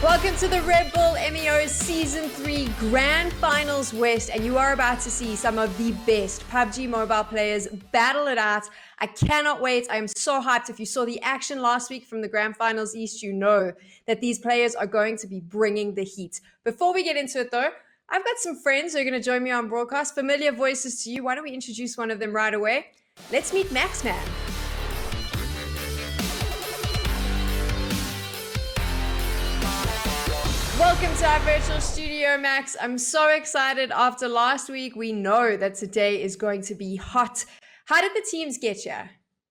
Welcome to the Red Bull M.E.O Season 3 Grand Finals West, and you are about to see some of the best PUBG Mobile players battle it out. I cannot wait. I am so hyped. If you saw the action last week from the Grand Finals East, you know that these players are going to be bringing the heat. Before we get into it though, I've got some friends who are going to join me on broadcast. Familiar voices to you. Why don't we introduce one of them right away? Let's meet Max Man. Welcome to our virtual studio, Max. I'm so excited. After last week, we know that today is going to be hot. How did the teams get you?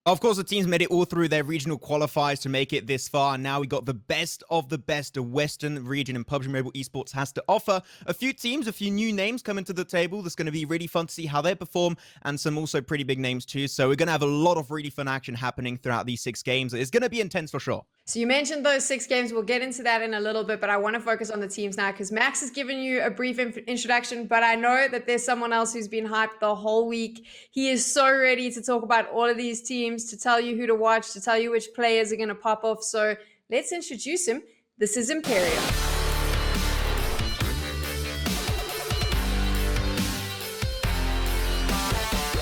Of course, the teams made it all through their regional qualifiers to make it this far. And now we got the best of the best the Western region in PUBG Mobile Esports has to offer. A few teams, a few new names coming to the table. That's going to be really fun to see how they perform, and some also pretty big names too. So we're going to have a lot of really fun action happening throughout these 6 games. It's going to be intense for sure. So you mentioned those 6 games. We'll get into that in a little bit, but I want to focus on the teams now because Max has given you a brief introduction, but I know that there's someone else who's been hyped the whole week. He is so ready to talk about all of these teams, to tell you who to watch, to tell you which players are going to pop off. So let's introduce him. This is Imperium.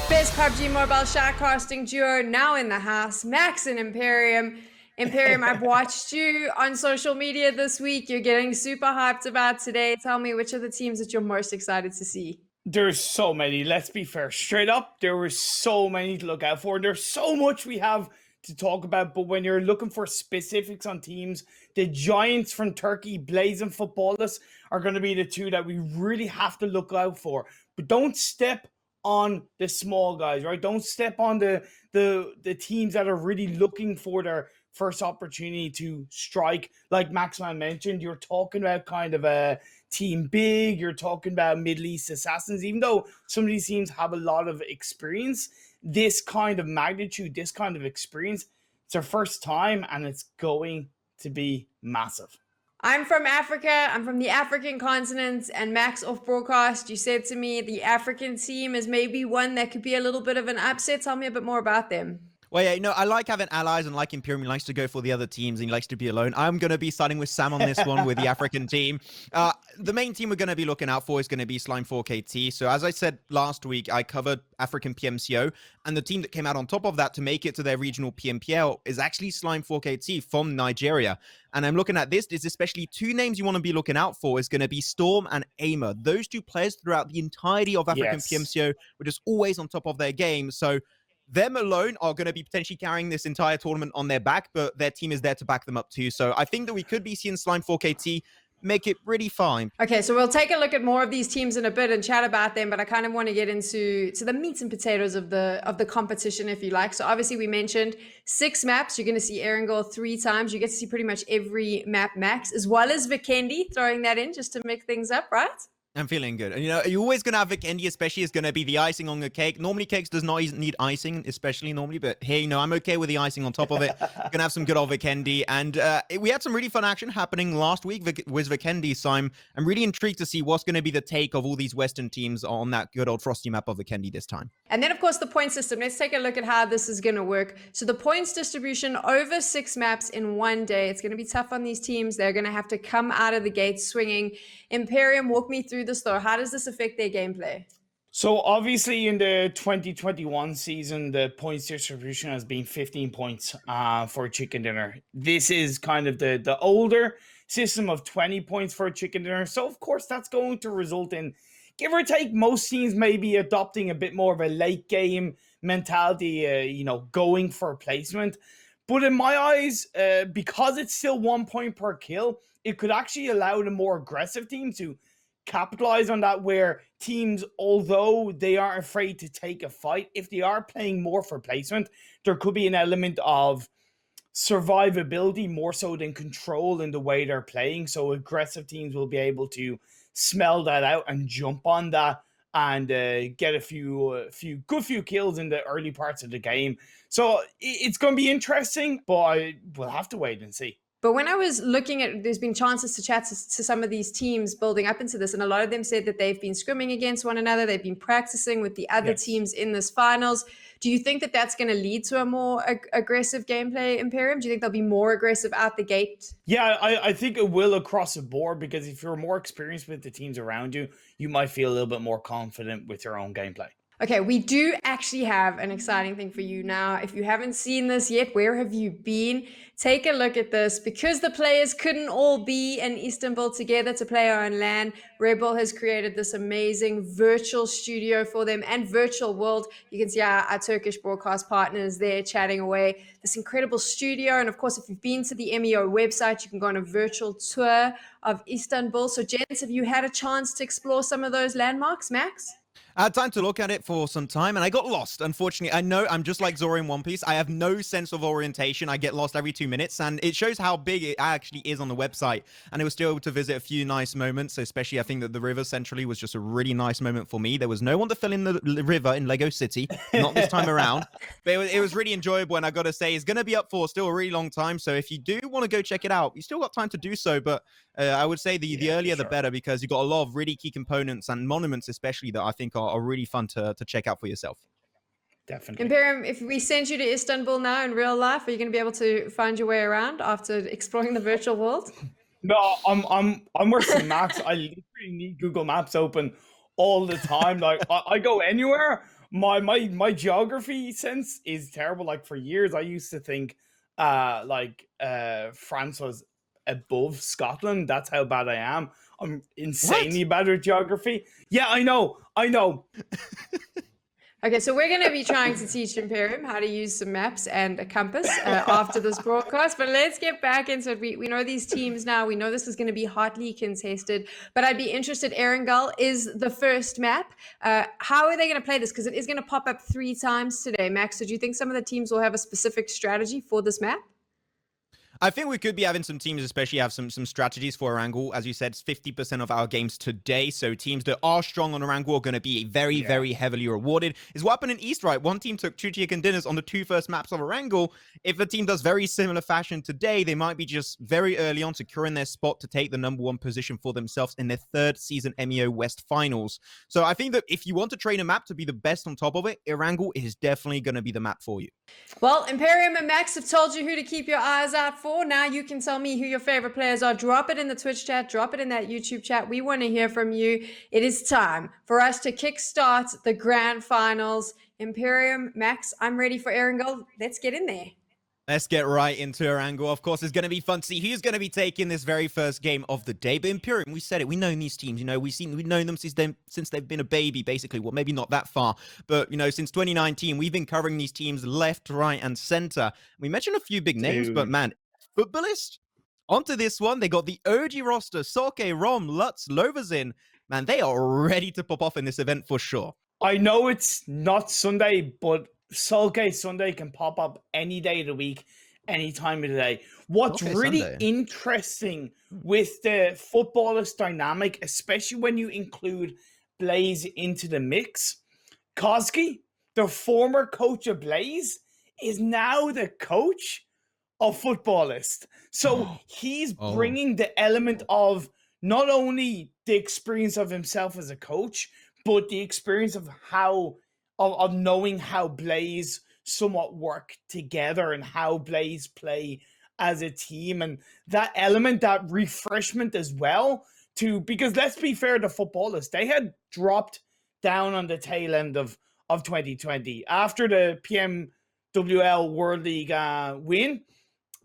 Best PUBG Mobile shoutcasting duo now in the house, Max and Imperium. Imperium, I've watched you on social media this week. You're getting super hyped about today. Tell me, which are the teams that you're most excited to see? There's so many. Let's be fair. Straight up, there were so many to look out for. There's so much we have to talk about. But when you're looking for specifics on teams, the Giants from Turkey, Blazing Footballers, are going to be the two that we really have to look out for. But don't step on the small guys, right? Don't step on the teams that are really looking for their first opportunity to strike. Like Maxman mentioned, you're talking about kind of a team big, you're talking about Middle East assassins. Even though some of these teams have a lot of experience, this kind of magnitude, this kind of experience, it's their first time, and it's going to be massive. I'm from Africa. I'm from the African continent, and Max, off broadcast, you said to me the African team is maybe one that could be a little bit of an upset. Tell me a bit more about them. Well, yeah, I like having allies, and like Imperium, he likes to go for the other teams, and he likes to be alone. I'm going to be siding with Sam on this one with the African team. The main team we're going to be looking out for is going to be Slime4KT. So as I said last week, I covered African PMCO, and the team that came out on top of that to make it to their regional PMPL is actually Slime4KT from Nigeria. And I'm looking at this. There's especially 2 names you want to be looking out for. Is going to be Storm and Aimer. Those 2 players throughout the entirety of African PMCO were just always on top of their game. So them alone are going to be potentially carrying this entire tournament on their back, but their team is there to back them up too. So I think that we could be seeing Slime4KT make it really fine. Okay, so we'll take a look at more of these teams in a bit and chat about them, but I kind of want to get into the meat and potatoes of the competition, if you like. So obviously we mentioned 6 maps. You're going to see Erangel 3 times. You get to see pretty much every map, Max, as well as Vikendi, throwing that in just to mix things up, right? I'm feeling good. And, you're always going to have Vikendi, especially, is going to be the icing on the cake. Normally, cakes does not need icing, especially normally. But hey, I'm okay with the icing on top of it. Going to have some good old Vikendi. And we had some really fun action happening last week with Vikendi. So I'm really intrigued to see what's going to be the take of all these Western teams on that good old frosty map of Vikendi this time. And then, of course, the point system. Let's take a look at how this is going to work. So the points distribution over 6 maps in one day. It's going to be tough on these teams. They're going to have to come out of the gate swinging. Imperium, walk me through this though. How does this affect their gameplay? So obviously in the 2021 season, the points distribution has been 15 points for chicken dinner. This is kind of the older system of 20 points for a chicken dinner. So of course that's going to result in, give or take, most teams maybe adopting a bit more of a late game mentality, going for placement. But in my eyes, because it's still 1 point per kill, it could actually allow the more aggressive team to capitalize on that, where teams, although they aren't afraid to take a fight, if they are playing more for placement, there could be an element of survivability more so than control in the way they're playing. So aggressive teams will be able to smell that out and jump on that and get a few kills in the early parts of the game. So it's going to be interesting, but we'll have to wait and see. But when I was looking at, there's been chances to chat to some of these teams building up into this, and a lot of them said that they've been scrimming against one another, they've been practicing with the other Yes. teams in this finals. Do you think that that's going to lead to a more aggressive gameplay, Imperium? Do you think they'll be more aggressive out the gate? Yeah, I think it will across the board, because if you're more experienced with the teams around you, you might feel a little bit more confident with your own gameplay. Okay, we do actually have an exciting thing for you now. If you haven't seen this yet, where have you been? Take a look at this. Because the players couldn't all be in Istanbul together to play on LAN, Red Bull has created this amazing virtual studio for them and virtual world. You can see our Turkish broadcast partners there chatting away. This incredible studio. And of course, if you've been to the M.E.O website, you can go on a virtual tour of Istanbul. So, gents, have you had a chance to explore some of those landmarks, Max? I had time to look at it for some time, and I got lost, unfortunately. I know I'm just like Zoro in One Piece. I have no sense of orientation. I get lost every 2 minutes, and it shows how big it actually is on the website. And I was still able to visit a few nice moments, especially I think that the river centrally was just a really nice moment for me. There was no one to fill in the river in Lego City, not this time around. But it was really enjoyable, and I got to say, it's going to be up for still a really long time. So if you do want to go check it out, you still got time to do so, but I would say the earlier the better, because you've got a lot of really key components and monuments especially that I think are really fun to check out for yourself. Definitely. Imperium, if we send you to Istanbul now in real life, are you going to be able to find your way around after exploring the virtual world? No, I'm worse than Max. I literally need Google Maps open all the time. Like I go anywhere. My geography sense is terrible. Like for years I used to think France was above Scotland. That's how bad I am. I'm insanely bad at geography. Yeah, I know. Okay, so we're going to be trying to teach Imperium how to use some maps and a compass after this broadcast, but let's get back into it. We know these teams now. We know this is going to be hotly contested, but I'd be interested, Erangel is the first map. How are they going to play this? Because it is going to pop up 3 times today, Max. So do you think some of the teams will have a specific strategy for this map? I think we could be having some teams, especially have some strategies for Erangel. As you said, it's 50% of our games today. So teams that are strong on Erangel are going to be very, very heavily rewarded. Is what happened in East, right? One team took 2 chicken dinners on the 2 first maps of Erangel. If a team does very similar fashion today, they might be just very early on securing their spot to take the #1 position for themselves in their 3rd season M.E.O West finals. So I think that if you want to train a map to be the best on top of it, Erangel is definitely going to be the map for you. Well, Imperium and Max have told you who to keep your eyes out for. Now you can tell me who your favorite players are. Drop it in the Twitch chat. Drop it in that YouTube chat. We want to hear from you. It is time for us to kickstart the grand finals. Imperium, Max, I'm ready for Erangel. Let's get in there. Let's get right into Erangel. Of course, it's going to be fun to see who's going to be taking this very first game of the day. But Imperium, we said it. We've known these teams. You know, we've known them since they've been a baby, basically. Well, maybe not that far, but you know, since 2019, we've been covering these teams left, right, and center. We mentioned a few big names, but man, footballist. Onto this one, they got the OG roster: Soke, Rom, Lutz, Lovazin. Man, they are ready to pop off in this event for sure. I know it's not Sunday, but Sulke Sunday can pop up any day of the week, any time of the day. What's really interesting with the footballist dynamic, especially when you include Blaze into the mix, Koski, the former coach of Blaze, is now the coach of footballist. So he's bringing the element of not only the experience of himself as a coach, but the experience of of knowing how Blaze somewhat work together and how Blaze play as a team, and that element, that refreshment as well, because let's be fair to footballers, they had dropped down on the tail end of 2020 after the PMWL World League win.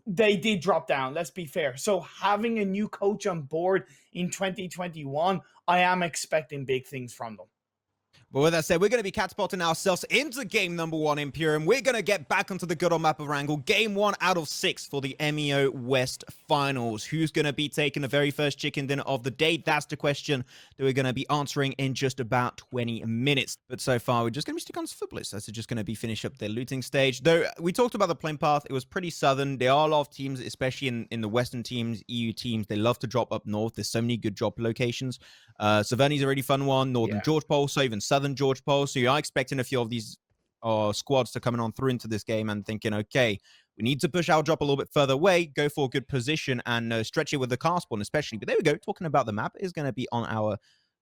They did drop down, let's be fair. So having a new coach on board in 2021, I am expecting big things from them. But with that said, we're going to be catapulting ourselves into game #1, Imperium. We're going to get back onto the good old map of Erangel. Game 1 out of 6 for the M.E.O West Finals. Who's going to be taking the very first chicken dinner of the day? That's the question that we're going to be answering in just about 20 minutes. But so far, we're just going to be sticking on footballers. That's just going to be finish up their looting stage. Though we talked about the playing path, it was pretty southern. There are a lot of teams, especially in the Western teams, EU teams, they love to drop up north. There's so many good drop locations. Savani's a really fun one. Northern George Pole, so even Southern George Pole. So you are expecting a few of these squads to coming on through into this game and thinking, okay, We need to push our drop a little bit further away, go for a good position, and stretch it with the car spawn especially. But there we go. Talking about the map is going to be on our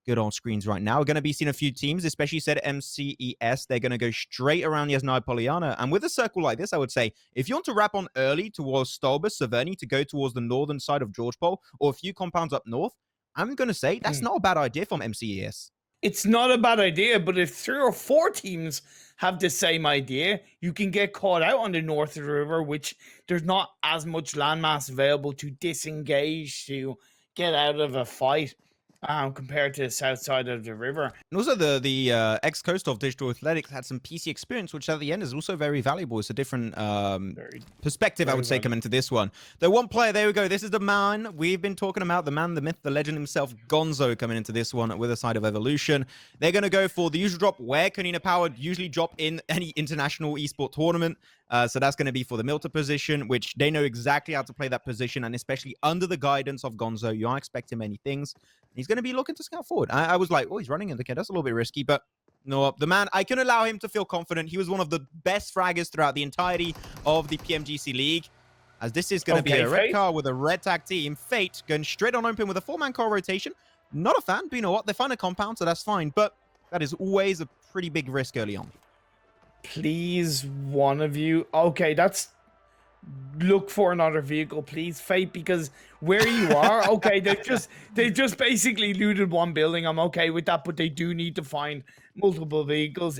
good on screens right now. We're going to be seeing a few teams, especially said MCES. They're going to go straight around Yasnaya Poliana. And with a circle like this, I would say, if you want to wrap on early towards Stolbus, Severny to go towards the northern side of George Pole, or a few compounds up north, I'm going to say that's not a bad idea from MCES. It's not a bad idea, but if 3 or 4 teams have the same idea, you can get caught out on the north of the river, which there's not as much landmass available to disengage, to get out of a fight. Compared to the south side of the river. And also the ex-coast of Digital Athletics had some PC experience, which at the end is also very valuable. It's a different perspective, I would say, coming into this one. The one player, there we go. This is the man we've been talking about, the man, the myth, the legend himself, Gonzo, coming into this one with a side of Evolution. They're going to go for the usual drop where Kanina Power usually drop in any international esport tournament. So that's going to be for the Milta position, which they know exactly how to play that position, and especially under the guidance of Gonzo, you aren't expecting many things. He's going to be looking to scout forward. I was like, oh, he's running in the kid. That's a little bit risky, but no, the man, I can allow him to feel confident. He was one of the best fraggers throughout the entirety of the PMGC League. As this is going to be a red car with a red tag team. Fate going straight on open with a 4-man car rotation. Not a fan, but you know what? They find a compound, so that's fine. But that is always a pretty big risk early on. Please, one of you. Okay, that's... Look for another vehicle, please, Fate, because where you are, okay, they just basically looted one building. I'm okay with that, but they do need to find multiple vehicles.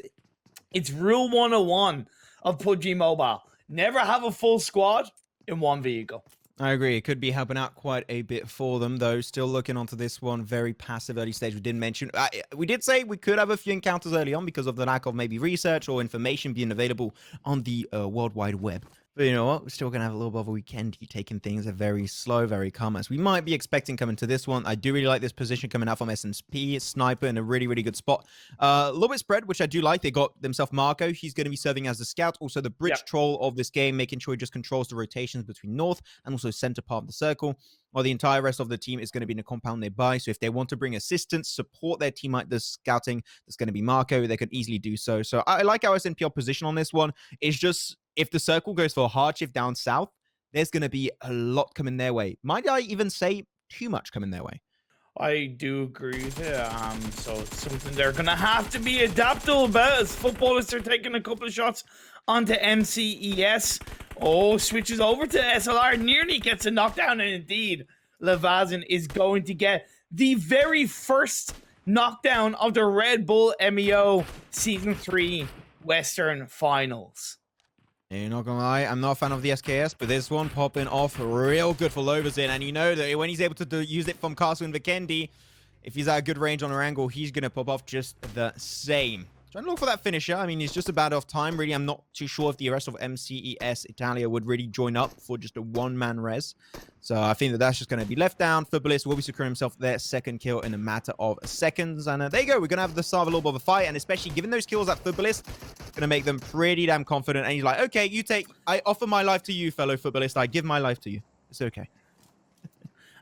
It's rule 101 of PUBG Mobile. Never have a full squad in one vehicle. I agree. It could be helping out quite a bit for them, though. Still looking onto this one. Very passive early stage. We didn't mention... we did say we could have a few encounters early on because of the lack of maybe research or information being available on the World Wide Web. But you know what? We're still going to have a little bit of a weekend. You're taking things very slow, very calm, as we might be expecting coming to this one. I do really like this position coming out from SNP. Sniper in a really, really good spot. A little bit spread, which I do like. They got themselves Marco. He's going to be serving as the scout. Also, the bridge troll of this game, making sure he just controls the rotations between north and also center part of the circle. While the entire rest of the team is going to be in a compound nearby. So if they want to bring assistance, support their teammate, the scouting, that's going to be Marco. They can easily do so. So I like our SNPL position on this one. It's just... if the circle goes for a hard shift down south, there's going to be a lot coming their way. Might I even say too much coming their way? I do agree with you. So it's something they're going to have to be adaptable about as footballers are taking a couple of shots onto MCES. Oh, switches over to SLR, nearly gets a knockdown, and indeed, Levazin is going to get the very first knockdown of the Red Bull M.E.O. Season 3 Western Finals. You're not gonna lie, I'm not a fan of the SKS, but this one popping off real good for Loverzin, and you know that when he's able to use it from Castle and Vikendi, if he's at a good range on her angle, he's gonna pop off just the same. Trying to look for that finisher. I mean, he's just about off time. Really, I'm not too sure if the rest of MCES Italia would really join up for just a one-man res. So I think that that's just going to be left down. Furbalist will be securing himself their second kill in a matter of seconds. And there you go. We're going to have the start of a little bit of a fight. And especially given those kills at Furbalist, going to make them pretty damn confident. And he's like, okay, you take... I offer my life to you, fellow Furbalist. I give my life to you. It's okay.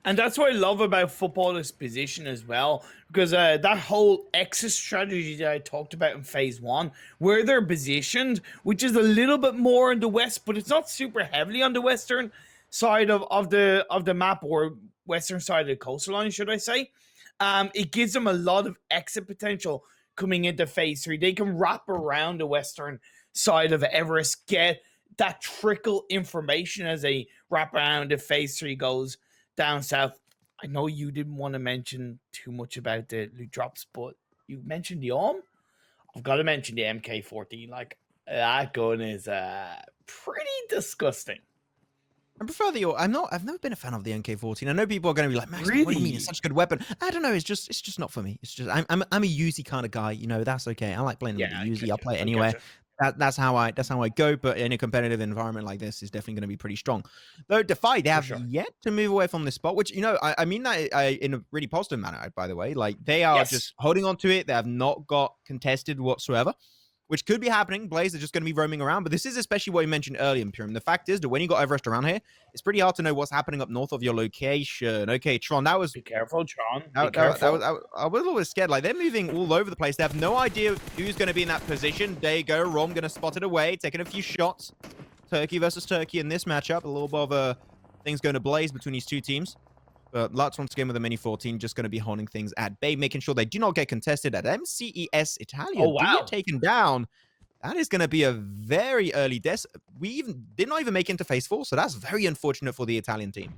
And that's what I love about footballers' position as well, because that whole exit strategy that I talked about in phase 1, where they're positioned, which is a little bit more in the west, but it's not super heavily on the western side of the map, or western side of the coastline, should I say. It gives them a lot of exit potential coming into phase 3. They can wrap around the western side of Everest, get that trickle information as they wrap around if phase 3 goes down south. I know you didn't want to mention too much about the loot drops, but you mentioned the ARM. I've got to mention the MK14. Like, that gun is pretty disgusting. I prefer the... I've never been a fan of the MK14. I know people are going to be like, Max, really? What do you mean? It's such a good weapon. I don't know. It's just not for me. It's just I'm a Uzi kind of guy. You know, that's okay. I like playing with the Uzi. I'll play it anywhere. That's how I go. But in a competitive environment like this, is definitely going to be pretty strong. Though Defy, they have yet to move away from this spot, which, you know, I mean that in a really positive manner. By the way, like, they are just holding on to it. They have not got contested whatsoever, which could be happening. Blaze are just going to be roaming around. But this is especially what you mentioned earlier, Imperium. The fact is that when you got Everest around here, it's pretty hard to know what's happening up north of your location. Okay, Tron, that was... Be careful, Tron. I was a little bit scared. Like, they're moving all over the place. They have no idea who's going to be in that position. There you go. Rom going to spot it away, taking a few shots. Turkey versus Turkey in this matchup. A little bit of things going to blaze between these two teams. But Lutz once again with a mini 14, just going to be holding things at bay, making sure they do not get contested at MCES Italia. Oh, wow. Do get taken down. That is going to be a very early death. We did not even make it into phase 4, so that's very unfortunate for the Italian team.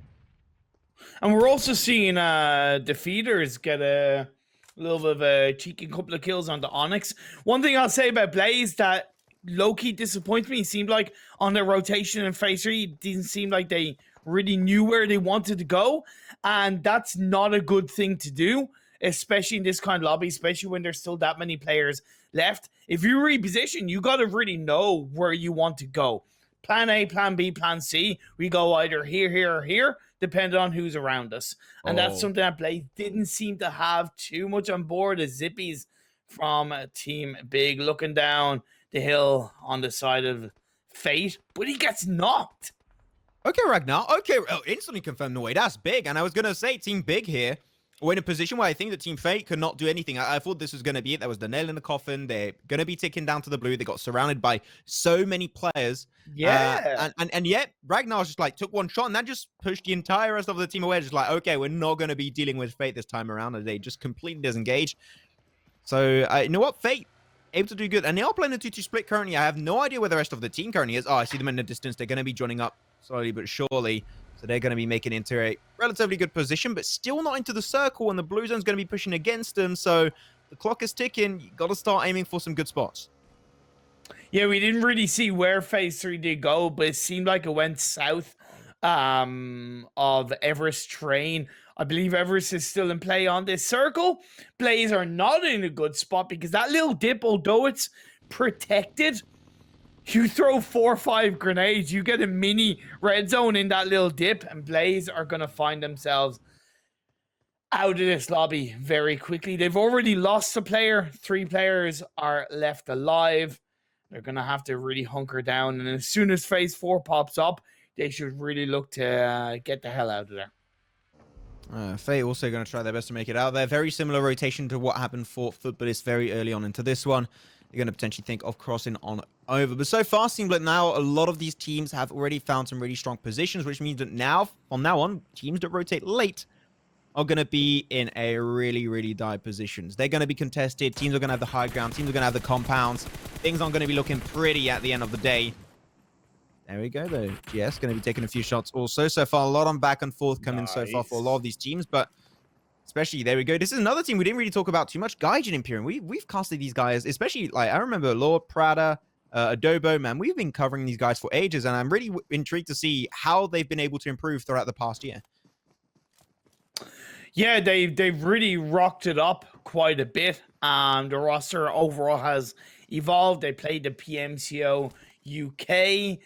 And we're also seeing defeaters get a little bit of a cheeky couple of kills on the Onyx. One thing I'll say about Blaze that low-key disappoints me, it seemed like on their rotation in phase 3, it didn't seem like they really knew where they wanted to go. And that's not a good thing to do, especially in this kind of lobby, especially when there's still that many players left. If you reposition, you got to really know where you want to go. Plan A, plan B, plan C. We go either here, here, or here, depending on who's around us. And that's something that Blaze didn't seem to have too much on board. The Zippies from Team Big looking down the hill on the side of Fate, but he gets knocked. Okay, Ragnar. Okay, instantly confirmed. No way, that's big. And I was going to say Team Big here were in a position where I think that Team Fate could not do anything. I thought this was going to be it. That was the nail in the coffin. They're going to be ticking down to the blue. They got surrounded by so many players. Yeah. And yet, Ragnar just like took one shot and that just pushed the entire rest of the team away. Just like, okay, we're not going to be dealing with Fate this time around. And they just completely disengaged. So, you know what? Fate able to do good. And they are playing a 2-2 split currently. I have no idea where the rest of the team currently is. Oh, I see them in the distance. They're going to be joining up slowly but surely. So they're going to be making it into a relatively good position, but still not into the circle. And the blue zone's going to be pushing against them. So the clock is ticking. You got to start aiming for some good spots. Yeah, we didn't really see where phase 3 did go, but it seemed like it went south of Everest Train. I believe Everest is still in play on this circle. Blaze are not in a good spot because that little dip, although it's protected, you throw 4 or 5 grenades, you get a mini red zone in that little dip, and Blaze are going to find themselves out of this lobby very quickly. They've already lost a player. 3 players are left alive. They're going to have to really hunker down, and as soon as phase 4 pops up, they should really look to get the hell out of there. Fate also going to try their best to make it out there. Very similar rotation to what happened for Footballists very early on into this one. You're going to potentially think of crossing on over. But so far, seems like now a lot of these teams have already found some really strong positions, which means that now, from now on, teams that rotate late are going to be in a really, really dire positions. They're going to be contested. Teams are going to have the high ground. Teams are going to have the compounds. Things aren't going to be looking pretty at the end of the day. There we go, though. GS going to be taking a few shots also. So far, a lot on back and forth coming so far for a lot of these teams, but especially, there we go. This is another team we didn't really talk about too much. Gaijin Imperium. We've casted these guys, especially, like, I remember Lord, Prada, Adobo, man. We've been covering these guys for ages, and I'm really intrigued to see how they've been able to improve throughout the past year. Yeah, they've really rocked it up quite a bit. The roster overall has evolved. They played the PMCO UK,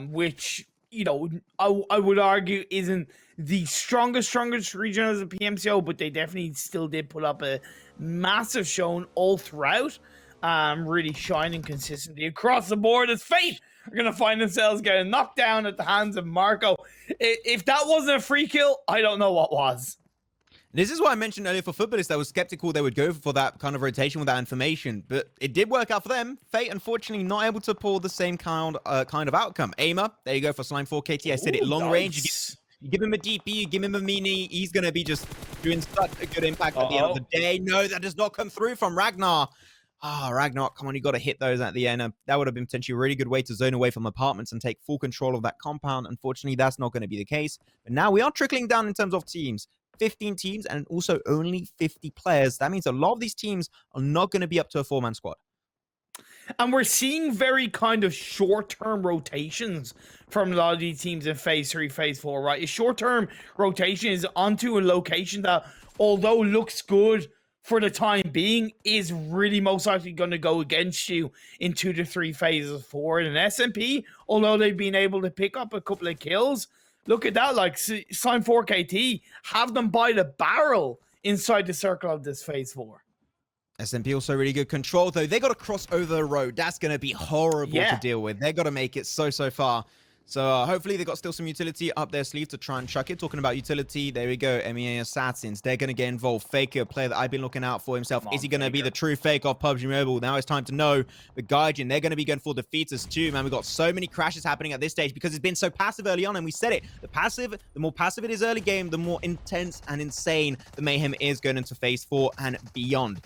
which, you know, I would argue isn't the strongest region as a PMCO, but they definitely still did put up a massive showing all throughout. Really shining consistently across the board as Fate are going to find themselves getting knocked down at the hands of Marco. If that wasn't a free kill, I don't know what was. This is what I mentioned earlier for Footballists. I was skeptical they would go for that kind of rotation with that information, but it did work out for them. Fate, unfortunately, not able to pull the same kind of outcome. Aimer, there you go for Slime 4 KT. I said it, long range. You give him a DP, you give him a mini, he's going to be just doing such a good impact at the end of the day. No, that does not come through from Ragnar. Ragnar, come on, you got to hit those at the end. That would have been potentially a really good way to zone away from apartments and take full control of that compound. Unfortunately, that's not going to be the case. But now we are trickling down in terms of teams. 15 teams and also only 50 players. That means a lot of these teams are not going to be up to a 4-man squad. And we're seeing very kind of short-term rotations from a lot of these teams in phase 3, phase 4, right? A short-term rotation is onto a location that, although looks good for the time being, is really most likely going to go against you in 2 to 3 phases forward. And SMP, although they've been able to pick up a couple of kills, look at that, like Slime 4 KT, have them by the barrel inside the circle of this phase 4. SMP also really good control, though. They got to cross over the road. That's going to be horrible to deal with. They got to make it so far. So hopefully they got still some utility up their sleeve to try and chuck it. Talking about utility, there we go. MEA Assassins, they're going to get involved. Faker, a player that I've been looking out for himself. Is he going to be the true fake of PUBG Mobile? Now it's time to know. But Gaijin, they're going to be going for defeaters too, man. We've got so many crashes happening at this stage because it's been so passive early on. And we said it, the more passive it is early game, the more intense and insane the mayhem is going into phase 4 and beyond.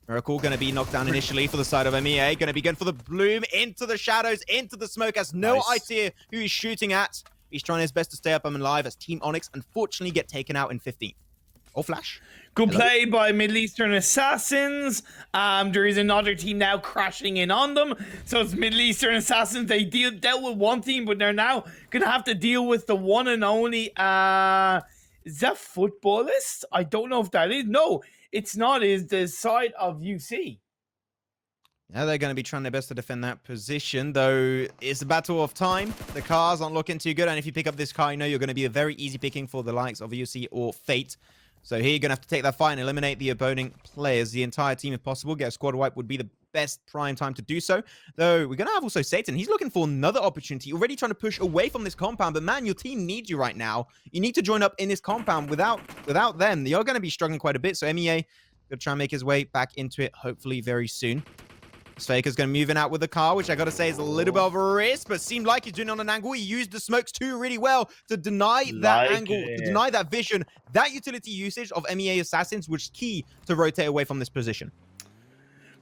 Miracle going to be knocked down initially for the side of MEA. Going to be going for the bloom into the shadows, into the smoke. Has no idea who he's shooting at. He's trying his best to stay up and alive as Team Onyx unfortunately get taken out in 15th. Oh, Flash. Good play by Middle Eastern Assassins. There is another team now crashing in on them. So it's Middle Eastern Assassins. They dealt with one team, but they're now going to have to deal with the one and only... is that Footballist? I don't know if that is. No, it's not. It's the side of UC. Yeah, they're going to be trying their best to defend that position, though it's a battle of time. The cars aren't looking too good, and if you pick up this car, you know you're going to be a very easy picking for the likes of UC or Fate. So here you're going to have to take that fight and eliminate the opposing players. The entire team, if possible, get a squad wipe would be the best prime time to do so. Though we're going to have also Satan. He's looking for another opportunity, already trying to push away from this compound. But man, your team needs you right now. You need to join up in this compound. Without them, you're going to be struggling quite a bit. So MEA going to try and make his way back into it, hopefully very soon. Faker's going to move in out with the car, which I got to say is a little bit of a risk, but seemed like he's doing it on an angle. He used the smokes too really well to deny that angle, to deny that vision. That utility usage of MEA Assassins was key to rotate away from this position.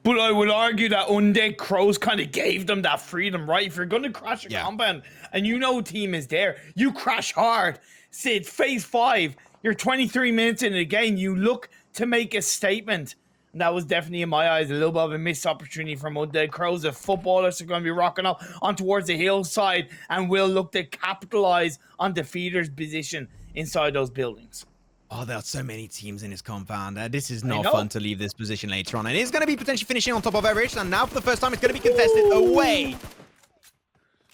But I would argue that Undead Crows kind of gave them that freedom, right? If you're going to crash a compound and you know team is there, you crash hard. Sid, phase 5, you're 23 minutes into the game, you look to make a statement. And that was definitely, in my eyes, a little bit of a missed opportunity from Undead Crows. The footballers are going to be rocking up on towards the hillside and will look to capitalize on defeaters' position inside those buildings. Oh, there are so many teams in this compound. This is not fun to leave this position later on. And it's going to be potentially finishing on top of average. And now for the first time, it's going to be contested away.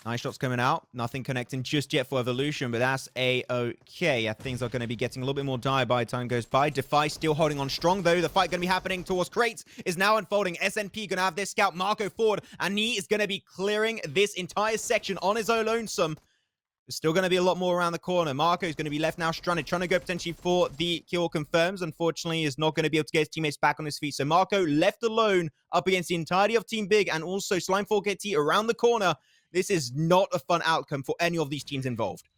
Nice shots coming out. Nothing connecting just yet for Evolution, but that's A-okay. Things are going to be getting a little bit more dire by time goes by. Defy still holding on strong, though. The fight going to be happening towards Crates is now unfolding. SNP going to have their scout Marco forward, and he is going to be clearing this entire section on his own lonesome. There's still going to be a lot more around the corner. Marco is going to be left now stranded, trying to go potentially for the kill confirms. Unfortunately, is not going to be able to get his teammates back on his feet. So Marco left alone up against the entirety of Team Big and also Slime 4KT around the corner. This is not a fun outcome for any of these teams involved.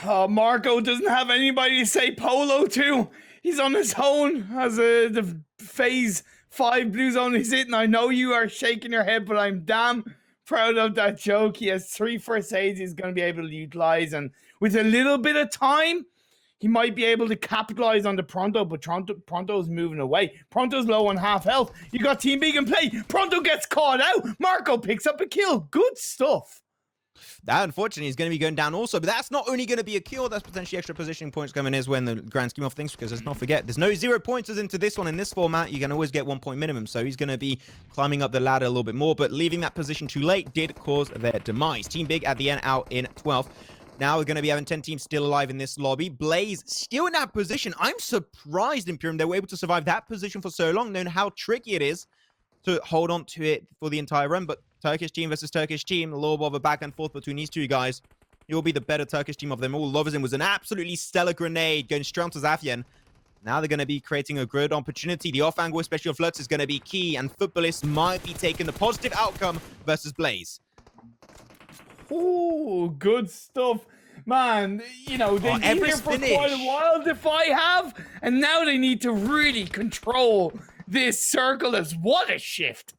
Marco doesn't have anybody to say polo to. He's on his own as the phase 5 blue zone is hitting. I know you are shaking your head, but I'm damn proud of that joke. He has 3 first aids he's going to be able to utilize, and with a little bit of time, he might be able to capitalize on the Pronto, but Pronto's moving away. Pronto's low on half health. You got Team Big in play. Pronto gets caught out. Marco picks up a kill. Good stuff. That, unfortunately, is going to be going down also, but that's not only going to be a kill, that's potentially extra positioning points coming in when the grand scheme of things, because let's not forget, there's no 0 pointers into this one. In this format, you can always get 1 point minimum, so he's going to be climbing up the ladder a little bit more, but leaving that position too late did cause their demise. Team Big at the end out in 12th. Now we're going to be having 10 teams still alive in this lobby. Blaze still in that position. I'm surprised Imperium they were able to survive that position for so long, knowing how tricky it is to hold on to it for the entire run. But Turkish team versus Turkish team, a little bit of a back and forth between these two guys. You'll be the better Turkish team of them all. Lovazin was an absolutely stellar grenade going straight onto Zafian. Now they're going to be creating a good opportunity. The off angle, especially on Flirts, is going to be key, and Footballists might be taking the positive outcome versus Blaze. Oh, good stuff. Man, you know, they've been here for quite a while, Defy have, and now they need to really control this circle. What a shift.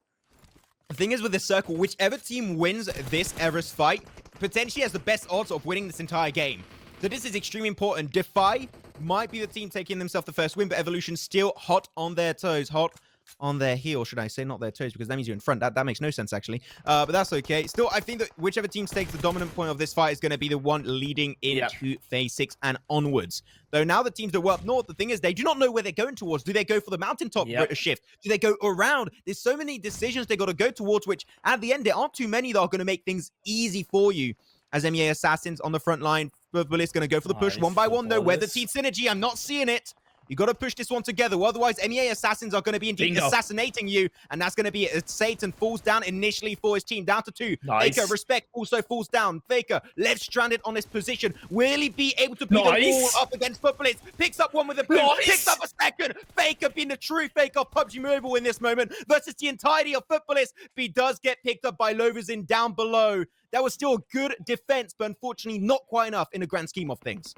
The thing is with this circle, whichever team wins this Everest fight potentially has the best odds of winning this entire game. So this is extremely important. Defy might be the team taking themselves the first win, but Evolution still hot on their toes, hot on their heel, should I say, not their toes, because that means you're in front. That makes no sense, actually. But that's okay. Still, I think that whichever team takes the dominant point of this fight is going to be the one leading into phase 6 and onwards. Though now the teams that were up north, the thing is, they do not know where they're going towards. Do they go for the mountaintop shift? Do they go around? There's so many decisions they got to go towards, which at the end, there aren't too many that are going to make things easy for you. As MEA Assassins on the front line, Football is going to go for the push one by one, though. Where the team synergy, I'm not seeing it. You got to push this one together. Otherwise, MEA assassins are going to be indeed Bingo. assassinating you. And that's going to be it. Satan falls down initially for his team. Down to 2. Nice. Faker, Respect also falls down. Faker left stranded on this position. Will he be able to beat the wall up against Footballist? Picks up one with a boom. Picks up a second. Faker being the true Faker of PUBG Mobile in this moment versus the entirety of Footballist. But he does get picked up by Loverzin down below. That was still a good defense, but unfortunately not quite enough in the grand scheme of things.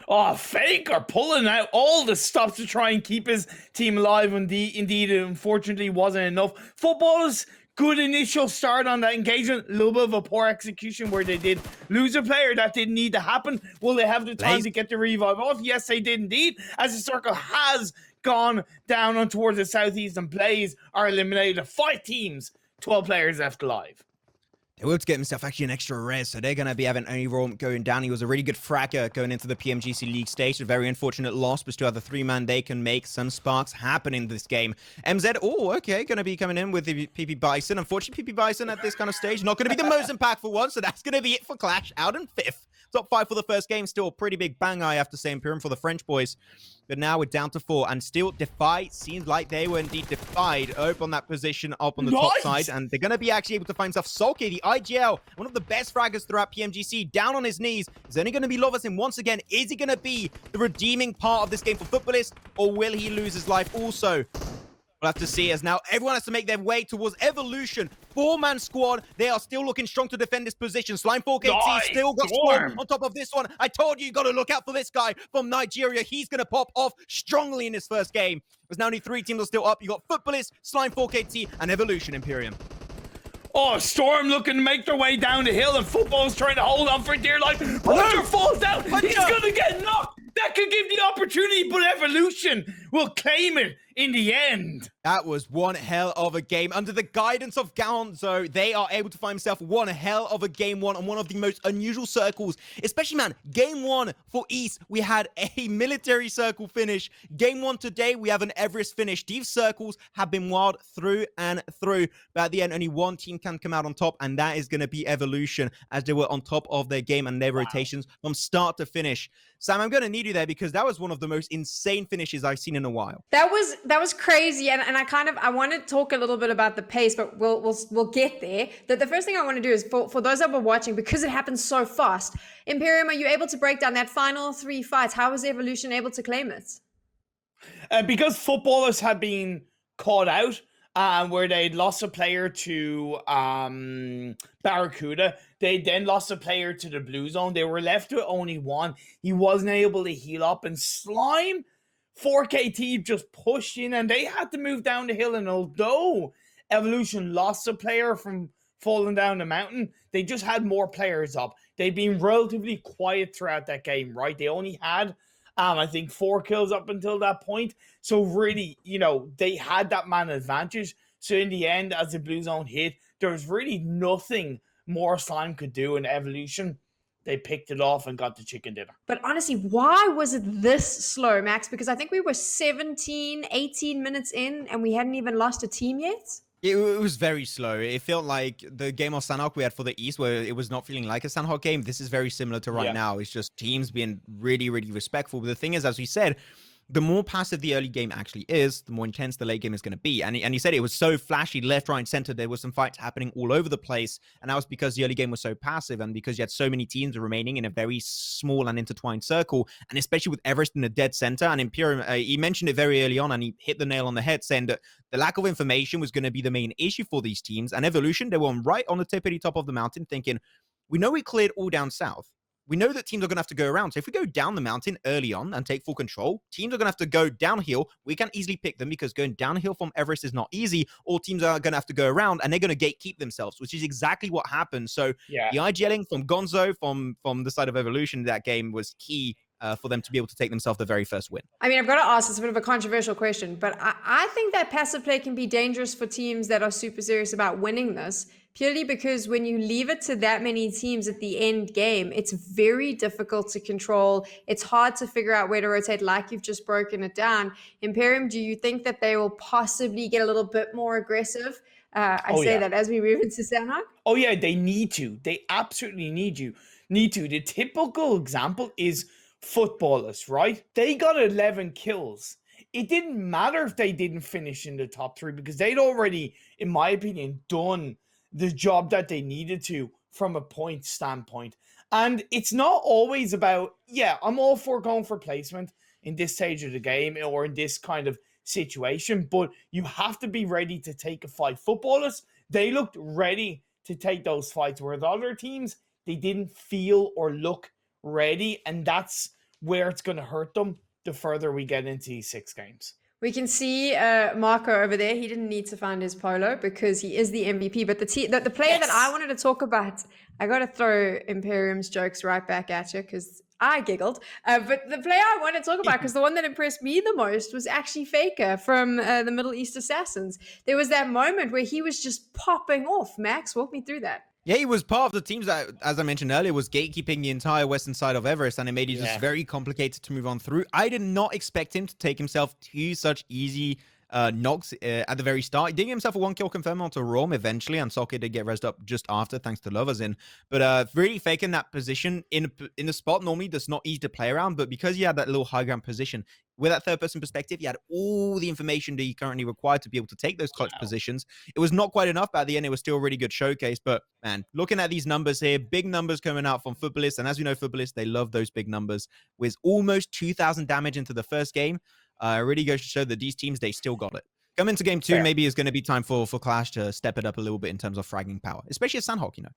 Oh, Faker pulling out all the stuff to try and keep his team alive. Indeed, it unfortunately wasn't enough. Footballers, good initial start on that engagement. A little bit of a poor execution where they did lose a player. That didn't need to happen. Will they have the time to get the revive off? Yes, they did indeed. As the circle has gone down on towards the southeast and plays are eliminated. 5 teams, 12 players left alive. They were able to get himself actually an extra res, so they're going to be having Only going down. He was a really good fracker going into the PMGC League stage. A very unfortunate loss, but still have the 3-man they can make some sparks happen in this game. MZ, okay, going to be coming in with the PP Bison. Unfortunately, PP Bison at this kind of stage, not going to be the most impactful one, so that's going to be it for Clash, out in 5th. Top 5 for the first game, still a pretty big bang, I have to say, Imperium for the French boys. But now we're down to 4, and still Defy seems like they were indeed defied up on that position up on the top side, and they're going to be actually able to find himself Sulky, the IGL, one of the best fraggers throughout PMGC, down on his knees. Is only going to be Loverzin once again. Is he going to be the redeeming part of this game for Footballist, or will he lose his life also? We'll have to see, as now everyone has to make their way towards Evolution. 4-man squad. They are still looking strong to defend this position. Slime 4KT still got Storm on top of this one. I told you got to look out for this guy from Nigeria. He's going to pop off strongly in his first game. There's now only 3 teams are still up. You got Footballist, Slime 4KT, and Evolution Imperium. Oh, Storm looking to make their way down the hill, and Football's trying to hold on for dear life. Puncher falls down. He's going to get knocked. That could give the opportunity, but Evolution will claim it in the end. That was one hell of a game. Under the guidance of Gonzo, they are able to find themselves one hell of a game 1 on one of the most unusual circles. Especially, man, game 1 for East, we had a military circle finish. Game 1 today, we have an Everest finish. These circles have been wild through and through. But at the end, only one team can come out on top, and that is going to be Evolution, as they were on top of their game and their rotations from start to finish. Sam, I'm going to need you there because that was one of the most insane finishes I've seen in a while. That was crazy, and I want to talk a little bit about the pace, but we'll get there. The first thing I want to do is for those that were watching, because it happened so fast. Imperium, are you able to break down that final 3 fights? How was Evolution able to claim it? Because Footballers had been caught out, where they'd lost a player to Barracuda. They then lost a player to the Blue Zone. They were left with only 1. He wasn't able to heal up, and Slime 4KT just pushed in, and they had to move down the hill. And although Evolution lost a player from falling down the mountain, they just had more players up. They'd been relatively quiet throughout that game, right? They only had I think 4 kills up until that point. So really, they had that man advantage. So in the end, as the Blue Zone hit, there was really nothing more Slime could do in Evolution. They picked it off and got the chicken dinner. But honestly, why was it this slow, Max? Because I think we were 17, 18 minutes in and we hadn't even lost a team yet. It was very slow. It felt like the game of Sanhok we had for the East, where it was not feeling like a Sanhok game. This is very similar to right now. It's just teams being really, really respectful. But the thing is, as we said, the more passive the early game actually is, the more intense the late game is going to be. And he said it was so flashy, left, right, and center. There were some fights happening all over the place. And that was because the early game was so passive and because you had so many teams remaining in a very small and intertwined circle. And especially with Everest in the dead center. And Imperium, he mentioned it very early on and he hit the nail on the head, saying that the lack of information was going to be the main issue for these teams. And Evolution, they were right on the tippity top of the mountain thinking, we know we cleared all down south. We know that teams are going to have to go around. So if we go down the mountain early on and take full control, teams are going to have to go downhill. We can easily pick them because going downhill from Everest is not easy. All teams are going to have to go around and they're going to gatekeep themselves, which is exactly what happened. So the IGLing from Gonzo from the side of Evolution in that game was key for them to be able to take themselves the very first win. I mean, I've got to ask, it's a bit of a controversial question, but I think that passive play can be dangerous for teams that are super serious about winning this, purely because when you leave it to that many teams at the end game, it's very difficult to control. It's hard to figure out where to rotate, like you've just broken it down. Imperium, do you think that they will possibly get a little bit more aggressive? I say that as we move into Sanhok? Oh yeah, they need to. They absolutely need to. The typical example is footballers, right? They got 11 kills. It didn't matter if they didn't finish in the top 3 because they'd already, in my opinion, done the job that they needed to from a point standpoint. And it's not always about, yeah, I'm all for going for placement in this stage of the game or in this kind of situation, but you have to be ready to take a fight. Footballers, they looked ready to take those fights, whereas other teams, they didn't feel or look ready, and that's where it's going to hurt them the further we get into these 6 games. We can see Marco over there. He didn't need to find his polo because he is the MVP. But the player that I wanted to talk about, I got to throw Imperium's jokes right back at you because I giggled. But the player I want to talk about, because the one that impressed me the most was actually Faker from the Middle East Assassins. There was that moment where he was just popping off. Max, walk me through that. Yeah, he was part of the teams that, as I mentioned earlier, was gatekeeping the entire western side of Everest, and it made it just very complicated to move on through. I did not expect him to take himself to such easy knocks at the very start. He did get himself a 1 kill confirm onto Rome eventually, and Socket did get rezzed up just after, thanks to Lovers in. But really faking that position in a spot normally that's not easy to play around, but because he had that little high ground position, with that third-person perspective, he had all the information that he currently required to be able to take those clutch positions. It was not quite enough, but at the end, it was still a really good showcase. But, man, looking at these numbers here, big numbers coming out from Footballists. And as we know, Footballists, they love those big numbers. With almost 2,000 damage into the first game, really goes to show that these teams, they still got it. Coming into game 2, maybe it's going to be time for Clash to step it up a little bit in terms of fragging power, especially at Sandhawk, you know.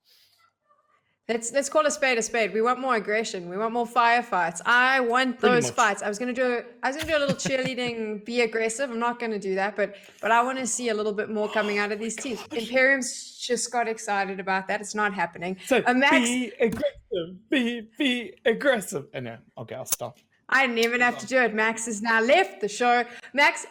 Let's call a spade a spade. We want more aggression. We want more firefights. I want those fights. I was gonna do a little cheerleading, be aggressive. I'm not gonna do that, but I want to see a little bit more coming out of these teams. Imperium's just got excited about that. It's not happening. So Max, be aggressive. Be aggressive. And then okay, I'll stop. I didn't even have to do it. Max has now left the show. Max,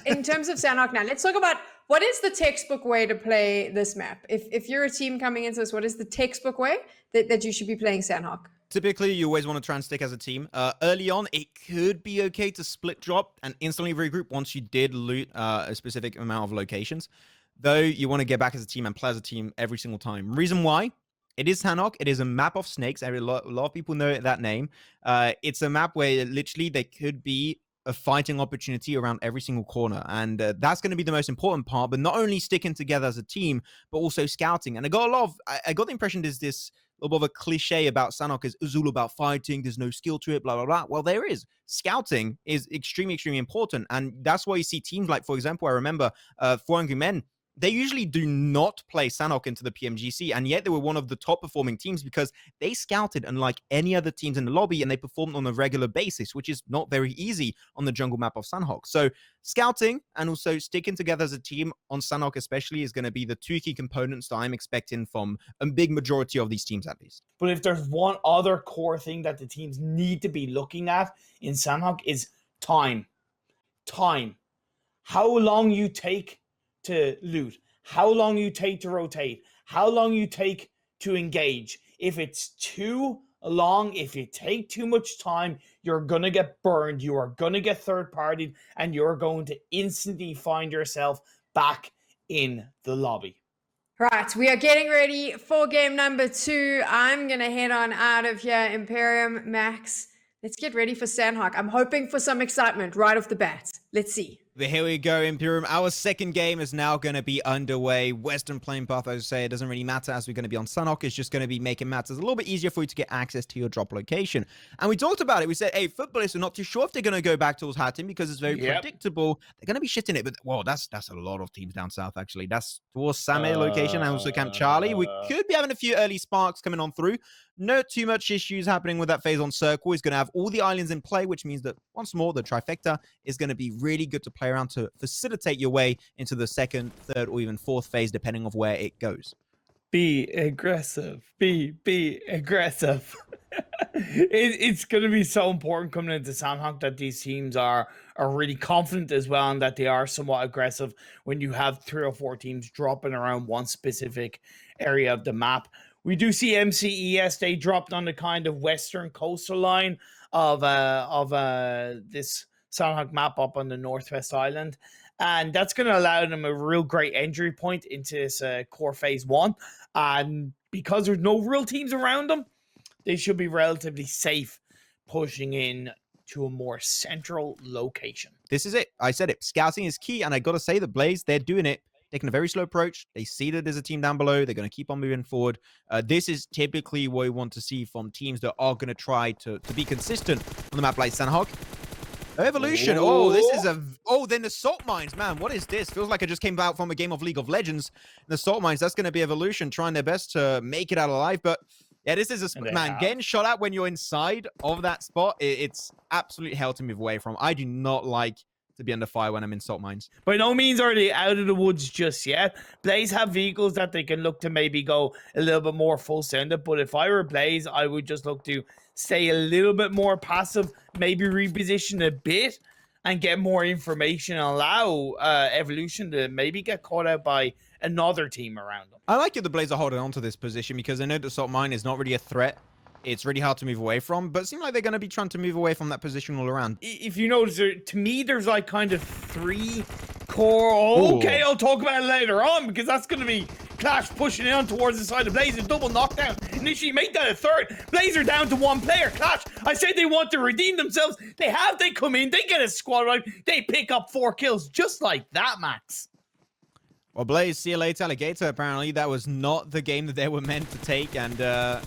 in terms of Sandhawk now, let's talk about what is the textbook way to play this map. If you're a team coming into this, what is the textbook way that you should be playing Sandhawk? Typically, you always want to try and stick as a team. Early on, it could be okay to split drop and instantly regroup once you did loot a specific amount of locations. Though, you want to get back as a team and play as a team every single time. Reason why? It is Sandhawk. It is a map of snakes. A lot of people know that name. It's a map where literally there could be a fighting opportunity around every single corner. And that's going to be the most important part. But not only sticking together as a team, but also scouting. And I got the impression there's this little bit of a cliche about Sandhawk is it's all about fighting. There's no skill to it, blah, blah, blah. Well, there is. Scouting is extremely, extremely important. And that's why you see teams like, for example, I remember 4 Angry Men, they usually do not play Sandhawk into the PMGC, and yet they were one of the top performing teams because they scouted unlike any other teams in the lobby, and they performed on a regular basis, which is not very easy on the jungle map of Sandhawk. So scouting and also sticking together as a team on Sandhawk especially is going to be the 2 key components that I'm expecting from a big majority of these teams at least. But if there's one other core thing that the teams need to be looking at in Sandhawk is time. Time. How long you take to loot, how long you take to rotate, how long you take to engage. If it's too long, if you take too much time, you're going to get burned, you are going to get third-partied, and you're going to instantly find yourself back in the lobby. Right, we are getting ready for game number 2. I'm going to head on out of here. Imperium, Max, let's get ready for Sandhawk. I'm hoping for some excitement right off the bat. Let's see. But here we go, Imperium. Our second game is now going to be underway. Western Plain Path, as I say, it doesn't really matter as we're going to be on Sandhawk. It's just going to be making matters a little bit easier for you to get access to your drop location. And we talked about it. We said, hey, Footballists are not too sure if they're going to go back towards Hatton because it's very predictable. They're going to be shitting it. But, well, that's a lot of teams down south, actually. That's towards Samir location and also Camp Charlie. We could be having a few early sparks coming on through. No too much issues happening with that phase on Circle. He's going to have all the islands in play, which means that once more, the trifecta is going to be really good to play around to facilitate your way into the second, third, or even fourth phase, depending on where it goes. Be aggressive. Be aggressive. It's going to be so important coming into Sandhawk that these teams are really confident as well, and that they are somewhat aggressive when you have 3 or 4 teams dropping around one specific area of the map. We do see MCES, they dropped on the kind of western coastal line of this Sandhawk map up on the Northwest Island. And that's going to allow them a real great entry point into this core phase 1. And because there's no real teams around them, they should be relatively safe pushing in to a more central location. This is it. I said it. Scouting is key, and I got to say that Blaze, they're doing it, taking a very slow approach. They see that there's a team down below. They're going to keep on moving forward. This is typically what we want to see from teams that are going to try to be consistent on the map like Sandhog. Evolution. Oh, this is a... Oh, then the salt mines. Man, what is this? Feels like I just came out from a game of League of Legends. The salt mines, that's going to be Evolution trying their best to make it out alive. But yeah, this is a... Man, getting shot at when you're inside of that spot, it's absolute hell to move away from. I do not like to be under fire when I'm in salt mines. By no means are they out of the woods just yet. Blaze have vehicles that they can look to maybe go a little bit more full sender, but if I were Blaze, I would just look to stay a little bit more passive, maybe reposition a bit and get more information and allow Evolution to maybe get caught out by another team around them. I like it the Blaze are holding on to this position because I know that salt mine is not really a threat. It's really hard to move away from, but it seems like they're going to be trying to move away from that position all around. If you notice, to me, there's like kind of 3 core... Okay, I'll talk about it later on, because that's going to be Clash pushing in towards the side of Blaze, a double knockdown. Initially, make that a third. Blaze are down to 1 player. Clash, I said they want to redeem themselves. They come in, they get a squad right, they pick up 4 kills, just like that, Max. Well, Blaze, see you later, Alligator. Apparently, that was not the game that they were meant to take, and...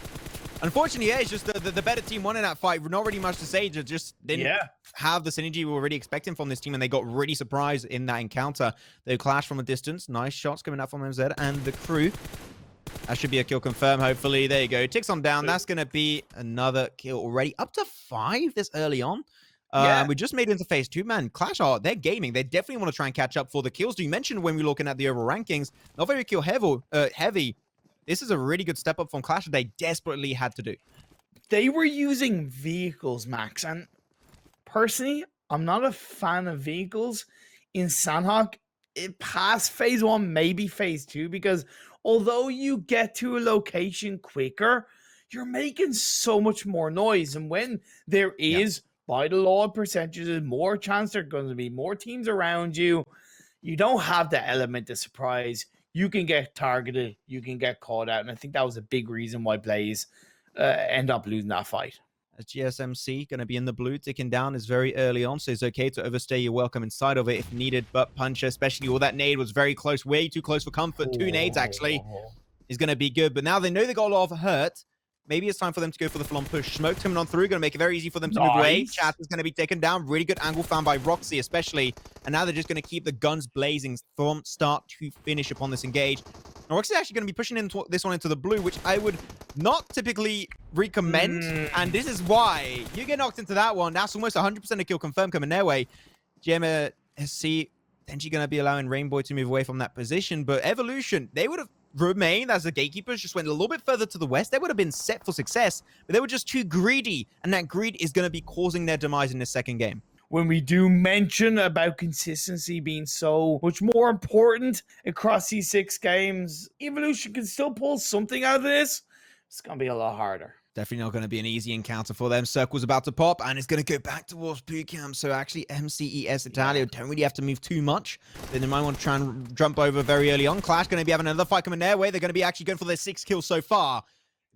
Unfortunately, yeah, it's just the better team won in that fight. Not really much to say. Just didn't have the synergy we were really expecting from this team, and they got really surprised in that encounter. They clashed from a distance. Nice shots coming out from MZ and the crew. That should be a kill confirm, hopefully. There you go. Ticks on down. That's going to be another kill already. Up to 5 this early on. We just made it into phase 2, man. Clash they're gaming. They definitely want to try and catch up for the kills. You mentioned when we're looking at the overall rankings, not very kill heavy. This is a really good step up from Clash that they desperately had to do. They were using vehicles, Max, and personally, I'm not a fan of vehicles in Sandhog. It passed phase 1, maybe phase 2, because although you get to a location quicker, you're making so much more noise. And when there is, by the law of percentages, more chance there are going to be more teams around you, you don't have the element of surprise. You can get targeted, you can get caught out, and I think that was a big reason why Blaze end up losing that fight. GSMC going to be in the blue, ticking down is very early on, so it's okay to overstay your welcome inside of it if needed, but Puncher, especially all that nade was very close, way too close for comfort. 2 nades actually is going to be good, but now they know they got a lot of hurt. Maybe it's time for them to go for the full-on push. Smoke coming on through, going to make it very easy for them to move away. Chat is going to be taken down. Really good angle found by Roxy, especially. And now they're just going to keep the guns blazing from start to finish upon this engage. Now, Roxy's actually going to be pushing into this one into the blue, which I would not typically recommend. And this is why you get knocked into that one. That's almost 100% a kill confirm coming their way. GMSC, potentially going to be allowing Rainbow to move away from that position. But Evolution, they would have remained as the gatekeepers, just went a little bit further to the west. They would have been set for success, but they were just too greedy, and that greed is going to be causing their demise in this second game. When we do mention about consistency being so much more important across these 6 games, Evolution can still pull something out of this. It's going to be a lot harder. Definitely not going to be an easy encounter for them. Circle's about to pop, and it's going to go back towards boot camp. So actually, MCES Italia don't really have to move too much. Then they might want to try and jump over very early on. Clash going to be having another fight coming their way. They're going to be actually going for their 6 kills so far.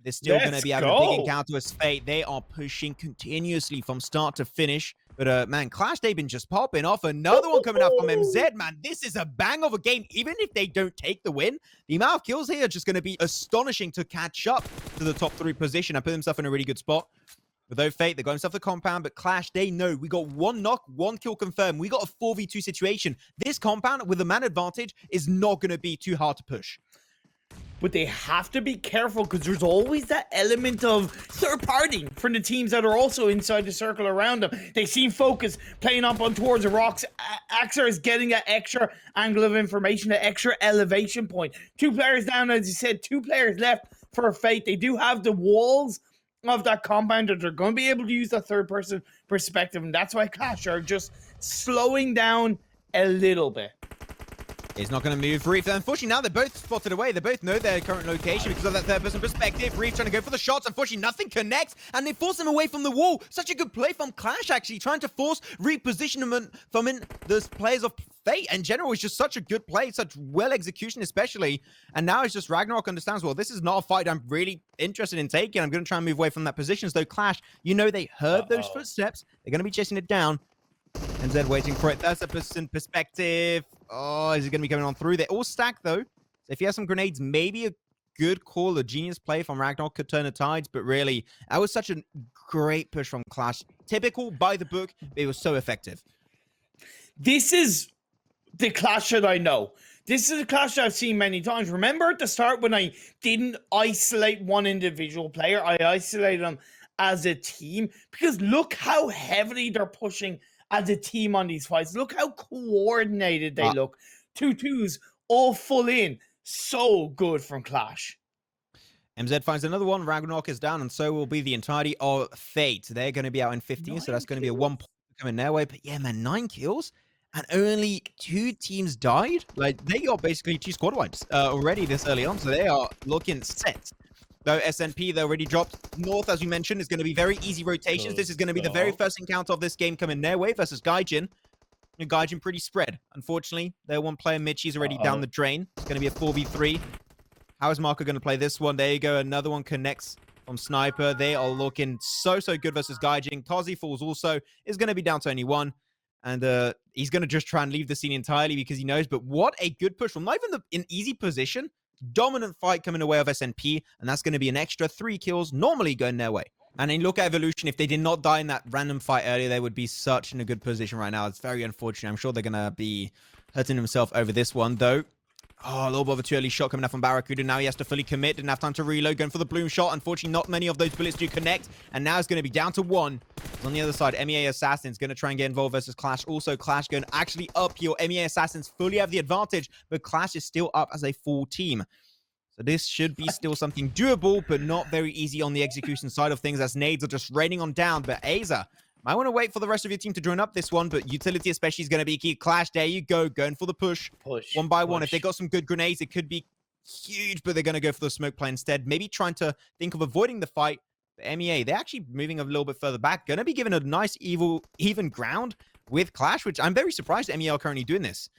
They're still going to be having a big encounter with Fate. They are pushing continuously from start to finish. But, man, Clash, they've been just popping off. Another one coming up from MZ, man. This is a bang of a game. Even if they don't take the win, the amount of kills here are just going to be astonishing to catch up to the top 3 position and put themselves in a really good spot. With though Fate, they got themselves the compound, but Clash, they know we got 1 knock, 1 kill confirmed. We got a 4v2 situation. This compound with a man advantage is not going to be too hard to push. But they have to be careful because there's always that element of third party from the teams that are also inside the circle around them. They seem focused, playing up on towards the rocks. Axer is getting that extra angle of information, that extra elevation point. 2 players down, as you said, 2 players left for a Fate. They do have the walls of that compound that they're going to be able to use that third person perspective, and that's why Clash are just slowing down a little bit. It's not going to move Reef. Unfortunately, now they're both spotted away. They both know their current location because of that third-person perspective. Reef trying to go for the shots. Unfortunately, nothing connects, and they force him away from the wall. Such a good play from Clash, actually, trying to force repositionment from the players of Fate in general is just such a good play, such well execution especially. And now it's just Ragnarok understands, well, this is not a fight I'm really interested in taking. I'm going to try and move away from that position. As though Clash, you know, they heard those footsteps. They're going to be chasing it down. And Zed waiting for it. That's a perspective. Oh, is he going to be coming on through? They're all stacked though. So if he has some grenades, maybe a good call, a genius play from Ragnarok could turn the tides, but really, that was such a great push from Clash. Typical, by the book, but it was so effective. This is the Clash that I know. This is a Clash that I've seen many times. Remember at the start when I didn't isolate one individual player, I isolated them as a team, because look how heavily they're pushing as a team on these fights. Look how coordinated they look. 2-2s, all full in. So good from Clash. MZ finds another one. Ragnarok is down, and so will be the entirety of Fate. They're going to be out in 15, so that's going to be a 1 point coming their way. But yeah, man, 9 kills, and only 2 teams died. Like, they got basically 2 squad wipes already this early on, so they are looking set. Though SNP, they already dropped north, as we mentioned. It's going to be very easy rotations. This is going to be the very first encounter of this game coming their way versus Gaijin. Gaijin pretty spread. Unfortunately, their one player, Mitchie's already down the drain. It's going to be a 4v3. How is Marco going to play this one? There you go. Another one connects from Sniper. They are looking so good versus Gaijin. Tazi Falls also is going to be down to only 1. And he's going to just try and leave the scene entirely because he knows. But what a good push from not even in easy position. Dominant fight coming away of SNP. And that's going to be an extra 3 kills normally going their way. And then look at Evolution. If they did not die in that random fight earlier, they would be such in a good position right now. It's very unfortunate. I'm sure they're going to be hurting themselves over this one, though. Oh, a little bit of a too early shot coming out from Barracuda. Now he has to fully commit. Didn't have time to reload. Going for the bloom shot. Unfortunately, not many of those bullets do connect. And now it's going to be down to 1. On the other side, MEA Assassins going to try and get involved versus Clash. Also, Clash going actually up here. MEA Assassins fully have the advantage, but Clash is still up as a full team. So this should be still something doable, but not very easy on the execution side of things as nades are just raining on down. But Aza might want to wait for the rest of your team to join up this one, but utility especially is going to be key. Clash, there you go, going for the push. One by one. If they got some good grenades, it could be huge, but they're going to go for the smoke play instead. Maybe trying to think of avoiding the fight. But MEA, they're actually moving a little bit further back. Going to be given a nice, even ground with Clash, which I'm very surprised MEA are currently doing this.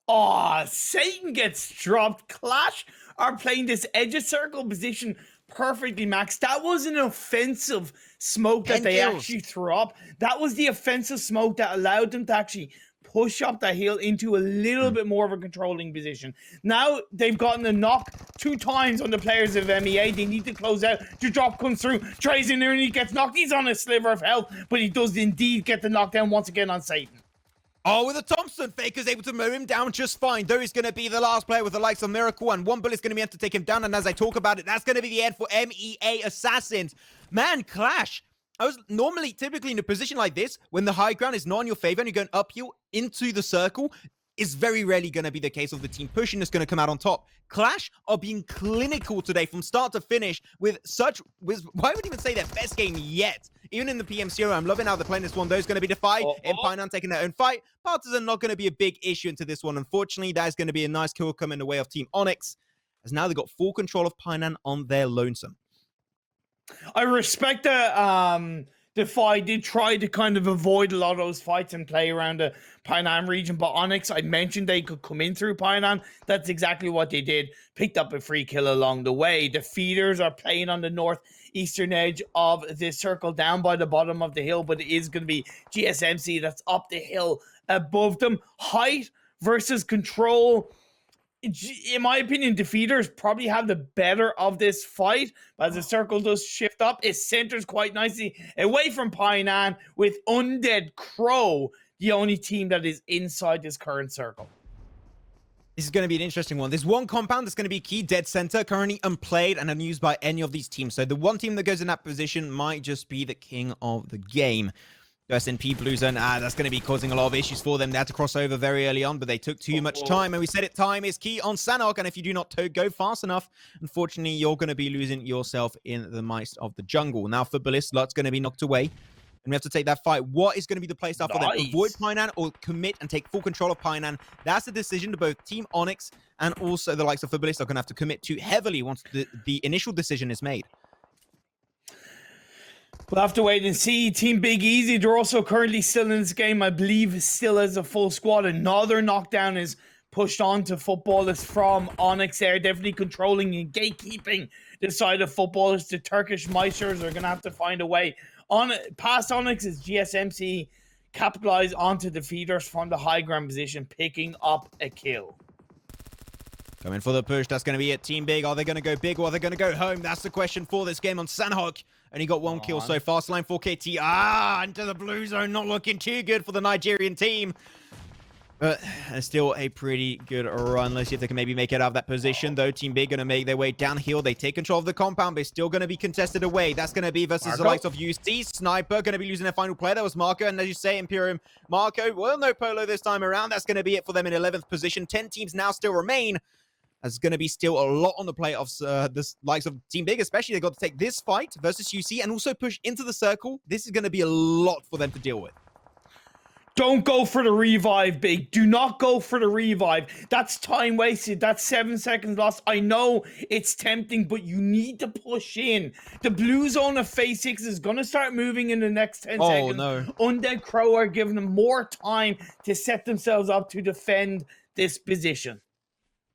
Oh, Satan gets dropped. Clash are playing this edge of circle position perfectly, Max. That was an offensive smoke that they actually threw up. That was the offensive smoke that allowed them to actually push up the hill into a little bit more of a controlling position. Now they've gotten a knock 2 times on the players of MEA. They need to close out. The drop comes through. Tries in there and he gets knocked. He's on a sliver of health, but he does indeed get the knockdown once again on Satan. Oh, with a Thompson, Faker's able to mow him down just fine. Though he's going to be the last player with the likes of Miracle, and 1 bullet's going to be able to take him down. And as I talk about it, that's going to be the end for MEA Assassins. Man, Clash. I was typically in a position like this, when the high ground is not in your favor and you're going uphill into the circle, is very rarely going to be the case of the team pushing that's going to come out on top. Clash are being clinical today from start to finish with why would even say their best game yet? Even in the PMCO, I'm loving how they're playing this one. Those going to be defied. Empire taking their own fight. Partisan not going to be a big issue into this one. Unfortunately, that is going to be a nice kill coming in the way of Team Onyx, as now they've got full control of Painan on their lonesome. I respect the fight. Did try to kind of avoid a lot of those fights and play around the Painan region, but Onyx, I mentioned they could come in through Painan. That's exactly what they did. Picked up a free kill along the way. The feeders are playing on the northeastern edge of the circle down by the bottom of the hill, but it is going to be GSMC that's up the hill above them. Height versus control. In my opinion, defeaters probably have the better of this fight. As the circle does shift up, it centers quite nicely away from Painan, with Undead Crow the only team that is inside this current circle. This is going to be an interesting one. There's one compound that's going to be key, dead center, currently unplayed and unused by any of these teams. So the one team that goes in that position might just be the king of the game. SNP Blue Zone, that's going to be causing a lot of issues for them. They had to cross over very early on, but they took too much time. And we said it, time is key on Sanok. And if you do not go fast enough, unfortunately, you're going to be losing yourself in the midst of the jungle. Now for Ballis, Lot's going to be knocked away. And we have to take that fight. What is going to be the playstyle for them? Avoid Painan or commit and take full control of Painan? That's the decision to both Team Onyx and also the likes of Fabulous are going to have to commit to heavily once the initial decision is made. We'll have to wait and see. Team Big Easy, they're also currently still in this game. I believe still as a full squad. Another knockdown is pushed on to footballers from Onyx there. Definitely controlling and gatekeeping the side of footballers. The Turkish Meisters are going to have to find a way. Past Onyx is GSMC capitalize onto defeaters from the high ground position, picking up a kill. Coming for the push, that's going to be it. Team Big, are they going to go big or are they going to go home? That's the question for this game on Sanhok. Only got one kill so far. Slime 4KT, into the blue zone. Not looking too good for the Nigerian team. But still a pretty good run. Let's see if they can maybe make it out of that position, though. Team Big going to make their way downhill. They take control of the compound, but it's still going to be contested away. That's going to be versus the likes of UC. Sniper going to be losing their final player. That was Marco. And as you say, Imperium, Marco, well, no Polo this time around. That's going to be it for them in 11th position. 10 teams now still remain. There's going to be still a lot on the plate of the likes of Team Big, especially. They've got to take this fight versus UC and also push into the circle. This is going to be a lot for them to deal with. Don't go for the revive, Big. Do not go for the revive. That's time wasted. That's 7 seconds lost. I know it's tempting, but you need to push in. The blue zone of phase 6 is going to start moving in the next 10 seconds. No. Undead Crow are giving them more time to set themselves up to defend this position.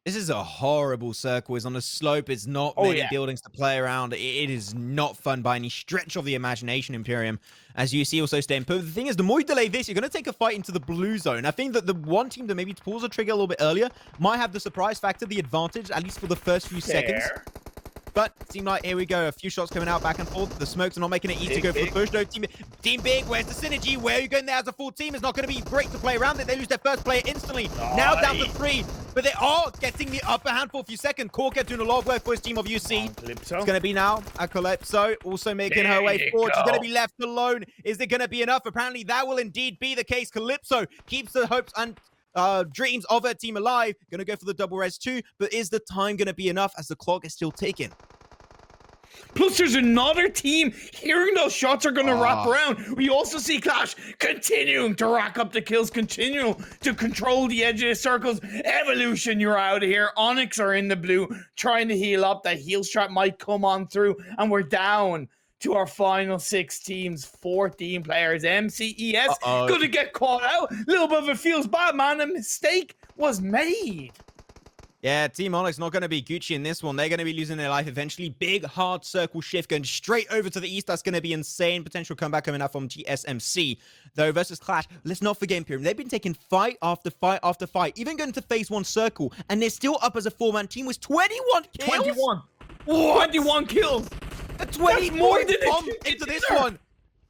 This is a horrible circle. It's on a slope. It's not many buildings to play around. It is not fun by any stretch of the imagination, Imperium. As you see, also staying put. The thing is, the more you delay this, you're going to take a fight into the blue zone. I think that the one team that maybe pulls the trigger a little bit earlier might have the surprise factor, the advantage, at least for the first few seconds. But it seemed like, here we go, a few shots coming out back and forth. The smokes are not making it easy to go for the push. No, Team Big, where's the synergy? Where are you going there as a full team? It's not going to be great to play around it. They lose their first player instantly. Now down to 3. But they are getting the upper hand for a few seconds. Corker doing a lot of work for his team of UC. It's going to be now a Calypso also making her way forward. She's going to be left alone. Is it going to be enough? Apparently that will indeed be the case. Calypso keeps the hopes and dreams of her team alive. Going to go for the double res too. But is the time going to be enough as the clock is still ticking? Plus, there's another team hearing those shots are going to wrap around. We also see Clash continuing to rack up the kills, continue to control the edge of the circles. Evolution, you're out of here. Onyx are in the blue, trying to heal up. That heal strat might come on through, and we're down to our final 6 teams, 14 players. MCES going to get caught out. A little bit of it feels bad, man. A mistake was made. Yeah, Team Onyx not going to be Gucci in this one. They're going to be losing their life eventually. Big, hard circle shift going straight over to the east. That's going to be insane. Potential comeback coming out from GSMC. Though, versus Clash, let's not forget Imperium. They've been taking fight after fight after fight. Even going to phase 1 circle. And they're still up as a 4-man team with 21 kills. 21. What? 21 kills. 20 more into this one.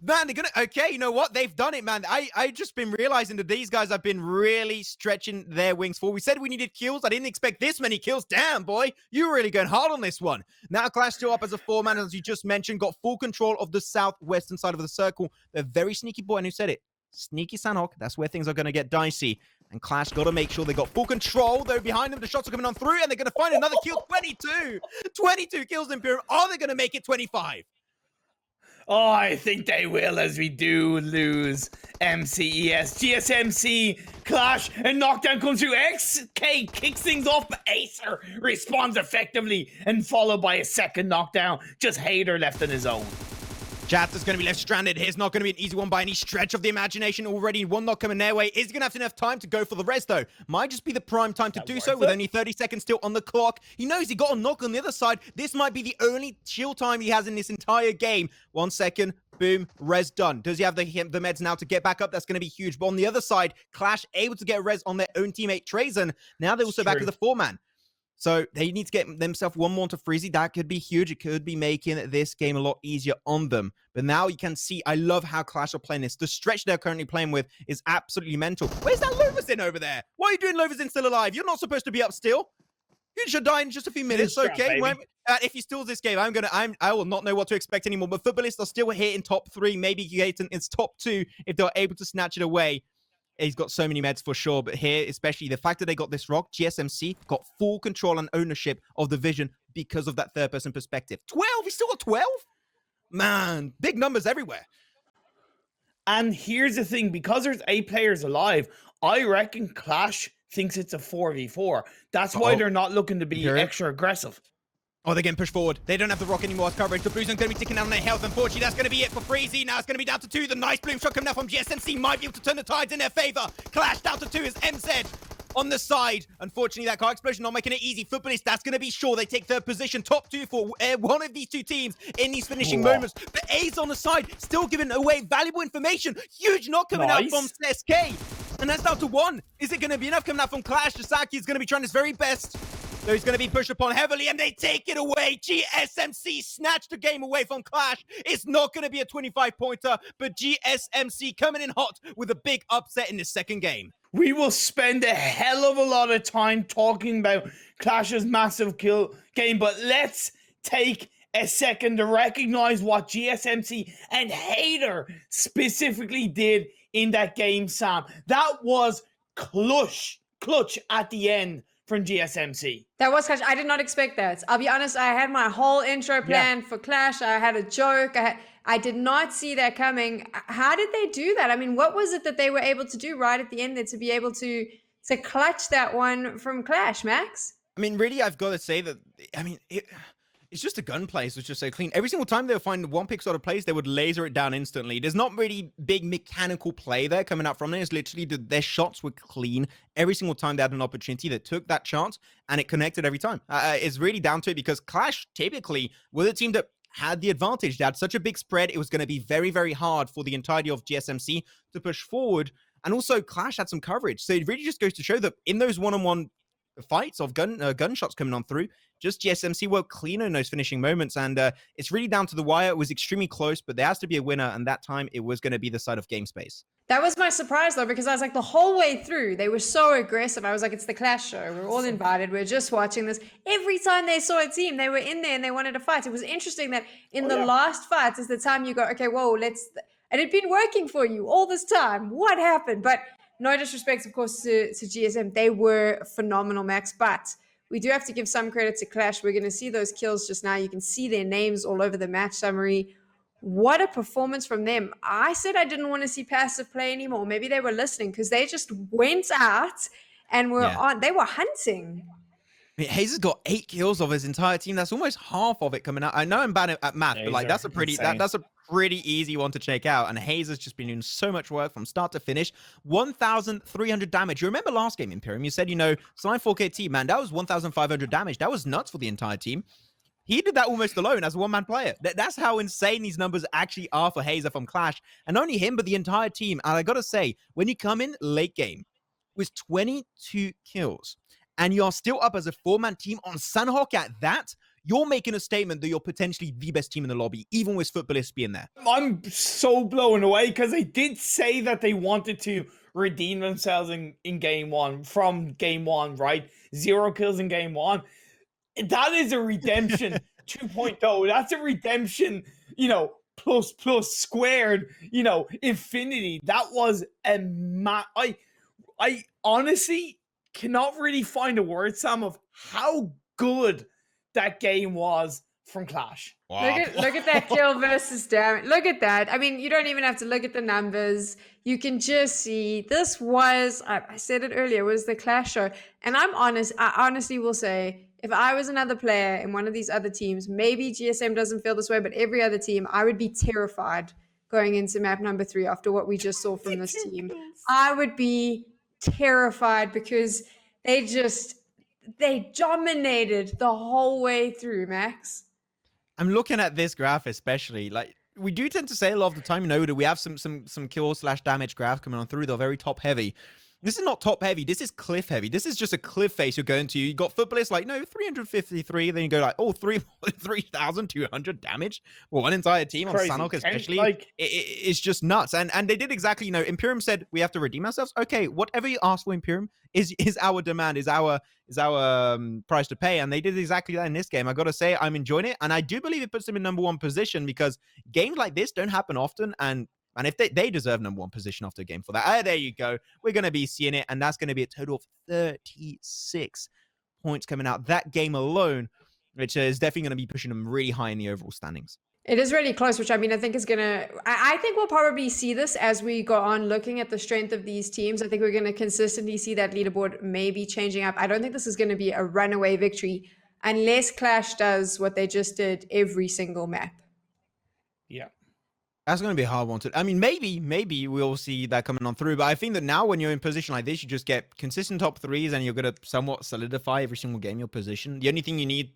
Man, they're gonna... Okay, you know what? They've done it, man. I just been realizing that these guys have been really stretching their wings for. We said we needed kills. I didn't expect this many kills. Damn, boy. You were really going hard on this one. Now, Clash still up as a 4-man, as you just mentioned. Got full control of the southwestern side of the circle. They're very sneaky, boy. And who said it? Sneaky Sanhok. That's where things are going to get dicey. And Clash got to make sure they got full control. Though behind them, the shots are coming on through. And they're going to find another kill. 22. 22 kills, Imperium. Are they going to make it 25? Oh, I think they will, as we do lose MCES. GSMC, Clash, and knockdown comes through. XK kicks things off, but Acer responds effectively, and followed by a second knockdown. Just Hater left on his own. Chapter's going to be left stranded. Here's not going to be an easy one by any stretch of the imagination. Already one knock coming their way. Is he going to have enough time to go for the rest, though? Might just be the prime time to do so with only 30 seconds still on the clock. He knows he got a knock on the other side. This might be the only chill time he has in this entire game. 1 second. Boom. Res done. Does he have the meds now to get back up? That's going to be huge. But on the other side, Clash able to get res on their own teammate, Trazen. Now they're also back to the 4-man. So they need to get themselves one more to Freezy. That could be huge. It could be making this game a lot easier on them. But now you can see, I love how Clash are playing this. The stretch they're currently playing with is absolutely mental. Where's that Loversin over there? Why are you doing Loversin still alive? You're not supposed to be up still. You should die in just a few minutes, okay? If he steals this game, I will not know what to expect anymore. But footballists are still here in top 3. Maybe Gaijin is top 2 if they're able to snatch it away. He's got so many meds for sure, but here, especially the fact that they got this rock, GSMC got full control and ownership of the vision because of that third-person perspective. 12? He's still got 12? Man, big numbers everywhere. And here's the thing, because there's 8 players alive, I reckon Clash thinks it's a 4v4. That's why they're not looking to be extra aggressive. Oh, they're getting pushed forward. They don't have the rock anymore as coverage. The Blues are going to be ticking down on their health. Unfortunately, that's going to be it for Freezy. Now it's going to be down to 2. The nice bloom shot coming out from GSMC might be able to turn the tides in their favor. Clash down to 2 is MZ on the side. Unfortunately, that car explosion not making it easy. Footballists, that's going to be sure they take third position. Top 2 for one of these two teams in these finishing moments. But A's on the side, still giving away valuable information. Huge knock coming out from SK. And that's down to 1. Is it going to be enough coming out from Clash? Sasaki is going to be trying his very best. So he's going to be pushed upon heavily, and they take it away. GSMC snatched the game away from Clash. It's not going to be a 25-pointer, but GSMC coming in hot with a big upset in the second game. We will spend a hell of a lot of time talking about Clash's massive kill game, but let's take a second to recognize what GSMC and Hater specifically did in that game, Sam. That was clutch at the end from GSMC. That was Clash. I did not expect that. I'll be honest, I had my whole intro planned for Clash. I had a joke. I did not see that coming. How did they do that? I mean, what was it that they were able to do right at the end there to be able to clutch that one from Clash, Max? I mean, really, I've got to say that, I mean, it's just the gunplay is just so clean. Every single time they would find one pick sort of plays, they would laser it down instantly. There's not really big mechanical play there coming out from there. It's literally their shots were clean. Every single time they had an opportunity, they took that chance and it connected every time. It's really down to it because Clash typically were the team that had the advantage. They had such a big spread. It was going to be very, very hard for the entirety of GSMC to push forward. And also Clash had some coverage. So it really just goes to show that in those one-on-one fights of gunshots coming on through, just GSMC were cleaner in those finishing moments, and it's really down to the wire. It was extremely close, but there has to be a winner, and that time it was going to be the side of game space. That was my surprise, though, because I was like, the whole way through, they were so aggressive. I was like, it's the Clash show. We're all invited. We're just watching this. Every time they saw a team, they were in there and they wanted to fight. It was interesting that in the last fight is the time you go, okay, whoa, let's... And it'd been working for you all this time. What happened? But no disrespect, of course, to GSM. They were phenomenal, Max. But we do have to give some credit to Clash. We're going to see those kills just now. You can see their names all over the match summary. What a performance from them. I said I didn't want to see passive play anymore. Maybe they were listening because they just went out and were on. They were hunting. I mean, Hayes has got 8 kills of his entire team. That's almost half of it coming out. I know I'm bad at math, but like that's a pretty easy one to check out. And Hayes has just been doing so much work from start to finish. 1,300 damage. You remember last game, Imperium? You said, you know, Slime 4KT, man, that was 1,500 damage. That was nuts for the entire team. He did that almost alone as a one-man player. That's how insane these numbers actually are for Hazer from Clash. And not only him, but the entire team. And I gotta say, when you come in late game with 22 kills, and you're still up as a 4-man team on Sunhawk at that, you're making a statement that you're potentially the best team in the lobby, even with footballists being there. I'm so blown away because they did say that they wanted to redeem themselves in game one, from game one, right? 0 kills in game one. That is a redemption 2.0. That's a redemption, you know, plus squared, you know, infinity. That was I honestly cannot really find a word, Sam, of how good that game was from Clash. Wow. Look at that kill versus damage. Look at that. I mean, you don't even have to look at the numbers. You can just see this was, I said it earlier, was the Clash show. And I honestly will say, if I was another player in one of these other teams, maybe GSM doesn't feel this way, but every other team, I would be terrified going into map number 3 after what we just saw from this team. I would be terrified because they dominated the whole way through, Max. I'm looking at this graph especially. Like, we do tend to say a lot of the time, you know, that we have some kill/damage graph coming on through. They're very top heavy. This is not top heavy. This is cliff heavy. This is just a cliff face you're going to. You got footballists like, no, 353. Then you go like, oh, 3,200 damage for one entire team on Sanok especially. Like, it's just nuts. And they did exactly, you know, Imperium said we have to redeem ourselves. Okay, whatever you ask for, Imperium, is our demand, is our price to pay. And they did exactly that in this game. I got to say, I'm enjoying it. And I do believe it puts them in #1 position because games like this don't happen often. And if they deserve #1 position after a game for that. There you go. We're going to be seeing it. And that's going to be a total of 36 points coming out that game alone, which is definitely going to be pushing them really high in the overall standings. It is really close, which I mean, I think is going to... I think we'll probably see this as we go on looking at the strength of these teams. I think we're going to consistently see that leaderboard maybe changing up. I don't think this is going to be a runaway victory. unless Clash does what they just did every single map. Yeah. That's going to be a hard one to. I mean, maybe we'll see that coming on through. But I think that now, when you're in position like this, you just get consistent top threes, and you're going to somewhat solidify every single game your position. The only thing you need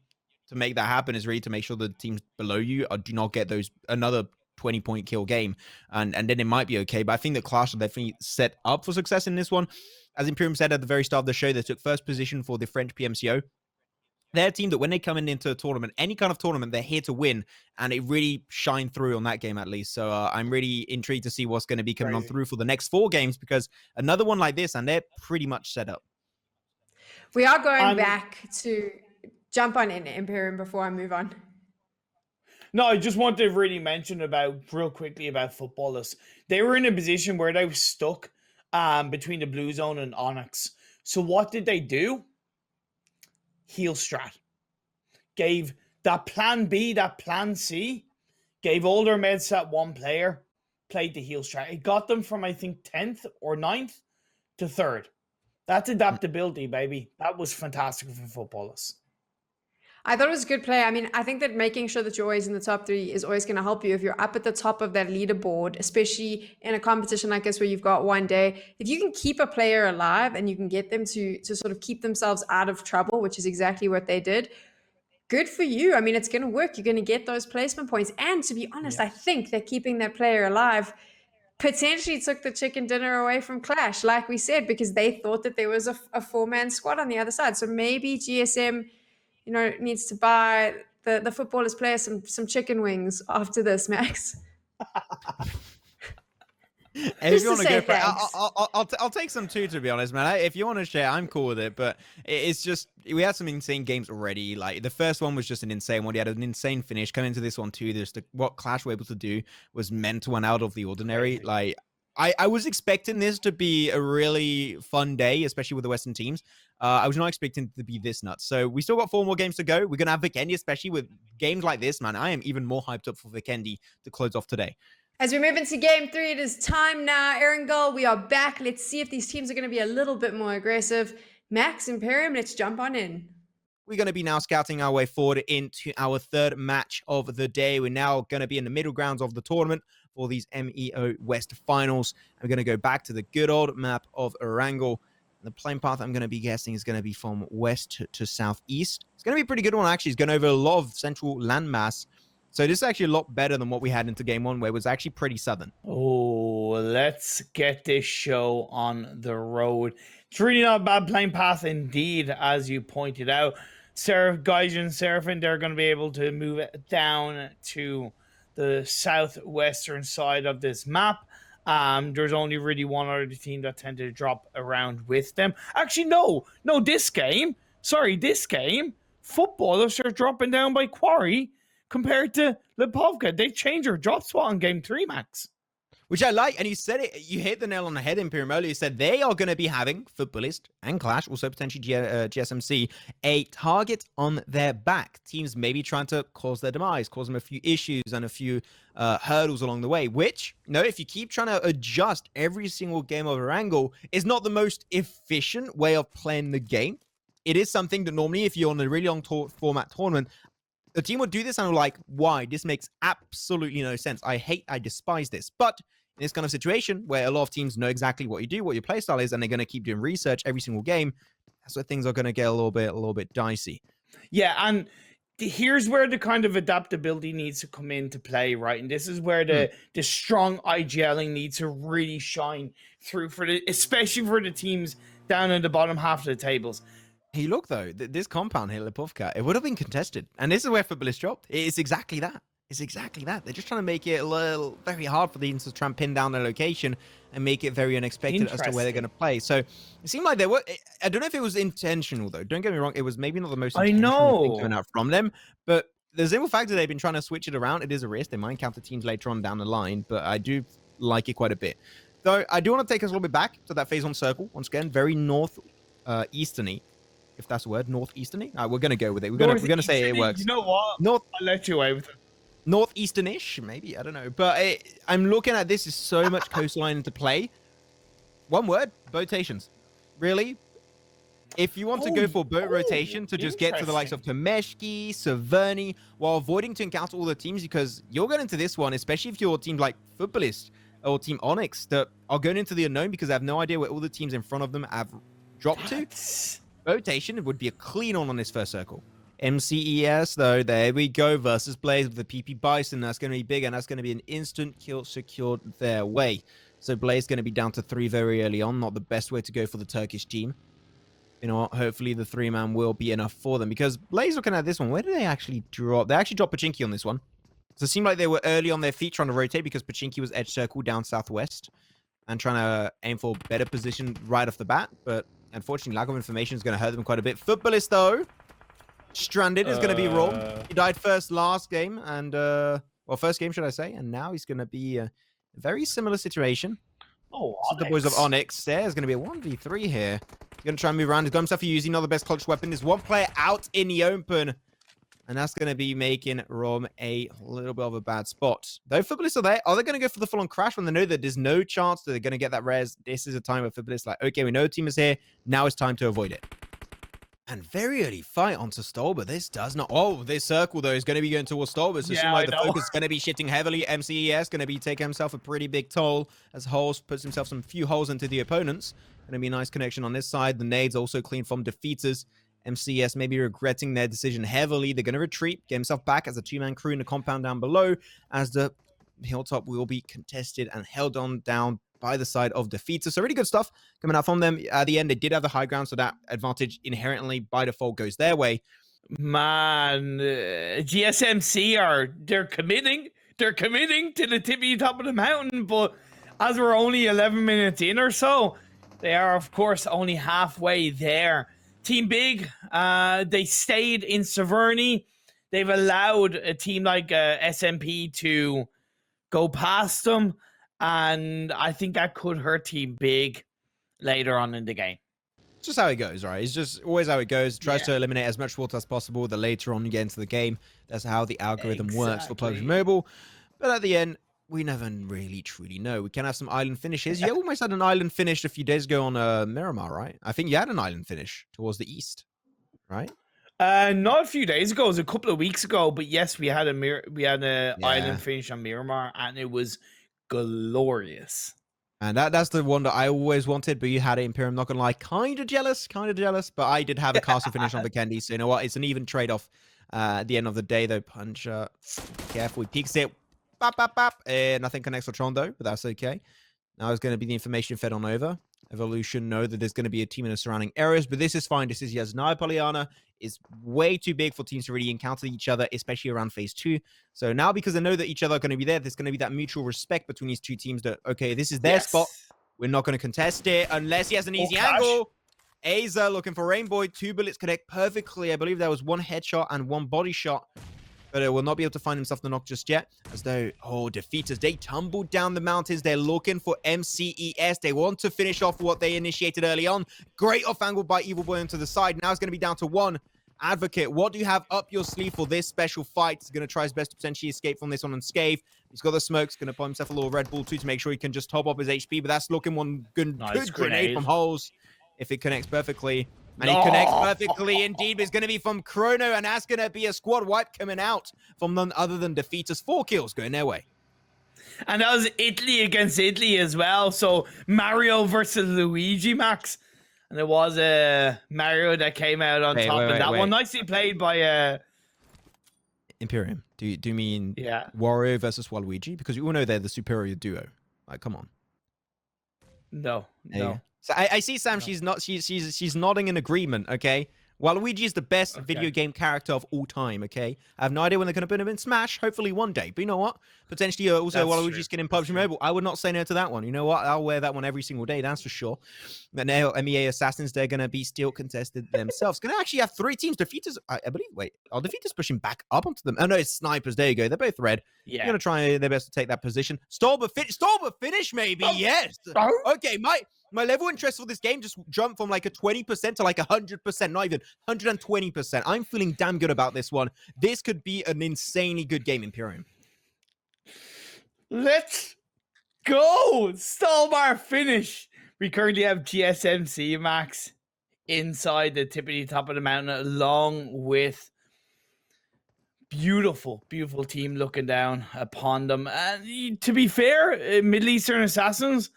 to make that happen is really to make sure the teams below you do not get those another 20-point kill game, and then it might be okay. But I think that Clash are definitely set up for success in this one. As Imperium said at the very start of the show, they took first position for the French PMCO. They're a team that when they come into a tournament, any kind of tournament, they're here to win, and it really shined through on that game at least. So I'm really intrigued to see what's going to be coming on through for the next 4 games, because another one like this, and they're pretty much set up. We are going back to jump on in Imperium before I move on. No, I just want to really mention real quickly about Footballers. They were in a position where they were stuck between the Blue Zone and Onyx. So what did they do? Heal strat. Gave that plan B, that plan C, gave all their meds at one player, played the heal strat. It got them from, I think, 10th or 9th to 3rd. That's adaptability, baby. That was fantastic for Footballers. I thought it was a good play. I mean, I think that making sure that you're always in the top 3 is always going to help you if you're up at the top of that leaderboard, especially in a competition like this where you've got one day. If you can keep a player alive and you can get them to sort of keep themselves out of trouble, which is exactly what they did, good for you. I mean, it's going to work. You're going to get those placement points. And to be honest, I think that keeping that player alive potentially took the chicken dinner away from Clash, like we said, because they thought that there was a 4-man squad on the other side. So maybe GSM needs to buy the Footballers player some chicken wings after this, Max. If you want to go for it, I'll take some too, to be honest, man. If you want to share, I'm cool with it. But it's just, we had some insane games already. Like, the first one was just an insane one. You had an insane finish. Coming into this one too, what Clash were able to do was mental and out of the ordinary. Like, I was expecting this to be a really fun day, especially with the Western teams. I was not expecting it to be this nuts. So we still got 4 more games to go. We're going to have Vikendi, especially with games like this, man. I am even more hyped up for Vikendi to close off today. As we move into game 3, it is time now. Erangel, we are back. Let's see if these teams are going to be a little bit more aggressive. Max, Imperium, let's jump on in. We're going to be now scouting our way forward into our 3rd match of the day. We're now going to be in the middle grounds of the tournament for these M.E.O. West finals. I'm going to go back to the good old map of Erangel. The playing path I'm going to be guessing is going to be from west to southeast. It's going to be a pretty good one, actually. It's going over a lot of central landmass. So this is actually a lot better than what we had into game 1, where it was actually pretty southern. Oh, let's get this show on the road. It's really not a bad playing path indeed, as you pointed out. Gaijin Seraphim, they're going to be able to move it down to the southwestern side of this map. There's only really one other team that tended to drop around with them. Actually, no, this game, Footballers are dropping down by Quarry compared to Lipovka. They changed their drop spot on game 3, Max. Which I like, and you said it, you hit the nail on the head, Imperium, earlier. You said they are going to be having Footballist and Clash, also potentially GSMC, a target on their back. Teams maybe trying to cause their demise, cause them a few issues and a few hurdles along the way, which, if you keep trying to adjust every single game of Erangel, is not the most efficient way of playing the game. It is something that normally, if you're on a really long format tournament, the team would do this and I'm like, why? This makes absolutely no sense. I despise this. But in this kind of situation where a lot of teams know exactly what you do, what your playstyle is, and they're going to keep doing research every single game, that's where things are going to get a little bit dicey. Yeah, and here's where the kind of adaptability needs to come into play, right? And this is where the strong IGLing needs to really shine through, especially for the teams down in the bottom half of the tables. Hey, look, though, this compound here, Lipovka, it would have been contested. And this is where Footballist dropped. It's exactly that. It's exactly that. They're just trying to make it very hard for the teams to try and pin down their location and make it very unexpected as to where they're going to play. So it seemed like they were... I don't know if it was intentional, though. Don't get me wrong. It was maybe not the most intentional thing coming out from them. But the simple fact that they've been trying to switch it around, it is a risk. They might encounter teams later on down the line. But I do like it quite a bit. Though I do want to take us a little bit back to that phase 1 circle. Once again, very northeasterny. If that's a word, northeasterny. We're going to go with it. We're going to say it works. You know what? I'll let you away with it. Northeastern-ish, maybe. I don't know. But I'm looking at this as so much coastline into play. One word, botations. Really? If you want to go for boat rotation to just get to the likes of interesting. Temeshki, Severny, while avoiding to encounter all the teams, because you're going into this one, especially if you're a team like Footballist or Team Onyx, that are going into the unknown because they have no idea where all the teams in front of them have dropped to. Rotation would be a clean on this first circle. MCES, though, there we go, versus Blaze with the PP Bison. That's going to be big, and that's going to be an instant kill secured their way. So Blaze going to be down to 3 very early on. Not the best way to go for the Turkish team. You know what? Hopefully the 3-man will be enough for them. Because Blaze, looking at this one, where did they actually drop? They actually dropped Pachinki on this one. So it seemed like they were early on their feet trying to rotate because Pachinki was edge circle down southwest and trying to aim for better position right off the bat. But unfortunately, lack of information is going to hurt them quite a bit. Footballist, though, stranded is going to be Rom. He died first last game and, well, first game, should I say. And now he's going to be a very similar situation. Oh, So the boys of Onyx. There's going to be a 1v3 here. He's going to try and move around. He's got himself a Uzi. Not the best clutch weapon. There's one player out in the open. And that's going to be making Rom a little bit of a bad spot. Though Footballists are there, are they going to go for the full-on crash when they know that there's no chance that they're going to get that res? This is a time where Footballists like, okay, we know the team is here. Now it's time to avoid it. And very early fight onto Stolber. This does not... Oh, this circle, though, is going to be going towards Stolber. So it seems like the focus is going to be shifting heavily. MCES going to be taking himself a pretty big toll as Holes puts himself some few holes into the opponents. Going to be a nice connection on this side. The nades also clean from defeaters. MCES maybe regretting their decision heavily. They're going to retreat, get himself back as a 2-man crew in the compound down below, as the hilltop will be contested and held on down by the side of defeaters. So really good stuff coming out from them. At the end, they did have the high ground, so that advantage inherently by default goes their way. Man, GSMC they're committing to the tippy top of the mountain, but as we're only 11 minutes in or so, they are of course only halfway there. Team Big, they stayed in Severny. They've allowed a team like SMP to go past them, and I think that could hurt Team Big later on in the game. It's just how it goes, right? It's just always how it goes. Tries to eliminate as much water as possible the later on you get into the game. That's how the algorithm works for PUBG Mobile. But at the end, we never really truly know. We can have some island finishes. You almost had an island finish a few days ago on Miramar, right? I think you had an island finish towards the east, right? Not a few days ago. It was a couple of weeks ago. But yes, we had a island finish on Miramar, and it was glorious. And that's the one that I always wanted, but you had it, Imperium. Not gonna lie, kind of jealous. But I did have a castle finish on the Candy, so you know what? It's an even trade-off at the end of the day, though. Puncher, careful, he peeks it. Bap, bap, bap. Nothing connects with Tron, though, but that's okay. Now it's going to be the information fed on over. Evolution know that there's going to be a team in the surrounding areas, but this is fine. This is Yasnaya Polyana is way too big for teams to really encounter each other, especially around phase 2. So now, because they know that each other are going to be there's going to be that mutual respect between these two teams that, okay, this is their spot. We're not going to contest it unless he has an easy angle. Aza looking for Rainbow. 2 bullets connect perfectly. I believe there was 1 headshot and 1 body shot. But it will not be able to find himself the knock just yet. As though, defeaters, they tumbled down the mountains. They're looking for MCES. They want to finish off what they initiated early on. Great off angle by Evil Boy onto the side. Now it's going to be down to 1. Advocate, what do you have up your sleeve for this special fight? He's going to try his best to potentially escape from this one unscathed. He's got the smokes. Going to buy himself a little Red Bull too to make sure he can just top up his HP. But that's looking one good grenade from Holes. If it connects perfectly. And he connects perfectly indeed. But it's going to be from Chrono. And that's going to be a squad wipe coming out from none other than Defeaters. 4 kills going their way. And that was Italy against Italy as well. So Mario versus Luigi, Max. And it was Mario that came out on top. And that one nicely played by... Imperium. Do you mean Wario versus Waluigi? Because we all know they're the superior duo. Like, come on. No. So I see Sam. No. She's nodding in agreement. Okay. Waluigi is the best video game character of all time. Okay. I have no idea when they're going to put him in Smash. Hopefully one day. But you know what? Potentially also Waluigi skin in PUBG Mobile. I would not say no to that one. You know what? I'll wear that one every single day. That's for sure. But now MEA Assassins, they're going to be still contested themselves. Going to actually have 3 teams. Defeaters, I believe. Wait, are Defeaters pushing back up onto them? Oh no, it's Snipers. There you go. They're both red. Yeah. They're going to try their best to take that position. Stolber finish maybe. Yes. Okay, my level of interest for this game just jumped from like a 20% to like 100%, not even 120%. I'm feeling damn good about this one. This could be an insanely good game, Imperium. Let's go! Stolbar finish. We currently have GSMC, Max. inside the tippity top of the mountain, along with beautiful team looking down upon them. And to be fair, Middle Eastern Assassins,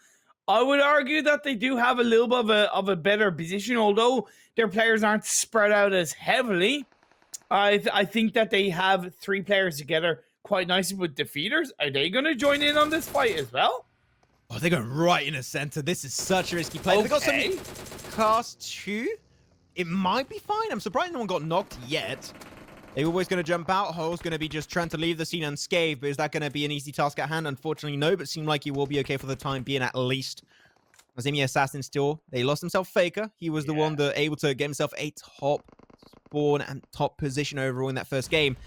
I would argue that they do have a little bit of a better position, although their players aren't spread out as heavily. I think that they have 3 players together quite nicely with defeaters. Are they going to join in on this fight as well? Oh, they're going right in the center. This is such a risky play. Okay. They got some class 2. It might be fine. I'm surprised no one got knocked yet. They were always going to jump out. Ho's going to be just trying to leave the scene unscathed, but is that going to be an easy task at hand? Unfortunately, no, but it seemed like he will be okay for the time being at least. Azimi Assassin still, they lost himself Faker. He was the one that able to get himself a top spawn and top position overall in that first game.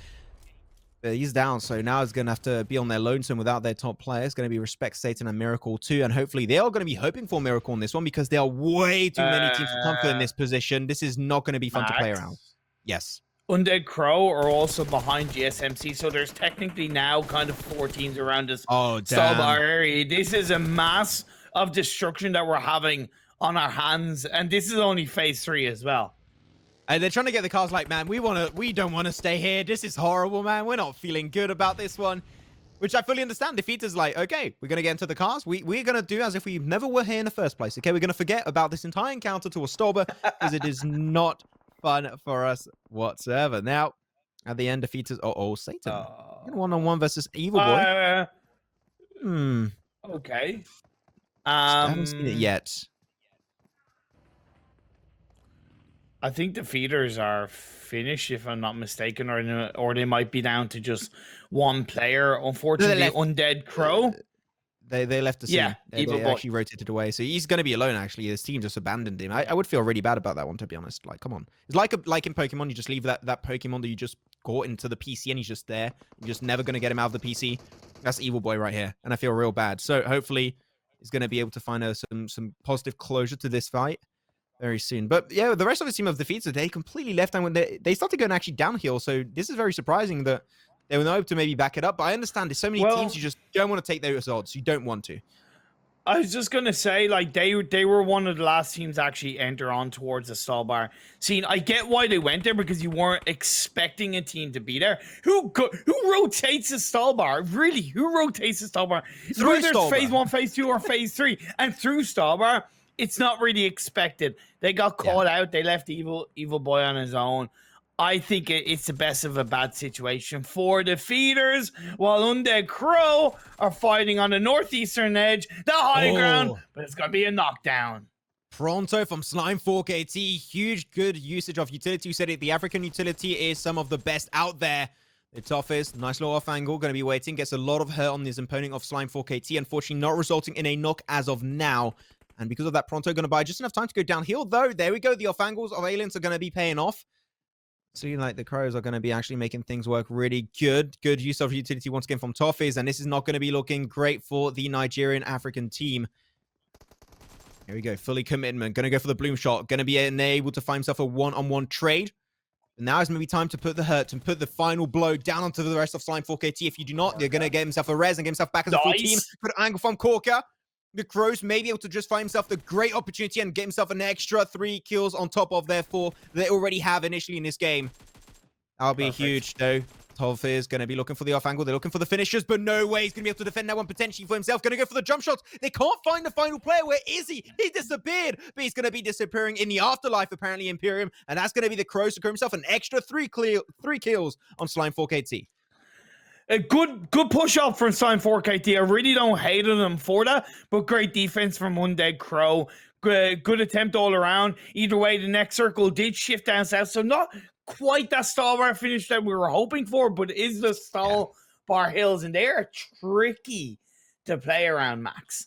But he's down, so now he's going to have to be on their lonesome without their top player. It's going to be Respect, Satan, and Miracle too, and hopefully they are going to be hoping for Miracle in this one because there are way too many teams to comfort in this position. This is not going to be fun to play around. Yes. Undead Crow are also behind GSMC, so there's technically now kind of 4 teams around this Stalbar area. This is a mass of destruction that we're having on our hands, and this is only phase 3 as well. And they're trying to get the cars like, man, we don't want to stay here. This is horrible, man. We're not feeling good about this one. Which I fully understand. Defeater's like, okay, we're going to get into the cars. We're going to do as if we never were here in the first place. Okay, we're going to forget about this entire encounter to a Stolber because it is not fun for us whatsoever. Now, at the end, Defeater's... Satan. One-on-one versus Evil Boy. Okay. I haven't seen it yet. I think the feeders are finished, if I'm not mistaken, or they might be down to just one player. Unfortunately, Undead Crow. They left the scene. Yeah, they actually rotated away, so he's going to be alone. Actually, his team just abandoned him. I would feel really bad about that one, to be honest. Like, come on, it's like in Pokemon, you just leave that Pokemon that you just caught into the PC, and he's just there. You're just never going to get him out of the PC. That's Evil Boy right here, and I feel real bad. So hopefully, he's going to be able to find some positive closure to this fight very soon. But yeah, the rest of the team of Defeater, they completely left, and when they started going actually downhill. So this is very surprising that they were not able to maybe back it up. But I understand there's so many teams you just don't want to take those odds. You don't want to. I was just gonna say, like, they were one of the last teams to actually enter on towards the Stalbar scene. I get why they went there, because you weren't expecting a team to be there. Who rotates the Stalbar? Really, who rotates the Stalbar? Whether it's phase 1, phase 2, or phase 3, and through Stalbar, it's not really expected. They got caught out. They left Evil Boy on his own. I think it's the best of a bad situation for the feeders, while Undead Crow are fighting on the northeastern edge, the high ground, but it's going to be a knockdown. Pronto from Slime 4KT, huge good usage of utility. You said it, the African utility is some of the best out there. The toughest, nice little off angle, going to be waiting, gets a lot of hurt on his opponent of Slime 4KT, unfortunately not resulting in a knock as of now. And because of that, Pronto going to buy just enough time to go downhill, though. There we go, the off angles of Aliens are going to be paying off. Seeing like the Crows are going to be actually making things work really good. Good use of utility once again from Toffees, and this is not going to be looking great for the Nigerian African team. Here we go, fully commitment. Going to go for the bloom shot. Going to be able to find himself a one-on-one trade. And now is maybe time to put the hurt and put the final blow down onto the rest of Slime 4KT. If you do not, they're going to get himself a res and get himself back as a full team. Put an angle from Corker. The Crows may be able to just find himself the great opportunity and get himself an extra 3 kills on top of their 4 they already have initially in this game. That'll be huge, though. Tolf is going to be looking for the off angle. They're looking for the finishers, but no way he's going to be able to defend that one potentially for himself. Going to go for the jump shots. They can't find the final player. Where is he? He disappeared, but he's going to be disappearing in the afterlife, apparently, Imperium. And that's going to be the Crows to secure himself an extra 3 kills on Slime 4KT. A good push up from Slime 4KT. I really don't hate them for that, but great defense from Undead Crow. Good attempt all around. Either way, the next circle did shift down south, so not quite that Stalbar finish that we were hoping for, but it is the Stalbar Hills, and they are tricky to play around, Max.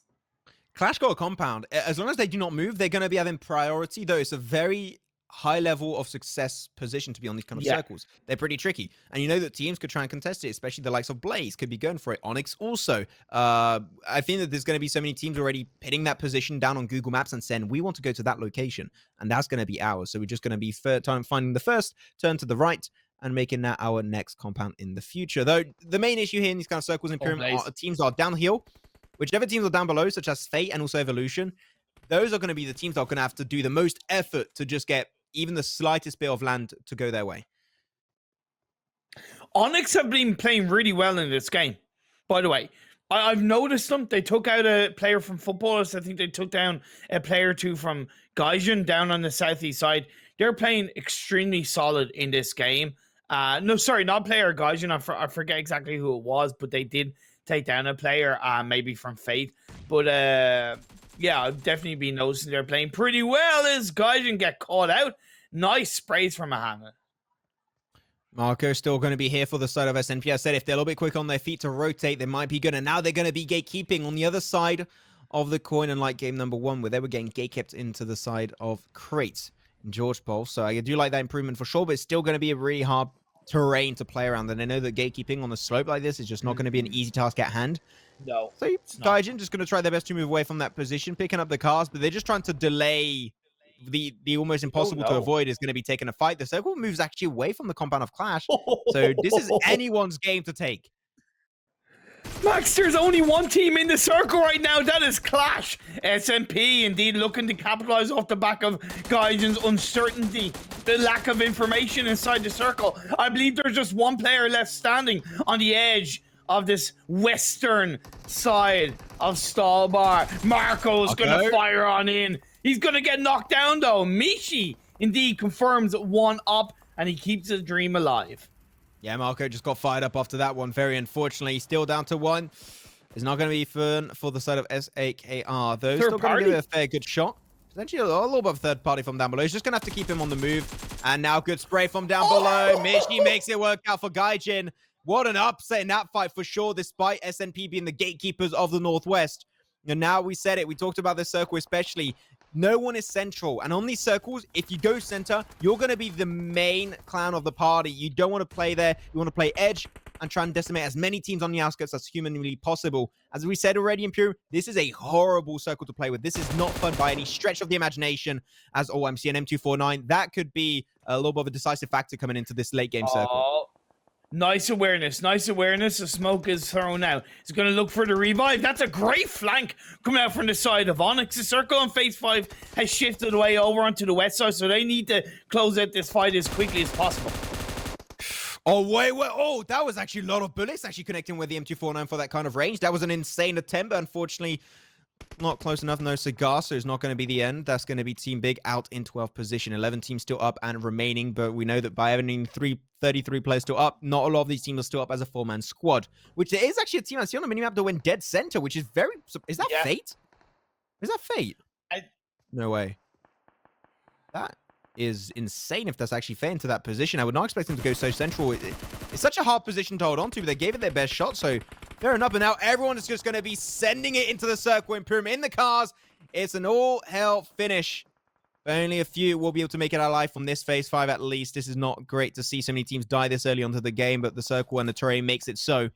Clash got a compound. As long as they do not move, they're going to be having priority, though. It's a very high level of success position to be on these kind of circles. They're pretty tricky. And you know that teams could try and contest it, especially the likes of Blaze could be going for it. Onyx also. I think that there's going to be so many teams already pitting that position down on Google Maps and saying, we want to go to that location. And that's going to be ours. So we're just going to be finding the first turn to the right and making that our next compound in the future. Though the main issue here in these kind of circles in Imperium are teams are downhill. Whichever teams are down below, such as Fate and also Evolution, those are going to be the teams that are going to have to do the most effort to just get even the slightest bit of land to go their way. Onyx have been playing really well in this game, by the way. I've noticed them. They took out a player from Footballers. I think they took down a player or two from Gaijin down on the southeast side. They're playing extremely solid in this game. No, sorry, not player Gaijin. I forget exactly who it was, but they did take down a player, maybe from Fate. But yeah, I've definitely been noticing they're playing pretty well as Gaijin get caught out. Nice sprays from Mohammed. Marco still going to be here for the side of SNP. I said if they're a little bit quick on their feet to rotate, they might be good. And now they're going to be gatekeeping on the other side of the coin, unlike game number 1, where they were getting gatekept into the side of Crate and George Paul. So I do like that improvement for sure, but it's still going to be a really hard terrain to play around. And I know that gatekeeping on the slope like this is just not going to be an easy task at hand. No. So Gaijin just going to try their best to move away from that position, picking up the cars, but they're just trying to delay the almost impossible to avoid is going to be taking a fight. The circle moves actually away from the compound of Clash. So this is anyone's game to take. Max, there's only one team in the circle right now. That is Clash. SMP indeed looking to capitalize off the back of Gaijin's uncertainty, the lack of information inside the circle. I believe there's just one player left standing on the edge of this western side of Stallbar. Marco's gonna fire on in. He's gonna get knocked down though. Mishi indeed confirms 1 up, and he keeps his dream alive. Yeah, Marco just got fired up after that one. Very unfortunately, still down to 1. It's not going to be fun for the side of SAKR, though. Still going to give it a fair good shot. Potentially a little bit of third party from down below. He's just going to have to keep him on the move. And now good spray from down below. Mishi makes it work out for Gaijin. What an upset in that fight for sure, despite SNP being the gatekeepers of the Northwest. And now we said it. We talked about this circle especially. No one is central. And on these circles, if you go center, you're going to be the main clown of the party. You don't want to play there. You want to play edge and try and decimate as many teams on the outskirts as humanly possible. As we said already, Imperium, this is a horrible circle to play with. This is not fun by any stretch of the imagination. As I'm seeing M249, that could be a little bit of a decisive factor coming into this late game circle. Nice awareness, nice awareness. The smoke is thrown out. He's going to look for the revive. That's a great flank coming out from the side of Onyx. The circle on phase 5 has shifted away over onto the west side, so they need to close out this fight as quickly as possible. Oh, wait. Oh, that was actually a lot of bullets actually connecting with the M249 for that kind of range. That was an insane attempt, but unfortunately not close enough. No cigar, so it's not going to be the end. That's going to be Team Big out in 12th position. 11 teams still up and remaining, but we know that by having 33 players still up, not a lot of these teams are still up as a 4-man squad, which there is actually a team I see on the minimap that went dead center, which is very... Is that Fate? Is that Fate? No way. That is insane if that's actually Fate into that position. I would not expect them to go so central. It's such a hard position to hold on to, but they gave it their best shot, so fair enough. And now everyone is just going to be sending it into the circle. Imperium in the cars. It's an all-hell finish. Only a few will be able to make it out alive from this phase 5 at least. This is not great to see so many teams die this early onto the game, but the circle and the terrain makes it so.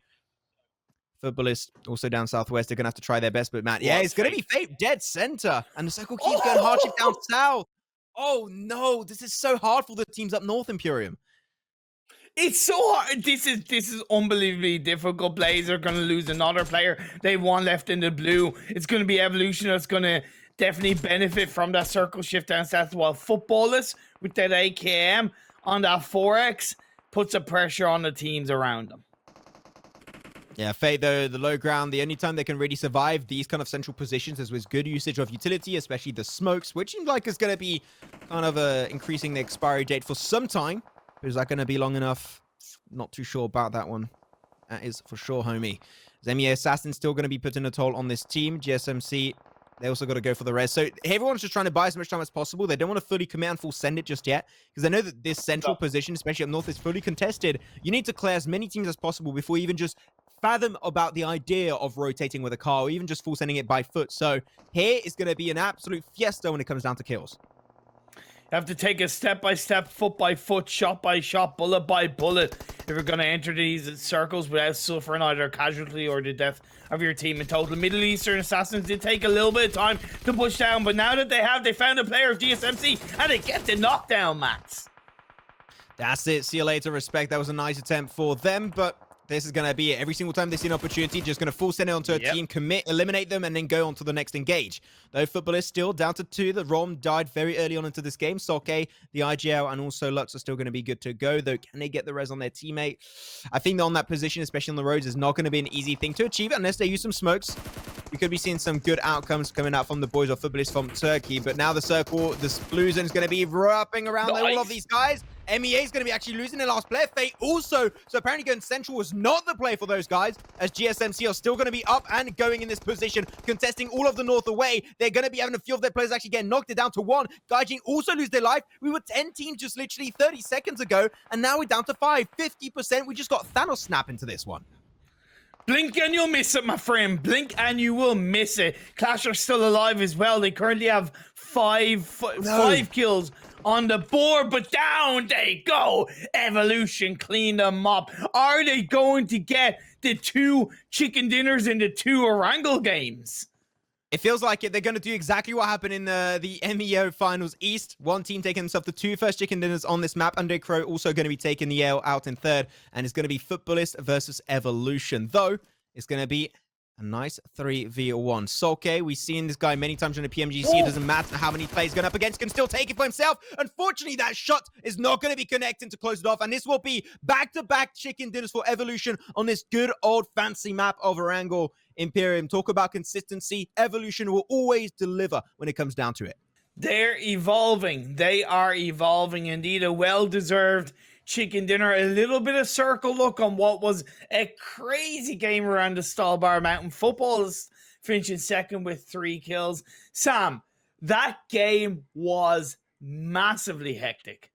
Footballists also down southwest, they're going to have to try their best, but man, yeah, it's going to be Fate dead center. And the circle keeps going hardship down south. Oh no, this is so hard for the teams up north, Imperium. It's so hard. This is unbelievably difficult. Players are going to lose another player. They have 1 left in the blue. It's going to be Evolution that's going to definitely benefit from that circle shift down south, while Footballers with that AKM on that 4X puts a pressure on the teams around them. Yeah, Fate, though, the low ground, the only time they can really survive these kind of central positions is with good usage of utility, especially the smokes, which seems like is going to be kind of increasing the expiry date for some time. Is that going to be long enough? Not too sure about that one. That is for sure, homie. Zemia Assassin still going to be putting a toll on this team. GSMC, they also got to go for the res. So everyone's just trying to buy as much time as possible. They don't want to fully commit and full send it just yet, because they know that this central position, especially up north, is fully contested. You need to clear as many teams as possible before you even just fathom about the idea of rotating with a car or even just full sending it by foot. So here is going to be an absolute fiesta when it comes down to kills. You have to take a step-by-step, foot-by-foot, shot-by-shot, bullet-by-bullet if you're going to enter these circles without suffering either casualty or the death of your team in total. Middle Eastern Assassins did take a little bit of time to push down, but now that they found a player of GSMC, and they get the knockdown, Max. That's it. See you later, respect. That was a nice attempt for them, but This is going to be it. Every single time they see an opportunity, just going to full send it onto a team, commit, eliminate them, and then go on to the next engage. Though Football is still down to 2. The ROM died very early on into this game. Soke, the IGL, and also Lux are still going to be good to go. Though, can they get the res on their teammate? I think that on that position, especially on the roads, is not going to be an easy thing to achieve unless they use some smokes. We could be seeing some good outcomes coming out from the boys of Footballists from Turkey. But now the circle, the Spluzen is going to be wrapping around all of these guys. MEA is going to be actually losing their last player. Fate also. So apparently going central was not the play for those guys, as GSMC are still going to be up and going in this position, contesting all of the north away. They're going to be having a few of their players actually get knocked it down to 1. Gaijin also lose their life. We were 10 teams just literally 30 seconds ago, and now we're down to 5. 50%. We just got Thanos snap into this one. Blink and you'll miss it, my friend. Blink and you will miss it. Clash are still alive as well. They currently have five kills on the board, but down they go. Evolution clean them up. Are they going to get the 2 chicken dinners in the 2 Orangle games? It feels like it. They're going to do exactly what happened in the MEO Finals East. One team taking themselves to 2 first chicken dinners on this map. Undead Crow also going to be taking the L out in 3rd. And it's going to be Footballist versus Evolution. Though, it's going to be a nice 3v1. Soke, we've seen this guy many times in the PMGC. It doesn't matter how many players going up against, can still take it for himself. Unfortunately, that shot is not going to be connecting to close it off. And this will be back-to-back chicken dinners for Evolution on this good old fancy map of Gaijin Imperium. Talk about consistency. Evolution will always deliver when it comes down to it. They're evolving. They are evolving. Indeed, a well-deserved chicken dinner. A little bit of circle look on what was a crazy game around the Stalbar Mountain. Football is finishing 2nd with 3 kills. Sam, that game was massively hectic.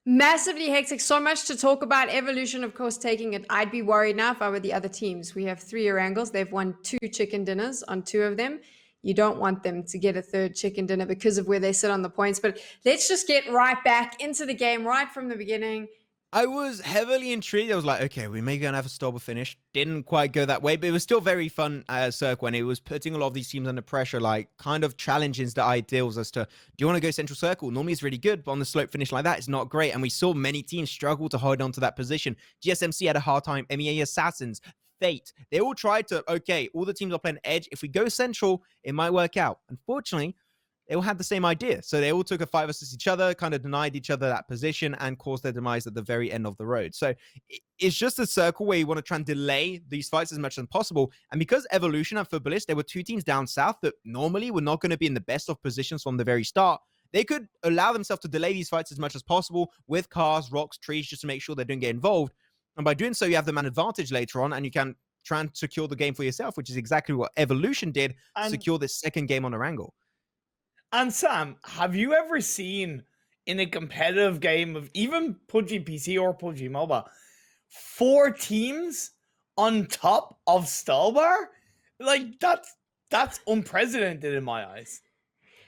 Massively hectic. So much to talk about. Evolution, of course, taking it. I'd be worried now if I were the other teams. We have 3 Orangles. They've won 2 chicken dinners on 2 of them. You don't want them to get a 3rd chicken dinner because of where they sit on the points. But let's just get right back into the game right from the beginning. I was heavily intrigued. I was like, okay, we may gonna have a Stolber finish. Didn't quite go that way, but it was still very fun, Cirque, when it was putting a lot of these teams under pressure, like kind of challenging the ideals as to, do you want to go central circle? Normally it's really good, but on the slope finish like that, it's not great. And we saw many teams struggle to hold on to that position. GSMC had a hard time. MEA Assassins, Fate, they all tried to, okay, all the teams are playing edge. If we go central, it might work out. Unfortunately, they all had the same idea. So they all took a 5 versus each other, kind of denied each other that position and caused their demise at the very end of the road. So it's just a circle where you want to try and delay these fights as much as possible. And because Evolution and Footballist, there were 2 teams down south that normally were not going to be in the best of positions from the very start. They could allow themselves to delay these fights as much as possible with cars, rocks, trees, just to make sure they don't get involved. And by doing so, you have the man advantage later on, and you can try and secure the game for yourself, which is exactly what Evolution did to secure this 2nd game on Orangle. And Sam, have you ever seen in a competitive game of even PUBG PC or PUBG Mobile, 4 teams on top of Stalbar? Like, that's unprecedented in my eyes.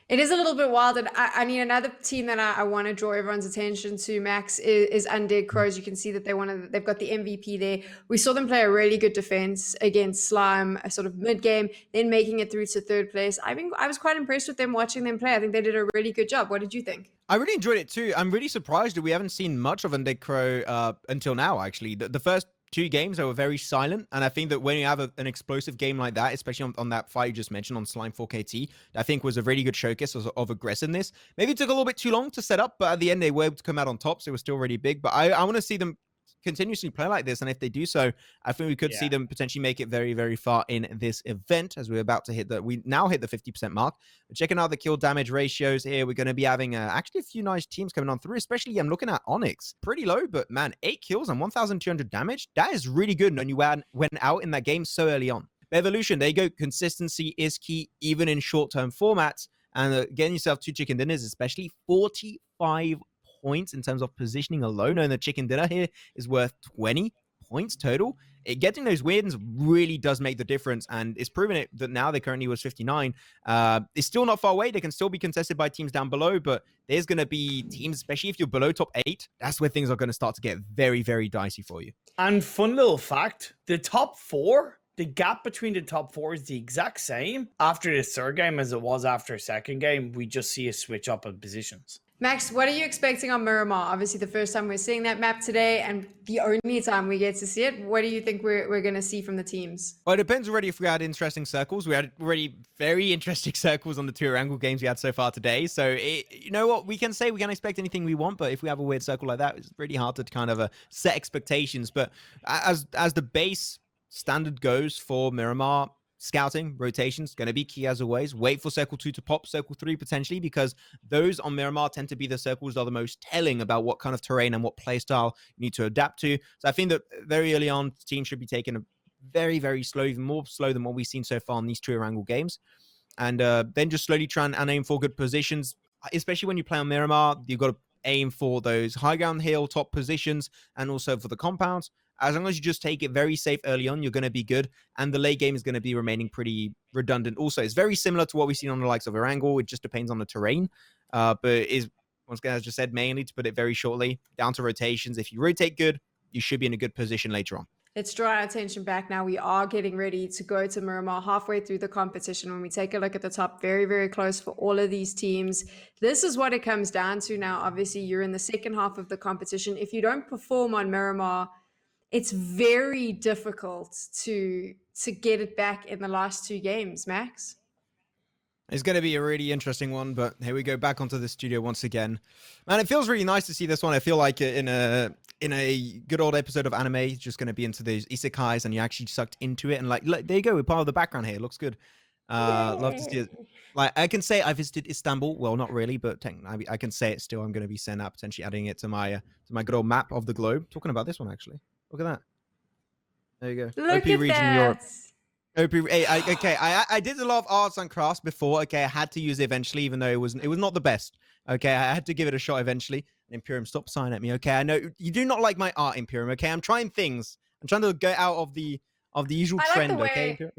It is a little bit wild. And I mean, another team that I want to draw everyone's attention to, Max, is Undead Crows. You can see that they've got the MVP there. We saw them play a really good defense against Slime, a sort of mid-game, then making it through to 3rd place. I think I was quite impressed with them watching them play. I think they did a really good job. What did you think? I really enjoyed it too. I'm really surprised that we haven't seen much of Undead Crow until now, actually. The first 2 games, they were very silent. And I think that when you have an explosive game like that, especially on that fight you just mentioned on Slime 4KT, I think was a really good showcase of aggressiveness. Maybe it took a little bit too long to set up, but at the end, they were able to come out on top. So it was still really big. But I want to see them continuously play like this. And if they do so, I think we could see them potentially make it very, very far in this event, as we're about to we now hit the 50% mark. But checking out the kill damage ratios here, we're going to be having actually a few nice teams coming on through, especially I'm looking at Onyx. Pretty low, but man, 8 kills and 1,200 damage. That is really good when you went out in that game so early on. Evolution, there you go. Consistency is key, even in short-term formats. And getting yourself 2 chicken dinners, especially 45 points in terms of positioning alone. And the chicken dinner here is worth 20 points total. Getting those wins really does make the difference, and it's proven it that now they currently was 59. It's still not far away. They can still be contested by teams down below, but there's going to be teams, especially if you're below top 8, that's where things are going to start to get very, very dicey for you. And fun little fact, the top 4, the gap between the top 4 is the exact same after the 3rd game as it was after 2nd game. We just see a switch up in positions. Max, what are you expecting on Miramar? Obviously, the first time we're seeing that map today, and the only time we get to see it. What do you think we're going to see from the teams? Well, it depends already if we had interesting circles. We had already very interesting circles on the two angle games we had so far today. So, you know what? We can say we can expect anything we want, but if we have a weird circle like that, it's really hard to kind of set expectations. But as the base standard goes for Miramar, scouting, rotations, going to be key as always. Wait for Circle 2 to pop, Circle 3 potentially, because those on Miramar tend to be the circles that are the most telling about what kind of terrain and what playstyle you need to adapt to. So I think that very early on, teams should be taking a very, very slow, even more slow than what we've seen so far in these two angle games. And then just slowly try and aim for good positions, especially when you play on Miramar. You've got to aim for those high ground hill top positions and also for the compounds. As long as you just take it very safe early on, you're going to be good. And the late game is going to be remaining pretty redundant. Also, it's very similar to what we've seen on the likes of Erangel. It just depends on the terrain. But it is, once again, as I just said, mainly to put it very shortly, down to rotations. If you rotate good, you should be in a good position later on. Let's draw our attention back now. We are getting ready to go to Miramar halfway through the competition. When we take a look at the top, very, very close for all of these teams. This is what it comes down to now. Obviously, you're in the second half of the competition. If you don't perform on Miramar, it's very difficult to get it back in the last two games, Max. It's going to be a really interesting one, but here we go back onto the studio once again. Man, it feels really nice to see this one. I feel like in a good old episode of anime, it's just going to be into those isekais and you actually sucked into it. And like, look, there you go. We're part of the background here. It looks good. Love to see it. Like, I can say I visited Istanbul. Well, not really, but technically I can say it still. I'm going to be sent out, potentially adding it to my good old map of the globe. Talking about this one, actually. Look at that. There you go. Look OP at region that. Europe. OP, hey, I did a lot of arts and crafts before. Okay, I had to use it eventually, even though it was not the best. Okay, I had to give it a shot eventually. Imperium, stop sighing at me. Okay, I know you do not like my art, Imperium. Okay, I'm trying things. I'm trying to get out of the usual trend. Okay, Imperium?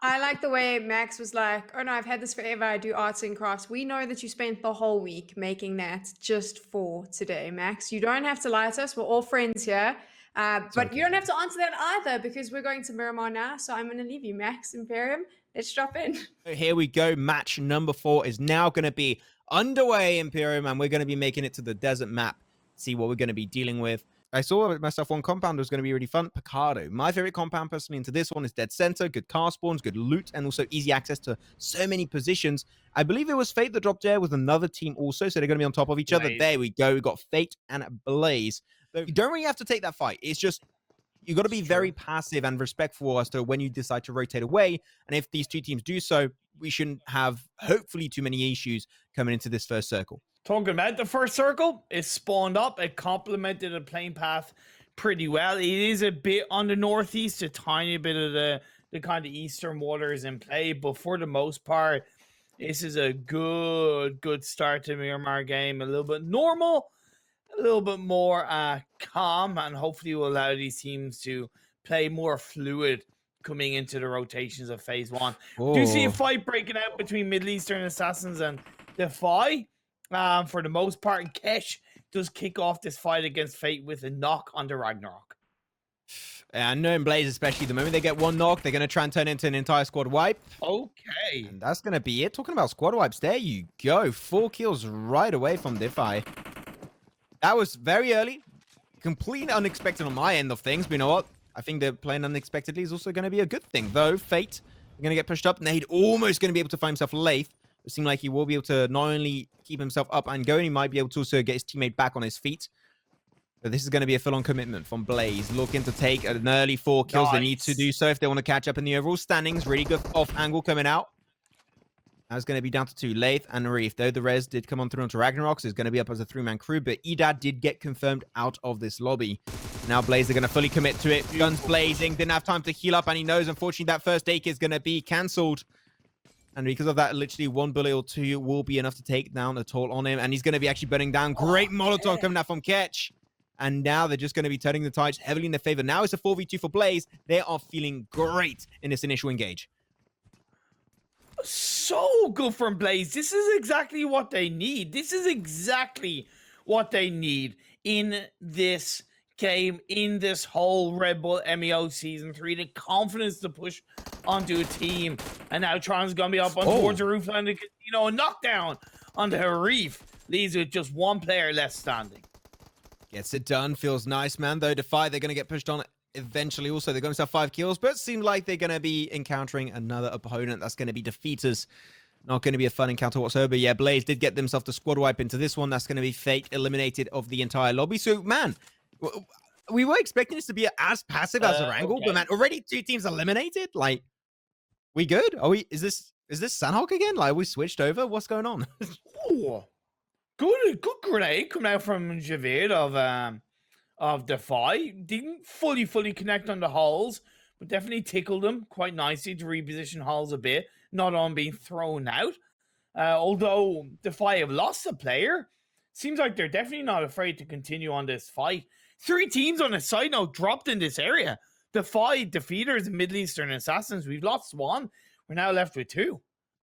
I like the way Max was like, oh no, I've had this forever. I do arts and crafts. We know that you spent the whole week making that just for today, Max. You don't have to lie to us. We're all friends here. But you don't have to answer that either because we're going to Miramar now. So I'm going to leave you, Max, Imperium. Let's drop in. Here we go. Match number 4 is now going to be underway, Imperium, and we're going to be making it to the desert map. See what we're going to be dealing with. I saw myself one compound was going to be really fun. Picado. My favorite compound personally into this one is dead center, good car spawns, good loot, and also easy access to so many positions. I believe it was Fate that dropped there with another team also, so they're going to be on top of each other. There we go. We got Fate and Blaze. But you don't really have to take that fight. It's just you got to be very passive and respectful as to when you decide to rotate away. And if these two teams do so, we shouldn't have hopefully too many issues coming into this first circle. Talking about the first circle, it spawned up. It complemented the playing path pretty well. It is a bit on the northeast, a tiny bit of the kind of eastern waters in play, but for the most part, this is a good start to Miramar game. A little bit normal, a little bit more calm, and hopefully will allow these teams to play more fluid coming into the rotations of phase 1. Ooh. Do you see a fight breaking out between Middle Eastern assassins and Defy? For the most part, and Kesh does kick off this fight against Fate with a knock on the Ragnarok. And knowing Blaze, especially the moment they get one knock, they're going to try and turn into an entire squad wipe. Okay. And that's going to be it. Talking about squad wipes, there you go. 4 kills right away from Defy. That was very early. Completely unexpected on my end of things. But you know what? I think they're playing unexpectedly is also going to be a good thing. Though, Fate, are going to get pushed up. Nade almost going to be able to find himself Lathe. It seemed like he will be able to not only keep himself up and going, he might be able to also get his teammate back on his feet. But this is going to be a full-on commitment from Blaze. Looking to take an early 4 kills. Nice. They need to do so if they want to catch up in the overall standings. Really good off angle coming out. That's going to be down to 2. Lathe and Reef. Though the res did come on through onto Ragnarok, so it's going to be up as a 3-man crew. But Edad did get confirmed out of this lobby. Now Blaze are going to fully commit to it. Guns blazing. Didn't have time to heal up. And he knows, unfortunately, that first take is going to be cancelled. And because of that, literally 1 bullet or 2 will be enough to take down a toll on him. And he's going to be actually burning down. Great Molotov coming out from Ketch. And now they're just going to be turning the tides heavily in their favor. Now it's a 4v2 for Blaze. They are feeling great in this initial engage. So good from Blaze. This is exactly what they need. This is exactly what they need in this game, in this whole Red Bull M.E.O. Season 3. The confidence to push onto a team. And now Tron's going to be up on towards the roof and a knockdown on the Harif. Leaves with just one player left standing. Gets it done. Feels nice, man. Though Defy, they're going to get pushed on eventually. Also, they're going to have 5 kills, but it seems like they're going to be encountering another opponent. That's going to be Defeaters. Not going to be a fun encounter whatsoever. But yeah, Blaze did get themselves the squad wipe into this one. That's going to be Fate eliminated of the entire lobby. So, man, we were expecting this to be as passive as a wrangle, but man, already 2 teams eliminated? Like, we good? Are we, is this Sandhawk again? Like, we switched over? What's going on? Ooh. Good grenade coming out from Javid of Defy. Didn't fully connect on the hulls, but definitely tickled them quite nicely to reposition hulls a bit, not on being thrown out. Although Defy have lost a player, seems like they're definitely not afraid to continue on this fight. 3 teams on a side note dropped in this area. Defy, Defeaters, and Middle Eastern Assassins. We've lost 1. We're now left with 2.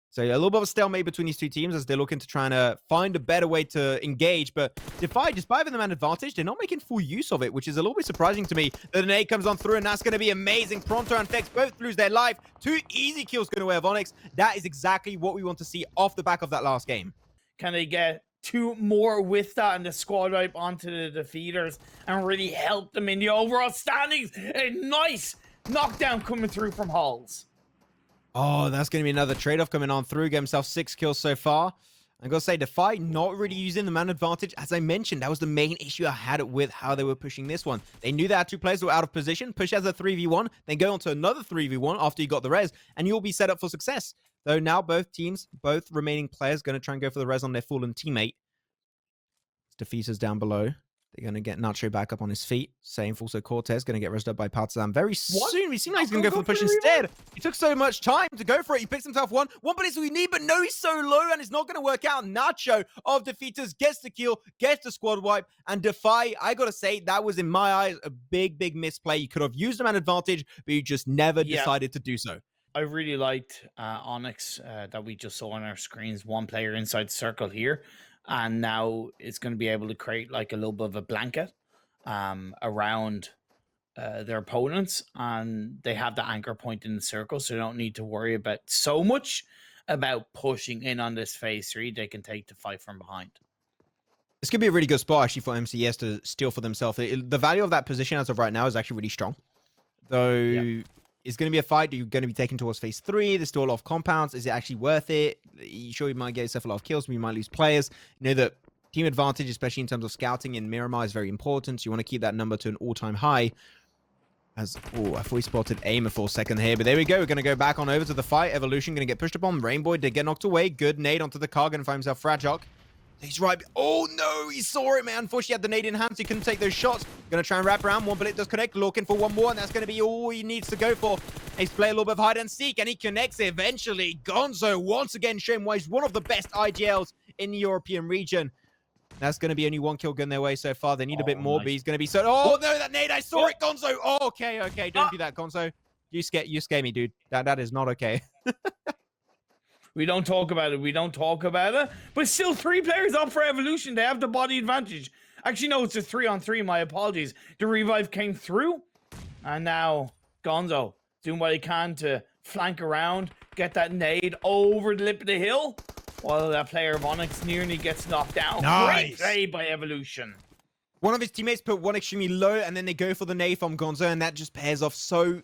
So yeah, a little bit of a stalemate between these 2 teams as they're looking to try and find a better way to engage. But Defy, despite having the man advantage, they're not making full use of it, which is a little bit surprising to me. The nade comes on through, and that's going to be amazing. Pronto and Fex both lose their life. 2 easy kills going away of Onyx. That is exactly what we want to see off the back of that last game. Can they get 2 more with that and the squad wipe onto the Defeaters and really help them in the overall standings? A nice knockdown coming through from hulls. Oh, that's going to be another trade-off coming on through. Get himself 6 kills so far. I'm going to say Defy not really using the man advantage. As I mentioned, that was the main issue I had with how they were pushing this one. They knew they had 2 players who were out of position, push as a 3v1, then go on to another 3v1 after you got the res, and you'll be set up for success. Though now both teams, both remaining players, going to try and go for the res on their fallen teammate. Defeaters down below. They're going to get Nacho back up on his feet. Same for also Cortez. Going to get rezzed up by Partizan very soon. He seemed like he's going to go for the push instead. He took so much time to go for it. He picks himself one place we need, but no, he's so low and it's not going to work out. Nacho of Defeaters gets the kill, gets the squad wipe, and Defy, I got to say, that was in my eyes a big misplay. You could have used the man advantage, but you just never decided to do so. I really liked Onyx that we just saw on our screens. 1 player inside the circle here. And now it's going to be able to create like a little bit of a blanket around their opponents. And they have the anchor point in the circle, so they don't need to worry about so much about pushing in on this phase 3. They can take the fight from behind. This could be a really good spot actually for MCS to steal for themselves. The value of that position as of right now is actually really strong. Though it's going to be a fight. You're going to be taken towards phase 3. There's still a lot of compounds. Is it actually worth it? You sure you might get yourself a lot of kills, but you might lose players. You know that team advantage, especially in terms of scouting in Miramar, is very important. So you want to keep that number to an all-time high. As I thought we spotted Aim for a second here, but there we go. We're going to go back on over to the fight. Evolution going to get pushed upon. Rainbow did get knocked away. Good nade onto the car. Going to find himself Fragile. He's right. Oh no, he saw it, man. Unfortunately, he had the nade in hand, so he couldn't take those shots. Gonna try and wrap around. 1 bullet does connect. Looking for 1 more, and that's gonna be all he needs to go for. He's playing a little bit of hide and seek, and he connects it eventually. Gonzo once again showing why he's one of the best IGLs in the European region. That's gonna be only 1 kill going their way so far. They need a bit more, but he's gonna be so. Oh no, that nade! I saw it, Gonzo. Oh, okay, don't do that, Gonzo. You scare me, dude. That is not okay. We don't talk about it. But still 3 players up for Evolution. They have the body advantage. Actually, no, it's a 3-on-3. My apologies. The revive came through. And now Gonzo doing what he can to flank around, get that nade over the lip of the hill, while that player of Onyx nearly gets knocked down. Nice. Great play by Evolution. One of his teammates put 1 extremely low, and then they go for the nade from Gonzo, and that just pairs off so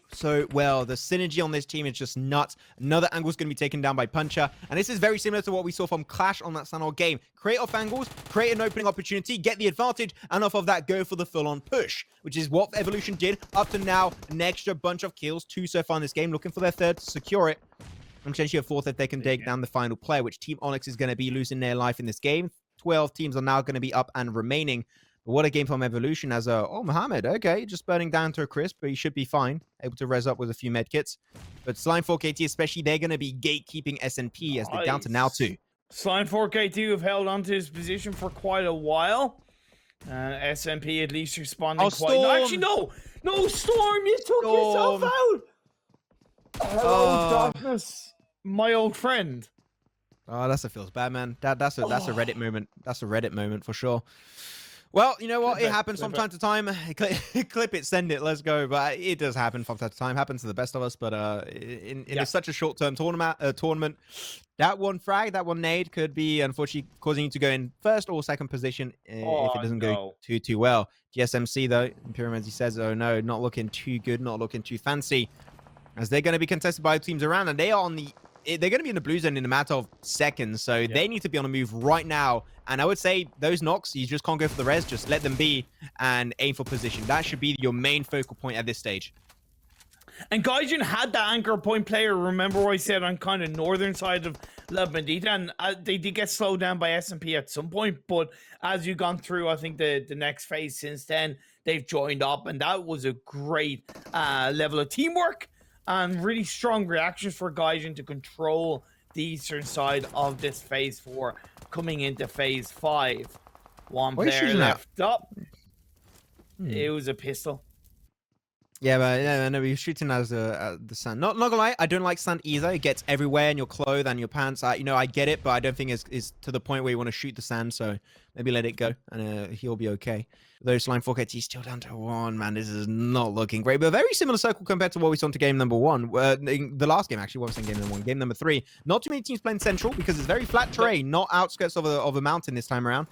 well. The synergy on this team is just nuts. Another angle is going to be taken down by Puncher, and this is very similar to what we saw from Clash on that Sanhok game. Create off angles, create an opening opportunity, get the advantage, and off of that, go for the full-on push, which is what Evolution did up to now. An extra bunch of kills, 2 so far in this game, looking for their 3rd to secure it. And potentially a 4th if they can take down the final player, which Team Onyx is going to be losing their life in this game. 12 teams are now going to be up and remaining. But what a game from Evolution as Mohammed, okay, just burning down to a crisp, but he should be fine. Able to res up with a few medkits. But Slime 4KT especially, they're going to be gatekeeping SNP as they're down to now 2. Slime 4KT have held onto his position for quite a while. SMP at least responding quite... No, actually, no! No, Storm, you took yourself out! Hello, darkness, my old friend. Oh, that feels bad, man. That's a Reddit moment. That's a Reddit moment for sure. Well, you know what? Clip It happens clip from time to time. Clip it, send it, let's go. But it does happen from time to time. Happens to the best of us. But in such a short-term tournament, that one frag, that one nade could be unfortunately causing you to go in first or second position if it doesn't go too well. GSMC though, Imperium, as he says, oh no, not looking too good, not looking too fancy, as they're going to be contested by teams around, and they are on the. They're going to be in the blue zone in a matter of seconds, so they need to be on a move right now. And I would say those knocks, you just can't go for the res, just let them be and aim for position. That should be your main focal point at this stage. And Gaijin had that anchor point player. Remember what I said on kind of northern side of La Bandita, and they did get slowed down by S&P at some point. But as you've gone through, I think the next phase since then, they've joined up, and that was a great level of teamwork and really strong reactions for Gaijin to control the eastern side of this phase 4 coming into phase 5. One player left up. It was a pistol. Yeah, but no, we're shooting as the sand. Not gonna lie, I don't like sand either. It gets everywhere in your clothes and your pants. I get it, but I don't think it's to the point where you want to shoot the sand. So maybe let it go, and he'll be okay. Though Slime 4KT still down to 1. Man, this is not looking great. But a very similar circle compared to what we saw into game number 1. The last game, actually, what was in game number 1? Game number 3. Not too many teams playing central because it's very flat terrain, not outskirts of a mountain this time around.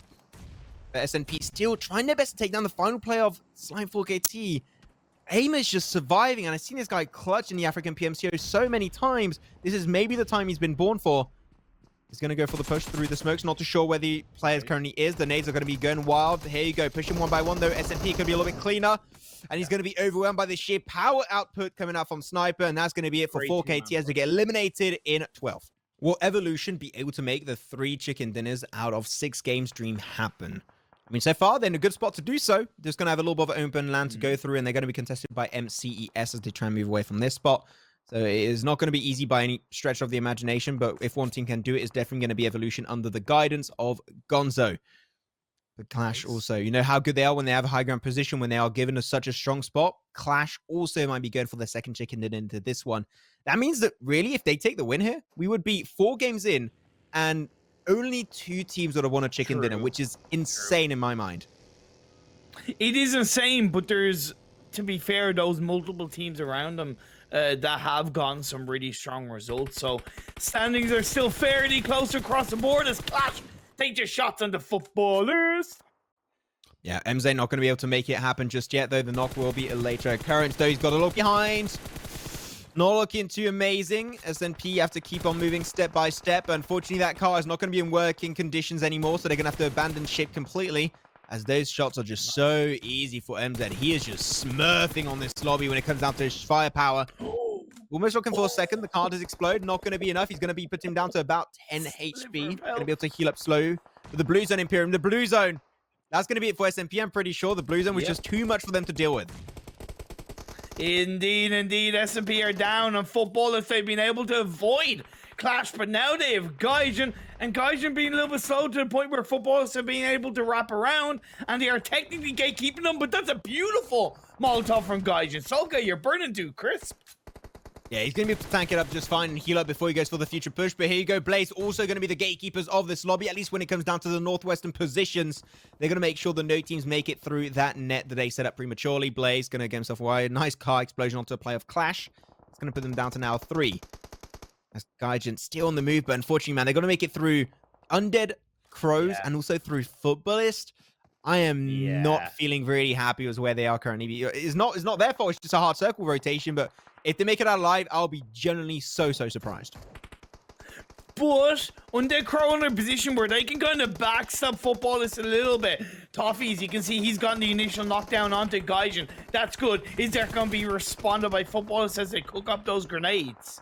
But SNP still trying their best to take down the final player of Slime 4KT. Aim is just surviving, and I've seen this guy clutch in the African PMCO so many times. This is maybe the time he's been born for. He's going to go for the push through the smokes. Not too sure where the player currently is. The nades are going to be going wild. Here you go. Push him one by one, though. SNP could be a little bit cleaner. And he's going to be overwhelmed by the sheer power output coming out from Sniper. And that's going to be it for 4KT as they get eliminated in 12. Will Evolution be able to make the 3 chicken dinners out of 6 games dream happen? I mean, so far, they're in a good spot to do so. Just going to have a little bit of open land to go through, and they're going to be contested by MCES as they try and move away from this spot. So it is not going to be easy by any stretch of the imagination, but if one team can do it, it's definitely going to be Evolution under the guidance of Gonzo. But Clash also, you know how good they are when they have a high ground position, when they are given such a strong spot. Clash also might be going for their second chicken dinner into this one. That means that really, if they take the win here, we would be 4 games in, and only 2 teams would have won a chicken dinner, which is insane in my mind. It is insane, but there's, to be fair, those multiple teams around them that have gotten some really strong results. So standings are still fairly close across the board as Clash take their shots on the footballers. Yeah, MZ not going to be able to make it happen just yet, though. The knock will be a later occurrence, though. He's got to look behind. Not looking too amazing. SNP have to keep on moving step by step. Unfortunately, that car is not going to be in working conditions anymore, so they're going to have to abandon ship completely, as those shots are just so easy for MZ. He is just smurfing on this lobby when it comes down to his firepower. Almost looking for a second. The car does explode. Not going to be enough. He's going to be putting him down to about 10 HP. Going to be able to heal up slow. But the blue zone, Imperium, the blue zone. That's going to be it for SMP. I'm pretty sure the blue zone was just too much for them to deal with. Indeed, indeed. S&P are down on football if they've been able to avoid Clash, but now they have Gaijin, and Gaijin being a little bit slow to the point where footballers have been able to wrap around, and they are technically gatekeeping them, but that's a beautiful Molotov from Gaijin. Solka, you're burning too crisp. Yeah, he's going to be able to tank it up just fine and heal up before he goes for the future push. But here you go. Blaze also going to be the gatekeepers of this lobby, at least when it comes down to the northwestern positions. They're going to make sure the no teams make it through that net that they set up prematurely. Blaze going to get himself away. Nice car explosion onto a play of Clash. It's going to put them down to now 3. As Gaijin still on the move, but unfortunately, man, they're going to make it through Undead Crows and also through Footballist. I am not feeling really happy with where they are currently. It's not their fault. It's just a hard circle rotation, but if they make it out alive, I'll be genuinely so surprised. But Undead Crow in a position where they can kind of backstab Footballist a little bit. Toffees, you can see he's gotten the initial knockdown onto Gaijin. That's good. Is there going to be responded by Footballist as they cook up those grenades?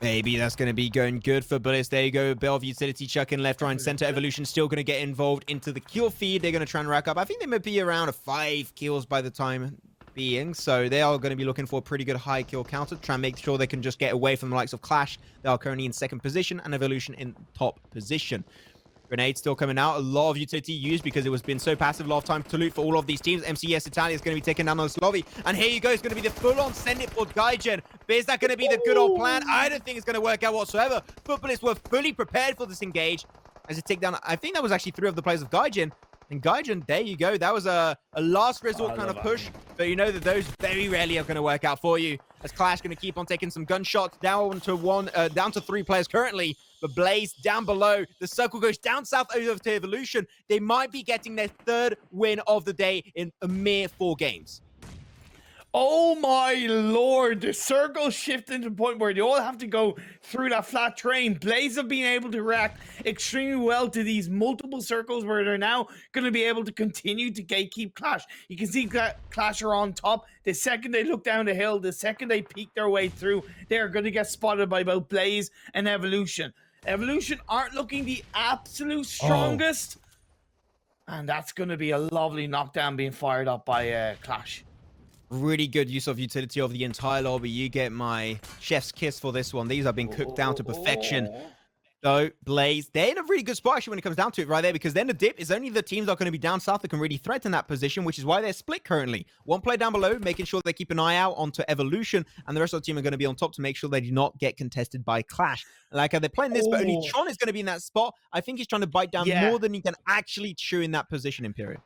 Maybe that's going to be going good for Bullis. There you go. Belv utility chucking left, right, and center. Evolution still going to get involved into the kill feed. They're going to try and rack up. I think they might be around 5 kills by the time being. So they are going to be looking for a pretty good high kill counter to try and make sure they can just get away from the likes of Clash. They are currently in 2nd position and Evolution in top position. Grenade still coming out. A lot of utility used because it was been so passive. A lot of time to loot for all of these teams. MCS Italia is going to be taking down on this lobby. And here you go. It's going to be the full-on send it for Gaijin. But is that going to be the good old plan? I don't think it's going to work out whatsoever. Footballists were fully prepared for this engage. As a takedown, I think that was actually 3 of the players of Gaijin. And Gaijin, there you go. That was a last resort kind of push, but you know that those very rarely are going to work out for you. As Clash going to keep on taking some gunshots down to 3 players currently. But Blaze down below. The circle goes down south over to Evolution. They might be getting their 3rd win of the day in a mere 4 games. Oh my lord, the circle shifted to the point where they all have to go through that flat terrain. Blaze have been able to react extremely well to these multiple circles where they're now going to be able to continue to gatekeep Clash. You can see Clash are on top. The second they look down the hill, the second they peek their way through, they're going to get spotted by both Blaze and Evolution. Evolution aren't looking the absolute strongest. And that's going to be a lovely knockdown being fired up by Clash. Really good use of utility of the entire lobby. You get my chef's kiss for this one. These have been cooked down to perfection. So, Blaze, they're in a really good spot actually when it comes down to it right there, because then the dip is only the teams that are going to be down south that can really threaten that position, which is why they're split currently. One player down below, making sure they keep an eye out onto Evolution, and the rest of the team are going to be on top to make sure they do not get contested by Clash. Like, they're playing this, but only Tron is going to be in that spot. I think he's trying to bite down more than he can actually chew in that position, Imperium.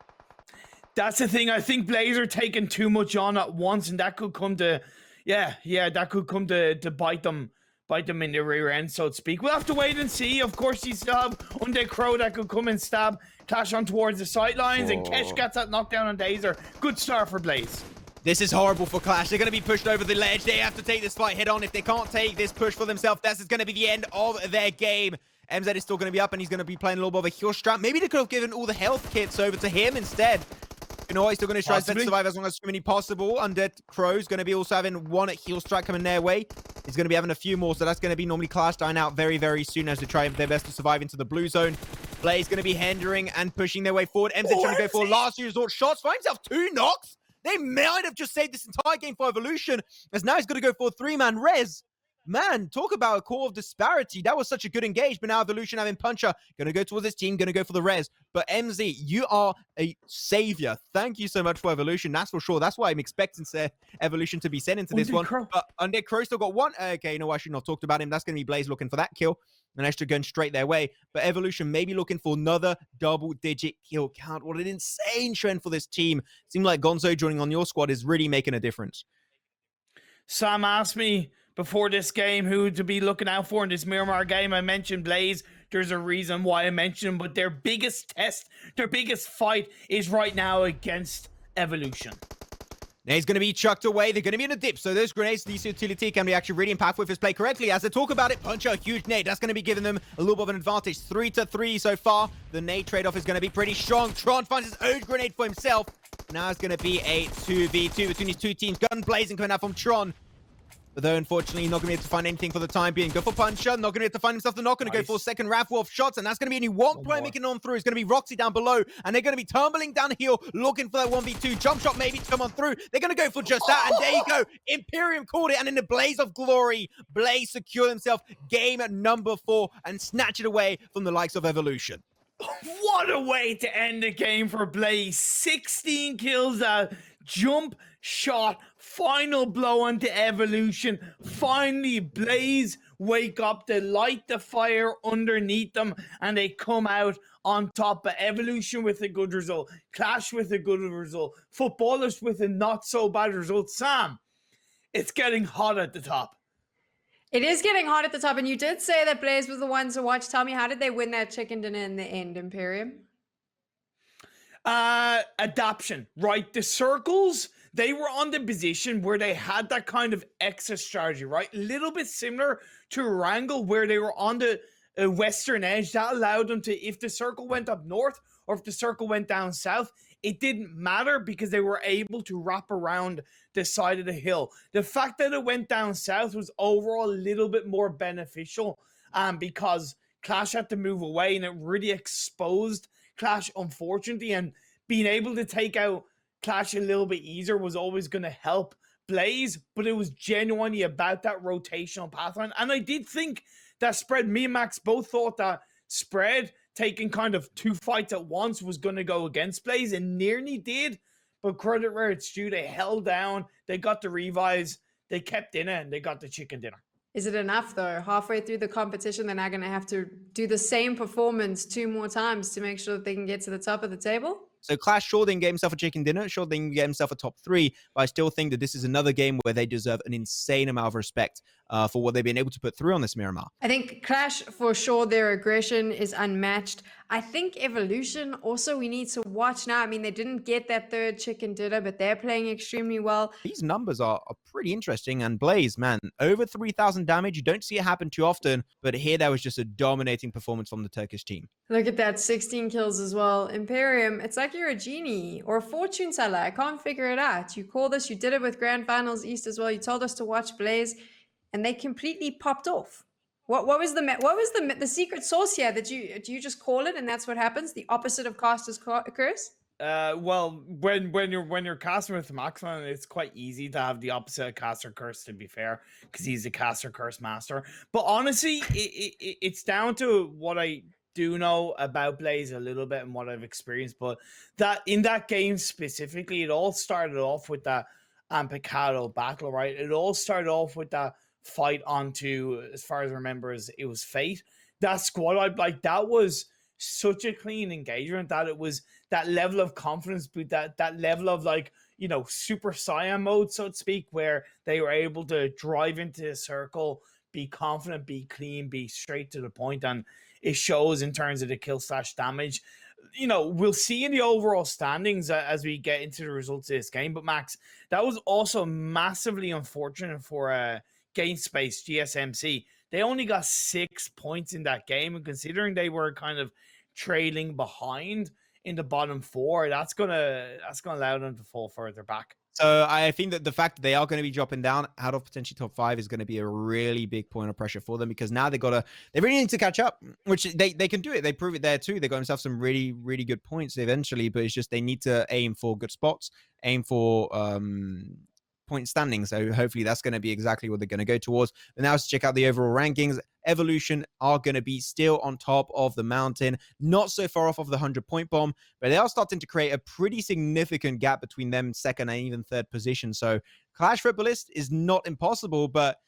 That's the thing. I think Blaze are taking too much on at once, and that could come to, that could come to bite them in the rear end, so to speak. We'll have to wait and see. Of course, you still have Undead Crow that could come and stab Clash on towards the sidelines, and Kesh gets that knockdown on Dazer. Good start for Blaze. This is horrible for Clash. They're going to be pushed over the ledge. They have to take this fight head on. If they can't take this push for themselves, this is going to be the end of their game. MZ is still going to be up, and he's going to be playing a little bit of a heal strat. Maybe they could have given all the health kits over to him instead. You know what? He's still going to try to survive as long as humanly possible. Undead Crows going to be also having 1 heal strike coming their way. He's going to be having a few more, so that's going to be normally Clash dying out very, very soon as they try their best to survive into the blue zone. Blaze going to be hindering and pushing their way forward. MZ trying to go for last resort shots. Finds himself 2 knocks. They might have just saved this entire game for Evolution, as now he's going to go for a 3-man res. Man, talk about a core of disparity. That was such a good engage, but now Evolution having Puncher. Going to go towards his team, going to go for the res. But MZ, you are a savior. Thank you so much for Evolution, that's for sure. That's why I'm expecting Evolution to be sent into this one. But Undead Crow still got 1. Okay, you know what? I should not have talked about him. That's going to be Blaze looking for that kill. An extra gun straight their way. But Evolution may be looking for another double-digit kill count. What an insane trend for this team. Seems like Gonzo joining on your squad is really making a difference. Sam asked me before this game who to be looking out for in this Miramar game. I mentioned Blaze. There's a reason why I mentioned him, but their biggest test, their biggest fight is right now against Evolution. Now he's going to be chucked away. They're going to be in a dip. So those grenades, this utility can be actually really impactful if it's played correctly. As they talk about it, Puncher, a huge nade. That's going to be giving them a little bit of an advantage. 3-3 so far. The nade trade-off is going to be pretty strong. Tron finds his own grenade for himself. Now it's going to be a 2v2 between these two teams. Gun blazing coming out from Tron. But though, unfortunately, not going to be able to find anything for the time being. Go for Puncher. Not going to be able to find himself the knock. Going to go for a second raffle of shots. And that's going to be only one player making it on through. It's going to be Roxy down below. And they're going to be tumbling downhill, looking for that 1v2. Jump shot maybe to come on through. They're going to go for just that. And there you go. Imperium called it. And in the blaze of glory, Blaze secured himself game number 4 and snatch it away from the likes of Evolution. What a way to end the game for Blaze. 16 kills, a jump shot, final blow onto Evolution. Finally, Blaze wake up, they light the fire underneath them, and they come out on top. But Evolution with a good result, Clash with a good result, Footballers with a not so bad result. Sam, it's getting hot at the top. It is getting hot at the top, and you did say that Blaze was the ones to watch. Tell me, how did they win that chicken dinner in the end, Imperium? Adaption, right? The circles, they were on the position where they had that kind of exit strategy, right? A little bit similar to Wrangle, where they were on the western edge. That allowed them to, if the circle went up north or if the circle went down south, it didn't matter because they were able to wrap around the side of the hill. The fact that it went down south was overall a little bit more beneficial because Clash had to move away, and it really exposed Clash, unfortunately, and being able to take out Clash a little bit easier was always going to help Blaze, but it was genuinely about that rotational pathline. And I did think that spread, me and Max both thought that spread taking kind of 2 fights at once was going to go against Blaze, and nearly did, but credit where it's due, they held down, they got the revives, they kept in it, and they got the chicken dinner. Is it enough though? Halfway through the competition, they're now going to have to do the same performance 2 more times to make sure that they can get to the top of the table? So Clash, sure, they can get himself a chicken dinner. Sure, they can get himself a top 3. But I still think that this is another game where they deserve an insane amount of respect for what they've been able to put through on this Miramar. I think Clash, for sure, their aggression is unmatched. I think Evolution, also, we need to watch now. I mean, they didn't get that third chicken dinner, but they're playing extremely well. These numbers are pretty interesting. And Blaze, man, over 3,000 damage. You don't see it happen too often. But here, that was just a dominating performance from the Turkish team. Look at that, 16 kills as well. Imperium, it's like you're a genie or a fortune teller. I can't figure it out. You called us, you did it with Grand Finals East as well. You told us to watch Blaze, and they completely popped off. What was the secret sauce here? Do you just call it and that's what happens? The opposite of caster's curse? Well, when you're casting with Maximum, it's quite easy to have the opposite of caster curse, to be fair, because he's a caster curse master. But honestly, it's down to what I do know about Blaze a little bit and what I've experienced. But that in that game specifically, it all started off with that Ampicado battle, right? It all started off with that fight onto, as far as I remember, it was Fate. That squad, that was such a clean engagement, that it was that level of confidence, but that level of, like, you know, Super Saiyan mode, so to speak, where they were able to drive into the circle, be confident, be clean, be straight to the point, and it shows in terms of the kill slash damage. You know, we'll see in the overall standings as we get into the results of this game. But Max, that was also massively unfortunate for Game Space GSMC. They only got 6 points in that game, and considering they were kind of trailing behind in the bottom 4, that's gonna allow them to fall further back. So I think that the fact that they are going to be dropping down out of potentially top 5 is going to be a really big point of pressure for them, because now they really need to catch up, which they can do it. They prove it there too. They got themselves some really, really good points eventually, but it's just they need to aim for good spots, aim for point standing. So hopefully that's going to be exactly what they're going to go towards. But now let's check out the overall rankings. Evolution are going to be still on top of the mountain, not so far off of the 100-point bomb, but they are starting to create a pretty significant gap between them second and even third position. So Clash for Ballist is not impossible, but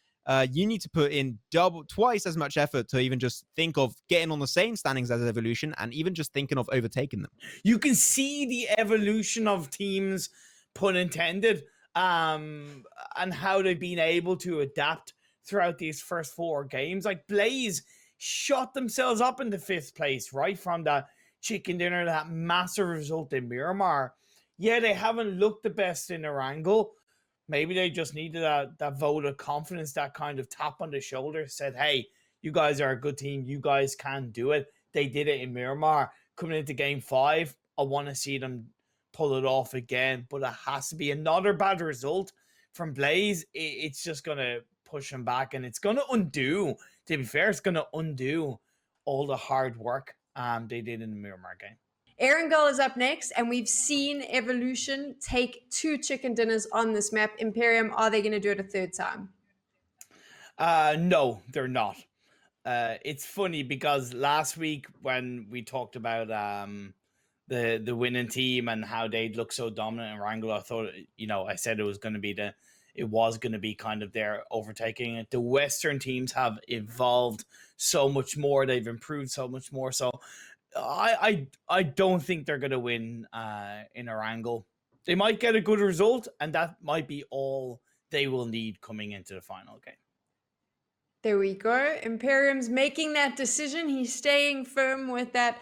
you need to put in twice as much effort to even just think of getting on the same standings as Evolution, and even just thinking of overtaking them. You can see the evolution of teams, pun intended, and how they've been able to adapt throughout these first 4 games. Like, Blaze shot themselves up into 5th place right from that chicken dinner, that massive result in Miramar. Yeah, they haven't looked the best in their angle. Maybe they just needed that vote of confidence, that kind of tap on the shoulder, said, hey, you guys are a good team, you guys can do it. They did it in Miramar. Coming into game 5, I want to see them pull it off again, but it has to be another bad result from Blaze. It's just going to push them back, and it's going to undo, to be fair, it's going to undo all the hard work they did in the Miramar game. Erangel is up next, and we've seen Evolution take 2 chicken dinners on this map. Imperium, are they going to do it a third time? No, they're not. It's funny because last week when we talked about the winning team and how they'd look so dominant in Wrangle, I thought, you know, I said it was going to be kind of their overtaking it. The Western teams have evolved so much more. They've improved so much more. So I don't think they're going to win in Erangel. They might get a good result, and that might be all they will need coming into the final game. There we go. Imperium's making that decision. He's staying firm with that.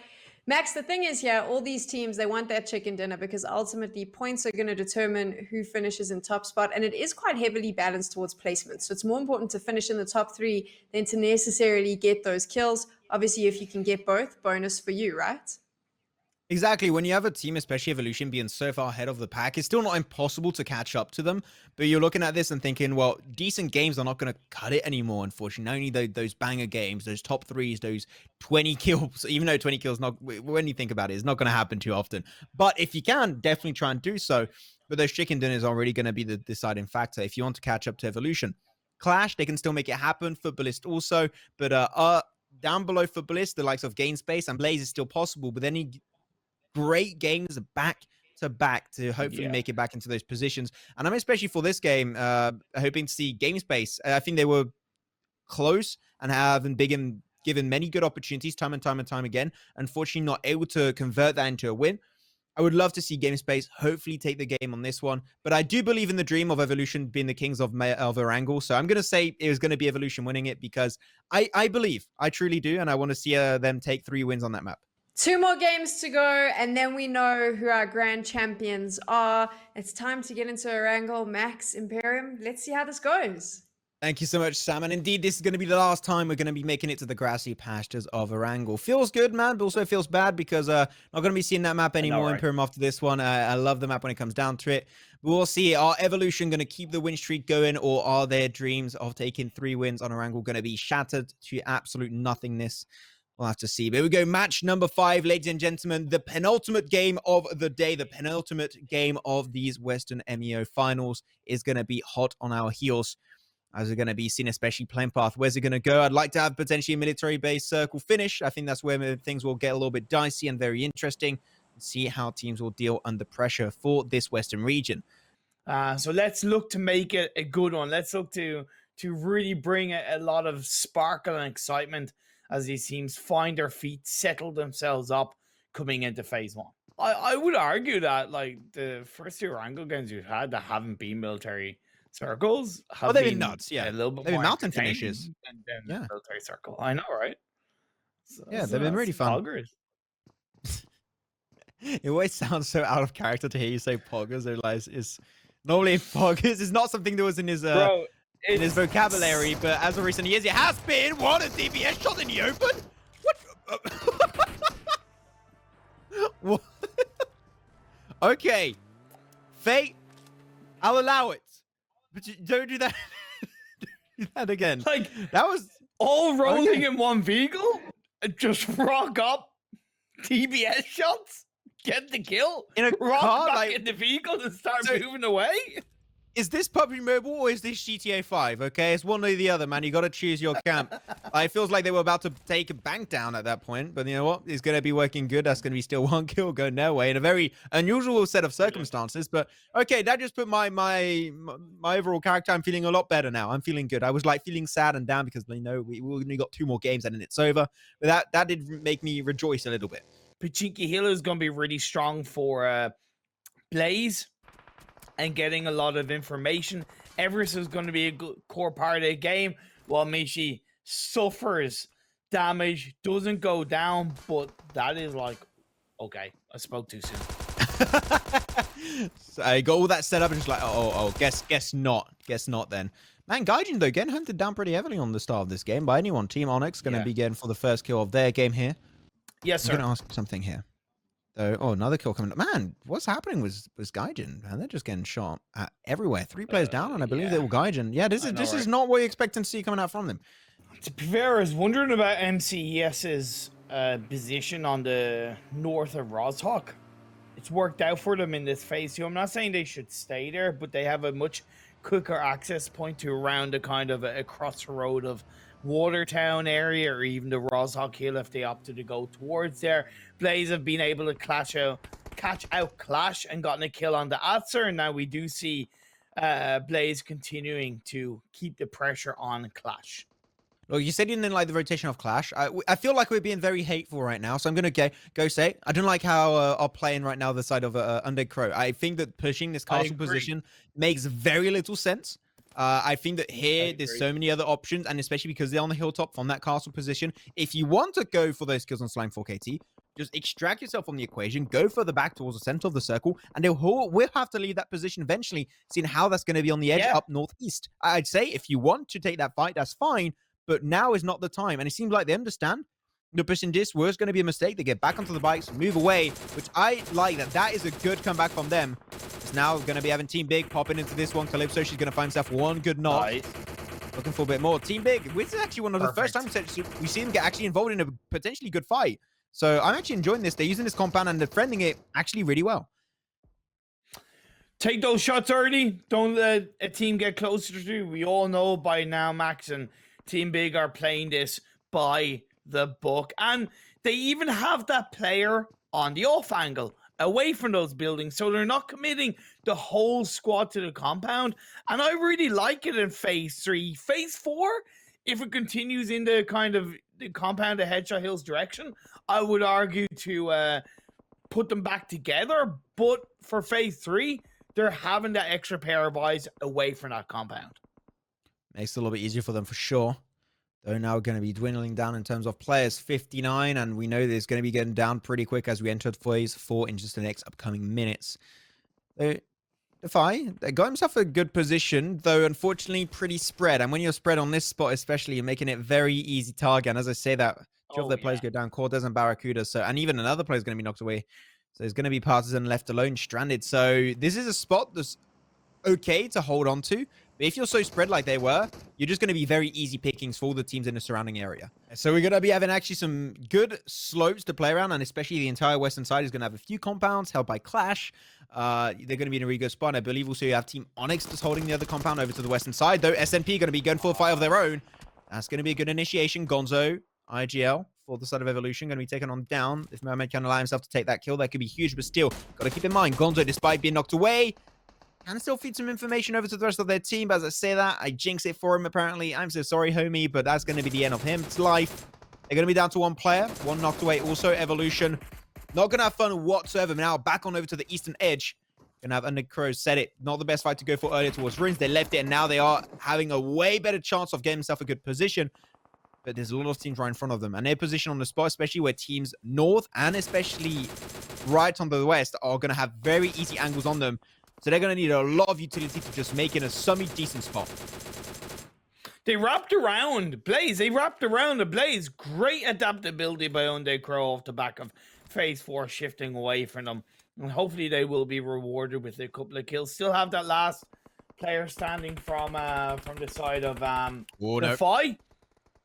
Max, the thing is here, all these teams, they want that chicken dinner because ultimately points are going to determine who finishes in top spot. And it is quite heavily balanced towards placement. So it's more important to finish in the top 3 than to necessarily get those kills. Obviously, if you can get both, bonus for you, right? Exactly. When you have a team, especially Evolution, being so far ahead of the pack, it's still not impossible to catch up to them. But you're looking at this and thinking, well, decent games are not going to cut it anymore, unfortunately. Only those banger games, those top 3s, those 20 kills, even though 20 kills, not when you think about it, it's not going to happen too often. But if you can, definitely try and do so. But those chicken dinners are really going to be the deciding factor if you want to catch up to Evolution. Clash, they can still make it happen. Footballist also. But down below Footballist, the likes of Gain Space and Blaze is still possible. But then great games back to back to hopefully make it back into those positions. And I'm especially for this game hoping to see Game Space. I think they were close and have been given many good opportunities time and time again. Unfortunately, not able to convert that into a win. I would love to see GameSpace hopefully take the game on this one, but I do believe in the dream of Evolution being the kings of Erangel. So I'm going to say it was going to be Evolution winning it because I believe, I truly do, and I want to see them take 3 wins on that map. 2 more games to go, and then we know who our grand champions are. It's time to get into Erangel, Max, Imperium. Let's see how this goes. Thank you so much, Sam. And indeed, this is going to be the last time we're going to be making it to the grassy pastures of Erangel. Feels good, man, but also feels bad because not going to be seeing that map anymore in Imperium after this one. I love the map when it comes down to it. We'll see. Are Evolution going to keep the win streak going, or are their dreams of taking 3 wins on Erangel going to be shattered to absolute nothingness? We'll have to see. But here we go. Match number 5, ladies and gentlemen. The penultimate game of the day, the penultimate game of these Western M.E.O finals is going to be hot on our heels. As we're going to be seen, especially playing path. Where's it going to go? I'd like to have potentially a military base circle finish. I think that's where things will get a little bit dicey and very interesting. See how teams will deal under pressure for this Western region. So let's look to make it a good one. Let's look to really bring a lot of sparkle and excitement as these teams find their feet, settle themselves up coming into phase 1. I would argue that like the first 2 Erangel games we've had that haven't been military circles have they've been nuts, yeah. A little bit they've more been mountain finishes. Than the military circle. I know, right? So, yeah, they've been really fun. Poggers. It always sounds so out of character to hear you say poggers. I realize it's normally poggers is not something that was in his in his vocabulary, but as of recent years, it has been. What a DPS shot in the open! What? Okay, Fate, I'll allow it. But you don't do that. Do that again. Like that was all rolling in one vehicle. Just rock up, TBS shots, get the kill, in a rock car, back like, in the vehicle and start moving away. Is this PUBG Mobile or is this GTA 5? Okay, it's one or the other, man. You got to choose your camp. It feels like they were about to take a bank down at that point, but you know what? It's going to be working good. That's going to be still 1 kill going their way in a very unusual set of circumstances. But okay, that just put my overall character. I'm feeling a lot better now. I'm feeling good. I was like feeling sad and down because we only got 2 more games and then it's over. But that did make me rejoice a little bit. Pachinki Hill is going to be really strong for Blaze and getting a lot of information. Everest is going to be a good core part of the game, while Mishi suffers damage, doesn't go down, but that is like, okay, I spoke too soon. So I got all that set up and just like, guess not then. Man, Gaijin though getting hunted down pretty heavily on the start of this game by anyone. Team Onyx going to be getting for the first kill of their game here. Yes, sir. I'm going to ask something here. Another kill coming up. Man, what's happening with Gaijin? Man, they're just getting shot at everywhere. 3 players down, and I believe they were Gaijin. Yeah, this is not what you're expecting to see coming out from them. To be fair, I was wondering about MCES's position on the north of Rozhok. It's worked out for them in this phase 2. I'm not saying they should stay there, but they have a much quicker access point to around a kind of a crossroad of Watertown area, or even the Rozhok Hill if they opted to go towards there. Blaze have been able to catch out Clash and gotten a kill on the Atzer, and now we do see Blaze continuing to keep the pressure on Clash. Look, you said you didn't like the rotation of Clash. I feel like we're being very hateful right now, so I'm going to go say I don't like how are playing right now the side of Undead Crow. I think that pushing this castle position makes very little sense. I think that here there's so many other options, and especially because they're on the hilltop from that castle position. If you want to go for those kills on Slime 4KT, just extract yourself from the equation, go further back towards the center of the circle, and we'll have to leave that position eventually, seeing how that's going to be on the edge up northeast. I'd say if you want to take that fight, that's fine, but now is not the time. And it seems like they understand the pushing this was going to be a mistake. They get back onto the bikes, move away, which I like that is a good comeback from them. It's now going to be having Team Big popping into this one. Calypso, she's going to find herself 1 good knock. Nice. Looking for a bit more. Team Big, this is actually one of the first times we see them get actually involved in a potentially good fight. So I'm actually enjoying this. They're using this compound and defending it actually really well. Take those shots early. Don't let a team get closer to you. We all know by now, Max and Team Big are playing this by the book. And they even have that player on the off angle, away from those buildings, so they're not committing the whole squad to the compound. And I really like it in phase 3. Phase 4 if it continues in the kind of the compound of Headshot Hills direction, I would argue to put them back together. But for phase 3, they're having that extra pair of eyes away from that compound. Makes it a little bit easier for them for sure. They're now going to be dwindling down in terms of players, 59, and we know there's going to be getting down pretty quick as we enter phase 4 in just the next upcoming minutes. Defy, they got himself a good position, though unfortunately pretty spread. And when you're spread on this spot especially, you're making it very easy target. And as I say that, two of their players go down, Cortez and Barracuda, so, and even another player is going to be knocked away. So there's going to be Partisan left alone, stranded. So this is a spot that's okay to hold on to. But if you're so spread like they were, you're just going to be very easy pickings for all the teams in the surrounding area. So we're going to be having actually some good slopes to play around, and especially the entire western side is going to have a few compounds held by Clash. They're going to be in a really good spot. And I believe also you have Team Onyx just holding the other compound over to the western side, though SNP going to be going for a fight of their own. That's going to be a good initiation. Gonzo, IGL, for the side of Evolution, going to be taken on down. If Mermaid can allow himself to take that kill, that could be huge, but still, got to keep in mind, Gonzo, despite being knocked away, can still feed some information over to the rest of their team. But as I say that, I jinx it for him, apparently. I'm so sorry, homie, but that's going to be the end of him. It's life. They're going to be down to one player. One knocked away also. Evolution. Not going to have fun whatsoever. Now back on over to the eastern edge. Going to have Undead Crows set it. Not the best fight to go for earlier towards Ruins. They left it, and now they are having a way better chance of getting themselves a good position. But there's a lot of teams right in front of them. And their position on the spot, especially where teams north and especially right on the west are going to have very easy angles on them. So they're going to need a lot of utility to just make it a semi-decent spot. They wrapped around Blaze. They wrapped around the Blaze. Great adaptability by Undead Crow off the back of phase 4 shifting away from them. And hopefully they will be rewarded with a couple of kills. Still have that last player standing from the side of Defy.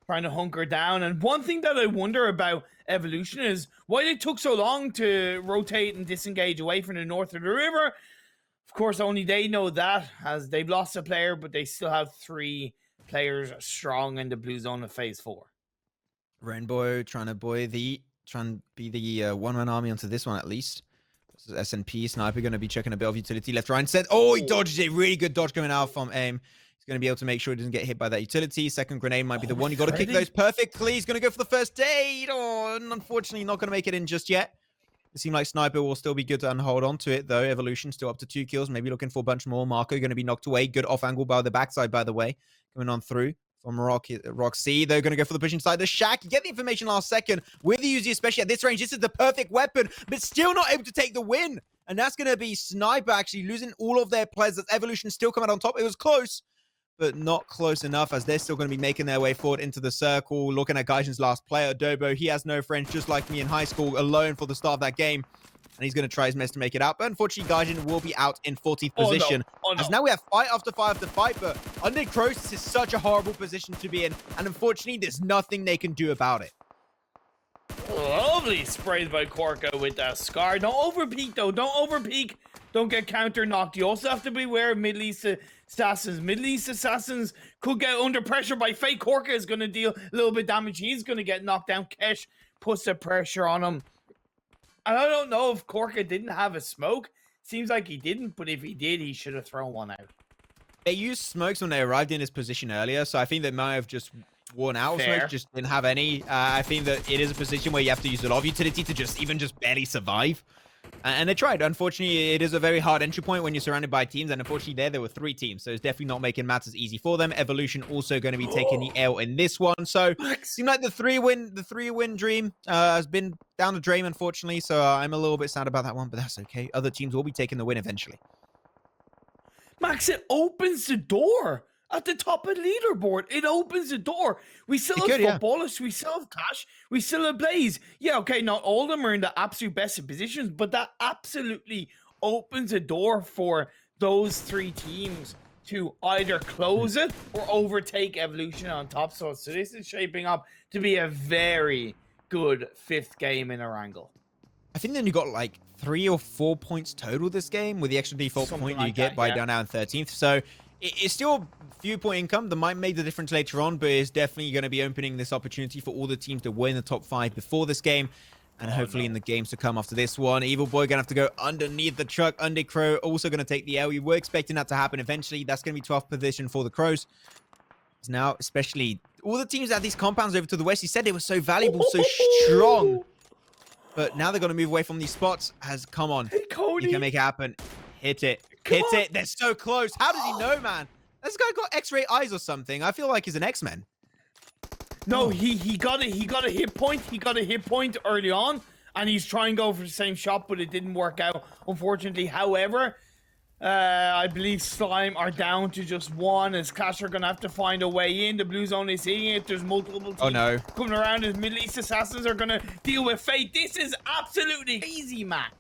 Trying to hunker down. And one thing that I wonder about Evolution is why they took so long to rotate and disengage away from the north of the river. Of course, only they know that, as they've lost a player, but they still have 3 players strong in the blue zone of phase 4. Rainbow trying to be the one-man army onto this one at least. This is SNP. Sniper going to be checking a bit of utility left, right, and center. Oh, he dodges it. Really good dodge coming out from aim. He's going to be able to make sure he doesn't get hit by that utility. Second grenade might be the one. You got to kick those perfectly. He's going to go for the first aid. Oh, and unfortunately not going to make it in just yet. It seems like Sniper will still be good to hold on to it, though. Evolution still up to 2 kills. Maybe looking for a bunch more. Marco going to be knocked away. Good off angle by the backside, by the way. Coming on through from Roxy. They're going to go for the push inside the shack. You get the information last second. With the Uzi, especially at this range, this is the perfect weapon, but still not able to take the win. And that's going to be Sniper actually losing all of their players. As Evolution still coming out on top. It was close, but not close enough, as they're still going to be making their way forward into the circle. Looking at Gaijin's last player, Dobo. He has no friends, just like me in high school, alone for the start of that game. And he's going to try his best to make it out. But unfortunately, Gaijin will be out in 14th position. Oh, no. As now we have fight after fight after fight. But Undead Crows, this is such a horrible position to be in. And unfortunately, there's nothing they can do about it. Lovely sprays by Korka with that Scar. Don't overpeak, though. Don't overpeak. Don't get counter-knocked. You also have to be aware of Middle East assassins. Middle East assassins could get under pressure by Fake. Korka is going to deal a little bit of damage. He's going to get knocked down. Kesh puts the pressure on him. And I don't know if Korka didn't have a smoke. Seems like he didn't, but if he did, he should have thrown one out. They used smokes when they arrived in his position earlier, so I think they might have just worn out of smokes, just didn't have any. I think that it is a position where you have to use a lot of utility to just barely survive. And they tried. Unfortunately, it is a very hard entry point when you're surrounded by teams. And unfortunately, there were 3 teams. So it's definitely not making matters easy for them. Evolution also going to be taking the L in this one. So it seems like the three win dream has been down the drain, unfortunately. So I'm a little bit sad about that one, but that's okay. Other teams will be taking the win eventually. Max, it opens the door. At the top of the leaderboard, it opens the door. We still have Footballers, we still have Clash, we still have Blaze. Yeah, okay, not all of them are in the absolute best of positions, but that absolutely opens a door for those 3 teams to either close it or overtake Evolution on top. So this is shaping up to be a very good 5th game in Erangel. I think then you got like 3 or 4 points total this game with the extra default point you get by down now in 13th. So it's still few point income that might make the difference later on, but it's definitely going to be opening this opportunity for all the teams to win the top 5 before this game, and hopefully in the games to come after this one. Evil Boy gonna have to go underneath the truck. Undead Crow also going to take the L. We were expecting that to happen eventually. That's going to be 12th position for the Crows. now, especially all the teams that had these compounds over to the west. He said they were so valuable, so strong. But now they're going to move away from these spots. Come on. Hey, Cody. You can make it happen. Hit it. Come Hit on. it. They're so close. How does he know, man? This guy got X-ray eyes or something. I feel like he's an X-Men. No, he got a hit point. He got a hit point early on, and he's trying to go for the same shot, but it didn't work out, unfortunately. However, I believe Slime are down to just one, as Clash are going to have to find a way in. The blue zone is seeing it. There's multiple teams coming around, as Middle East Assassins are going to deal with fate. This is absolutely easy, Max.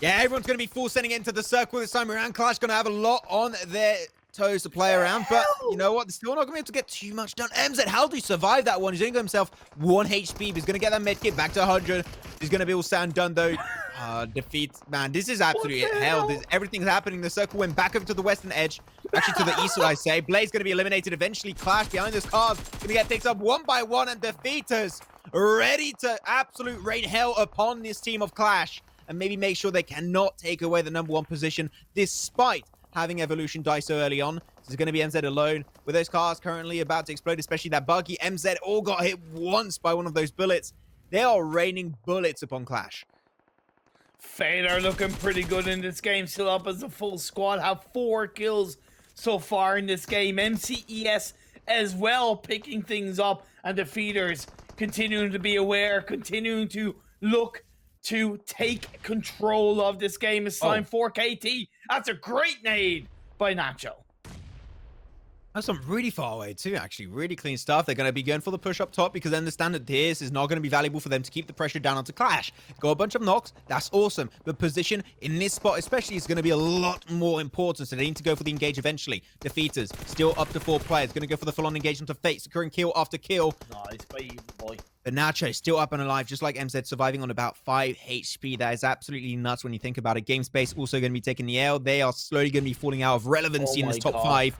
Yeah, everyone's going to be full sending it into the circle this time around. Clash going to have a lot on their toes to play around, but you know what? They're still not going to be able to get too much done. MZ, how do you survive that one? He's only got himself 1 HP. He's going to get that medkit back to 100. He's going to be all said and done, though. Defeat. Man, this is absolutely hell. Everything's happening. The circle went back over to the western edge. Actually, to the east, I say. Blaze going to be eliminated eventually. Clash behind those cars. Going to get picked up one by one, and Defeaters ready to absolute rain hell upon this team of Clash and maybe make sure they cannot take away the #1 position despite having Evolution die so early on. This is going to be MZ alone with those cars currently about to explode, especially that buggy. MZ all got hit once by one of those bullets. They are raining bullets upon Clash. Fate are looking pretty good in this game. Still up as a full squad. Have 4 kills so far in this game. MCES as well picking things up. And Defeaters continuing to be aware. Continuing to look to take control of this game. Is Slime 4KT. That's a great nade by Nacho. That's some really far away too, actually. Really clean stuff. They're going to be going for the push up top because they understand that this is not going to be valuable for them to keep the pressure down onto Clash. Got a bunch of knocks. That's awesome. But position in this spot especially is going to be a lot more important. So they need to go for the engage eventually. Defeaters still up to 4 players. Going to go for the full-on engagement of Fate, securing kill after kill. Nice, baby boy. But Nacho still up and alive, just like MZ, surviving on about 5 HP. That is absolutely nuts when you think about it. Game Space also going to be taking the L. They are slowly going to be falling out of relevancy in this top 5.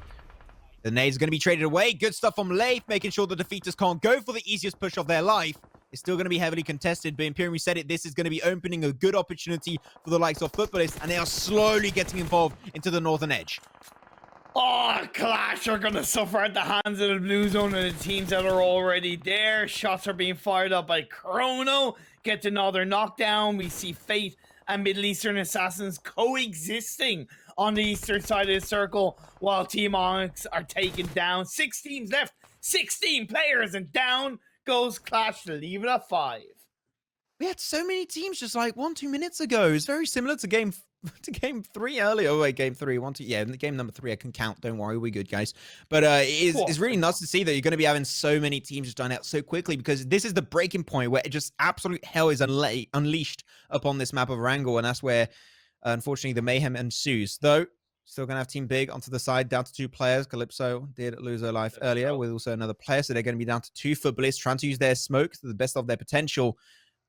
The nade's going to be traded away. Good stuff from Leif, making sure the Defeaters can't go for the easiest push of their life. It's still going to be heavily contested, but Imperium said it. This is going to be opening a good opportunity for the likes of Footballists, and they are slowly getting involved into the northern edge. Oh, Clash are going to suffer at the hands of the blue zone and the teams that are already there. Shots are being fired up by Chrono. Get another knockdown. We see Fate and Middle Eastern Assassins coexisting on the eastern side of the circle while Team Onyx are taken down. 6 teams left, 16 players, and down goes Clash to leave it at 5. We had so many teams just like 1-2 minutes ago. It's very similar to game 3 earlier. Oh wait, game 3, 1, 2. Yeah, in the game number 3, I can count. Don't worry, we're good, guys. But it's really nuts to see that you're going to be having so many teams just dying out so quickly, because this is the breaking point where it just absolute hell is unleashed upon this map of Wrangle, and that's where unfortunately the mayhem ensues. Though still going to have Team Big onto the side, down to 2 players. Calypso did lose her life earlier with also another player, so they're going to be down to 2 Footballists, trying to use their smoke to the best of their potential.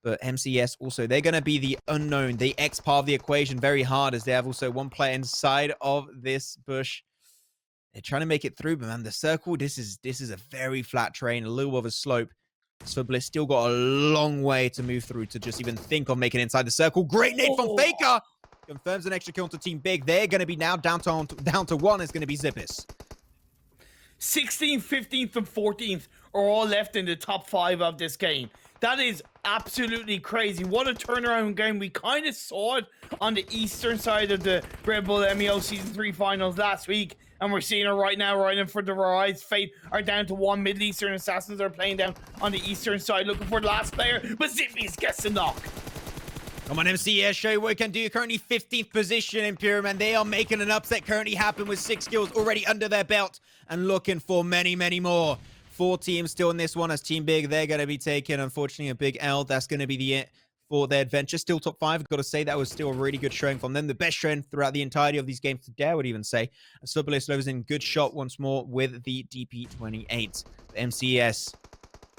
But MCS also, they're going to be the unknown, the X part of the equation very hard, as they have also 1 player inside of this bush. They're trying to make it through, but man, the circle, this is a very flat terrain, a little bit of a slope. So Bliss still got a long way to move through to just even think of making it inside the circle. Great nade from Faker! Confirms an extra kill onto Team Big. They're going to be now down to 1. It's going to be Zippis. 16th, 15th, and 14th are all left in the top 5 of this game. That is absolutely crazy. What a turnaround game. We kind of saw it on the eastern side of the Red Bull M.E.O Season 3 finals last week, and we're seeing it right now, right in front of our eyes. Fate are down to 1. Middle Eastern Assassins are playing down on the eastern side, looking for the last player, but Zippy's gets the knock. Come on, MCS, show you what you can do. Currently 15th position in Imperium, and they are making an upset currently happen with 6 kills already under their belt and looking for many, many more. 4 teams still in this one, as Team Big, they're going to be taking, unfortunately, a big L. That's going to be the it for their adventure. Still top 5. Got to say, that was still a really good showing from them. The best showing throughout the entirety of these games today, I would even say. Subalist lows in good shot once more with the DP28. The MCS,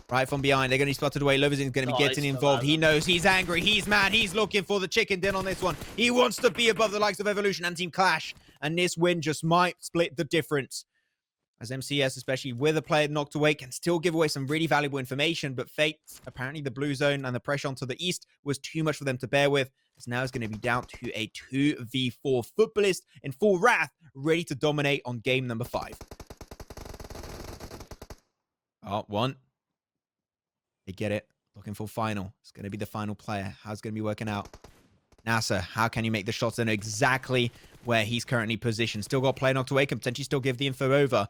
right from behind. They're going to be spotted away. Loverzin's going to be getting involved. He knows. He's angry. He's mad. He's looking for the chicken din on this one. He wants to be above the likes of Evolution and Team Clash. And this win just might split the difference, as MCS, especially with a player knocked away, can still give away some really valuable information. But Fate, apparently the blue zone and the pressure onto the east was too much for them to bear with, as now it's going to be down to a 2v4 Footballist in full wrath, ready to dominate on game number 5. Oh, one. They get it. Looking for final. It's going to be the final player. How's it going to be working out? NASA, how can you make the shots? They know exactly where he's currently positioned. Still got player knocked away. Can potentially still give the info over.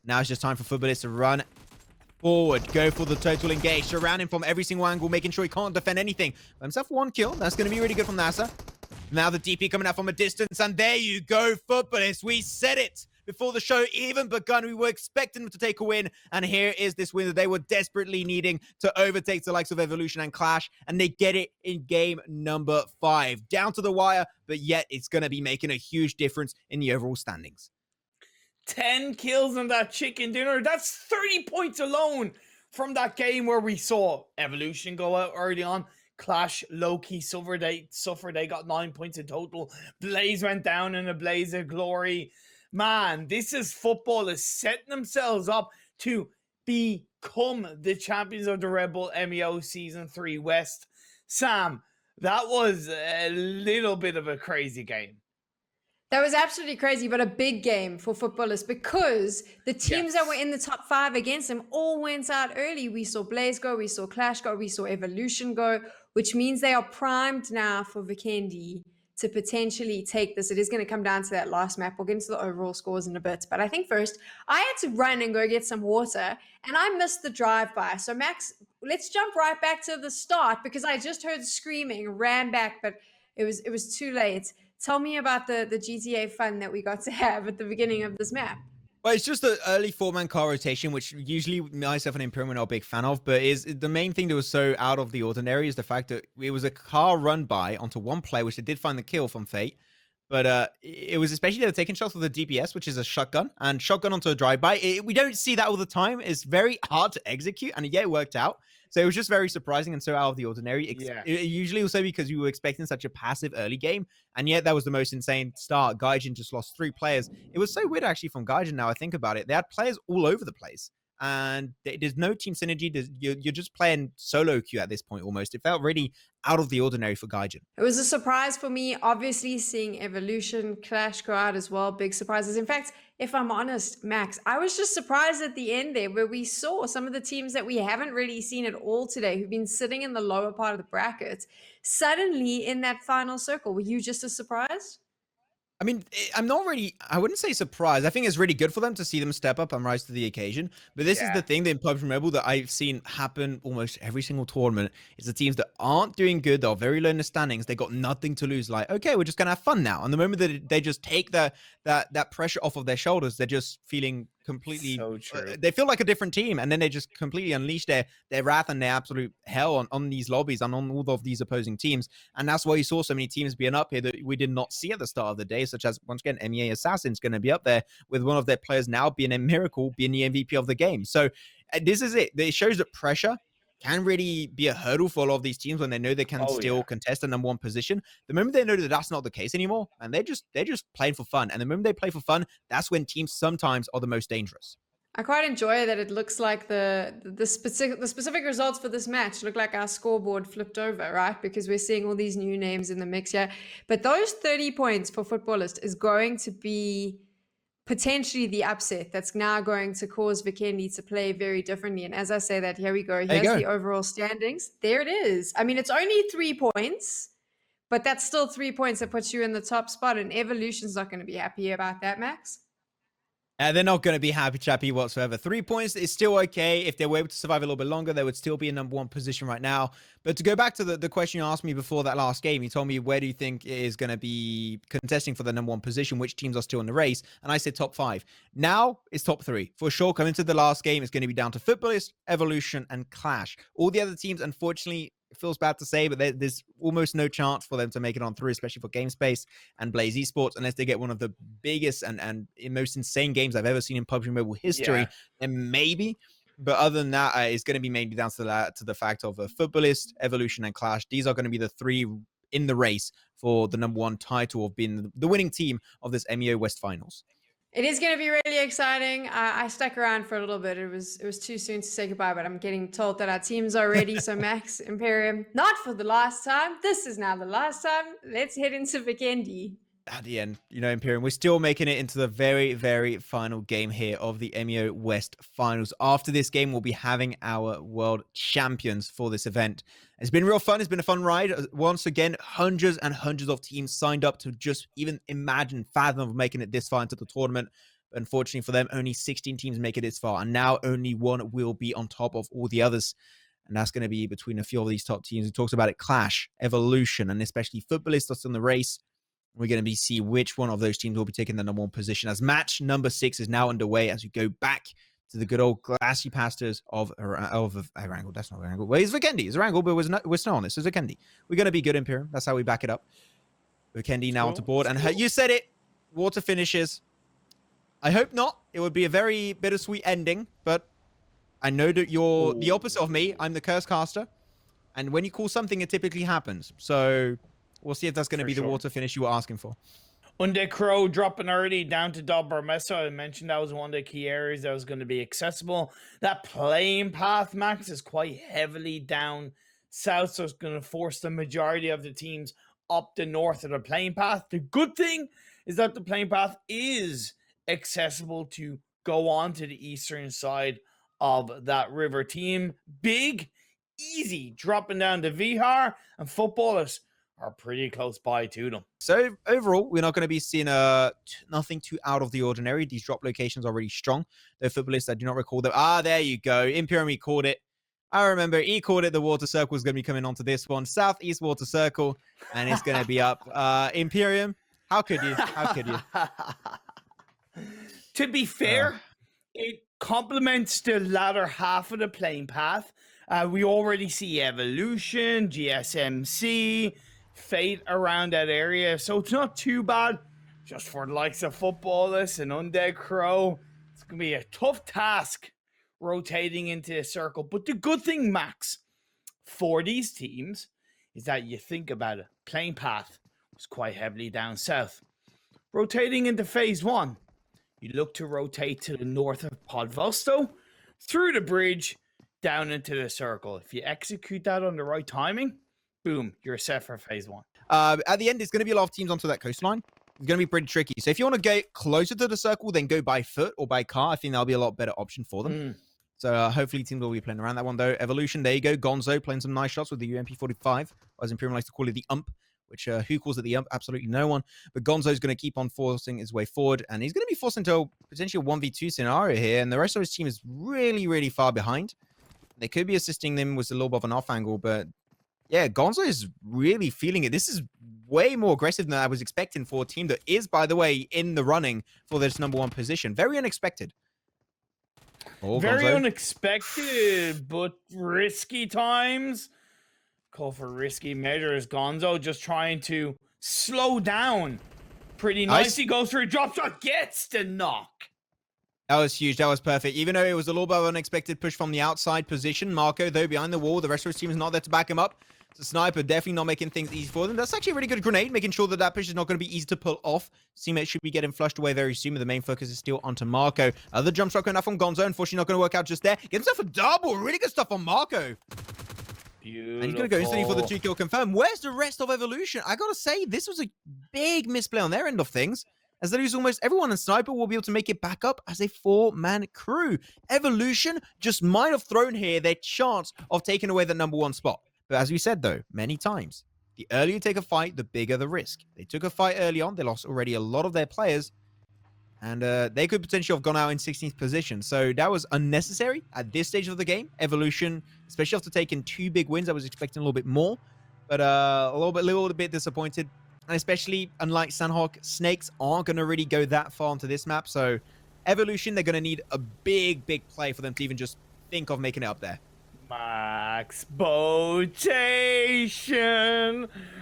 Now it's just time for footballists to run forward. Go for the total engage. Surround him from every single angle, making sure he can't defend anything. But himself one kill. That's going to be really good from NASA. Now the DP coming out from a distance. And there you go, footballists. We said it before the show even begun. We were expecting them to take a win. And here is this win that they were desperately needing to overtake the likes of Evolution and Clash. And they get it in game number 5. Down to the wire, but yet it's going to be making a huge difference in the overall standings. 10 kills on that chicken dinner. That's 30 points alone from that game where we saw Evolution go out early on. Clash low-key suffered. They got 9 points in total. Blaze went down in a blaze of glory. Man, this is football is setting themselves up to become the champions of the Red Bull M.E.O Season 3 West. Sam, that was a little bit of a crazy game. That was absolutely crazy, but a big game for footballers because the teams that were in the top 5 against them all went out early. We saw Blaze go, we saw Clash go, we saw Evolution go, which means they are primed now for Vikendi to potentially take this. It is going to come down to that last map. We'll get into the overall scores in a bit. But I think first, I had to run and go get some water, and I missed the drive-by. So Max, let's jump right back to the start because I just heard screaming, ran back, but it was too late. Tell me about the GTA fun that we got to have at the beginning of this map. Well, it's just the early 4-man car rotation, which usually myself and Imperium are not a big fan of, but is the main thing that was so out of the ordinary is the fact that it was a car run by onto one player, which they did find the kill from Fate. But it was especially they were taking shots with the DPS, which is a shotgun, and shotgun onto a drive-by. We don't see that all the time. It's very hard to execute, and yeah, it worked out. So it was just very surprising and so out of the ordinary. Usually also because we were expecting such a passive early game, and yet that was the most insane start. Gaijin just lost 3 players. It was so weird actually from Gaijin now I think about it. They had players all over the place. And there's no team synergy. You're just playing solo queue at this point almost. It felt really out of the ordinary for Gaijin. It was a surprise for me, obviously, seeing Evolution, Clash go out as well. Big surprises. In fact, if I'm honest, Max, I was just surprised at the end there where we saw some of the teams that we haven't really seen at all today who've been sitting in the lower part of the bracket suddenly in that final circle. Were you just as surprised? I mean, I'm not really, I wouldn't say surprised. I think it's really good for them to see them step up and rise to the occasion. But this is the thing that in PUBG Mobile that I've seen happen almost every single tournament is the teams that aren't doing good, they're very low in the standings, they got nothing to lose. Like, okay, we're just going to have fun now. And the moment that they just take that pressure off of their shoulders, they're just feeling completely, they feel like a different team, and then they just completely unleash their wrath and their absolute hell on these lobbies and on all of these opposing teams. And that's why you saw so many teams being up here that we did not see at the start of the day, such as once again MEA Assassin's going to be up there with one of their players now being a Miracle, being the MVP of the game. So this is it. It shows that pressure can really be a hurdle for a lot of these teams when they know they can still contest a number 1 position. The moment they know that that's not the case anymore, and they're just playing for fun. And the moment they play for fun, that's when teams sometimes are the most dangerous. I quite enjoy that it looks like the specific results for this match look like our scoreboard flipped over, right? Because we're seeing all these new names in the mix here. But those 30 points for Footballist is going to be potentially the upset that's now going to cause Vikendi to play very differently. And as I say that, here we go. Here's the overall standings. There it is. I mean, it's only 3 points, but that's still 3 points that puts you in the top spot. And Evolution's not going to be happy about that, Max. They're not going to be happy chappy whatsoever. 3 points is still okay. If they were able to survive a little bit longer, they would still be in number 1 position right now. But to go back to the question you asked me before that last game, you told me where do you think is going to be contesting for the number 1 position, which teams are still in the race, and I said top 5. Now it's top 3. For sure, coming to the last game, it's going to be down to Footballist, Evolution, and Clash. All the other teams, unfortunately, it feels bad to say, but there's almost no chance for them to make it on through, especially for GameSpace and Blaze Esports, unless they get one of the biggest and most insane games I've ever seen in PUBG Mobile history. And maybe, but other than that, it's going to be mainly down to the fact of a Footballist, Evolution, and Clash. These are going to be the 3 in the race for the number 1 title of being the winning team of this MEO West Finals. It is going to be really exciting. I stuck around for a little bit. It was too soon to say goodbye, but I'm getting told that our teams are ready. So Max, Imperium, not for the last time. This is now the last time. Let's head into Vikendi. at the end, you know, Imperium, we're still making it into the very, very final game here of the M.E.O West Finals. After this game, we'll be having our world champions for this event. It's been real fun. It's been a fun ride. Once again, hundreds and hundreds of teams signed up to just even imagine, fathom of making it this far into the tournament. But unfortunately for them, only 16 teams make it this far. And now only one will be on top of all the others. And that's going to be between a few of these top teams. We talked about it, Clash, Evolution, and especially Footballistas in the race. We're going to be see which one of those teams will be taking the number 1 position, as match number 6 is now underway as we go back to the good old glassy pastures of Erangel. That's not Erangel. Well, it's Vikendi. It's Erangel, but we're snow on this. It's Vikendi. We're going to be good, Imperium. That's how we back it up. Vikendi now onto board. And you said it. Water finishes. I hope not. It would be a very bittersweet ending, but I know that you're the opposite of me. I'm the curse caster. And when you call something, it typically happens. So we'll see if that's going to be the water finish you were asking for. Undead Crow dropping early down to Barmesa. I mentioned that was one of the key areas that was going to be accessible. That playing path, Max, is quite heavily down south, so it's going to force the majority of the teams up the north of the playing path. The good thing is that the playing path is accessible to go on to the eastern side of that river. Team big, easy, dropping down to Vihar, and footballers are pretty close by to them. So overall, we're not going to be seeing nothing too out of the ordinary. These drop locations are really strong. The footballists, I do not recall them. There you go. Imperium, he called it. I remember he called it. The water circle is going to be coming onto this one. Southeast water circle, and it's going to be up. Imperium, how could you? How could you? To be fair, it complements the latter half of the playing path. We already see Evolution, GSMC, Fate around that area, so it's not too bad. Just for the likes of Footballists and Undead Crow, it's going to be a tough task rotating into a circle. But the good thing, Max, for these teams is that you think about it. Playing path was quite heavily down south. Rotating into phase 1, you look to rotate to the north of Podvosto, through the bridge, down into the circle. If you execute that on the right timing, boom, you're set for phase 1. At the end, it's going to be a lot of teams onto that coastline. It's going to be pretty tricky. So if you want to get closer to the circle, then go by foot or by car. I think that'll be a lot better option for them. So hopefully teams will be playing around that one, though. Evolution, there you go. Gonzo playing some nice shots with the UMP45, as Imperium likes to call it, the ump, which who calls it the ump? Absolutely no one. But Gonzo's going to keep on forcing his way forward, and he's going to be forced into potentially a 1v2 scenario here, and the rest of his team is really, really far behind. They could be assisting them with a little bit of an off angle, but yeah, Gonzo is really feeling it. This is way more aggressive than I was expecting for a team that is, by the way, in the running for this number 1 position. Very unexpected. Very Gonzo. unexpected, but risky times. Call for risky measures. Gonzo just trying to slow down pretty nicely. Goes for a drop shot, gets the knock. That was huge. That was perfect. Even though it was a little bit of an unexpected push from the outside position, Marco, though, behind the wall, the rest of his team is not there to back him up. So Sniper definitely not making things easy for them. That's actually a really good grenade, making sure that that push is not going to be easy to pull off. Teammate should be getting flushed away very soon, but the main focus is still onto Marco. Other jump shot going out from Gonzo. Unfortunately, not going to work out just there. Get himself a double. Really good stuff on Marco. Beautiful. And he's going to go instantly for the 2-kill confirm. Where's the rest of Evolution? I got to say, this was a big misplay on their end of things, as they lose almost everyone, and Sniper will be able to make it back up as a 4-man crew. Evolution just might have thrown here their chance of taking away the number 1 spot. But as we said, though, many times, the earlier you take a fight, the bigger the risk. They took a fight early on. They lost already a lot of their players, and they could potentially have gone out in 16th position. So that was unnecessary at this stage of the game. Evolution, especially after taking 2 big wins, I was expecting a little bit more, but a little bit disappointed. And especially, unlike Sandhawk, Snakes aren't going to really go that far onto this map. So Evolution, they're going to need a big play for them to even just think of making it up there. Max Botation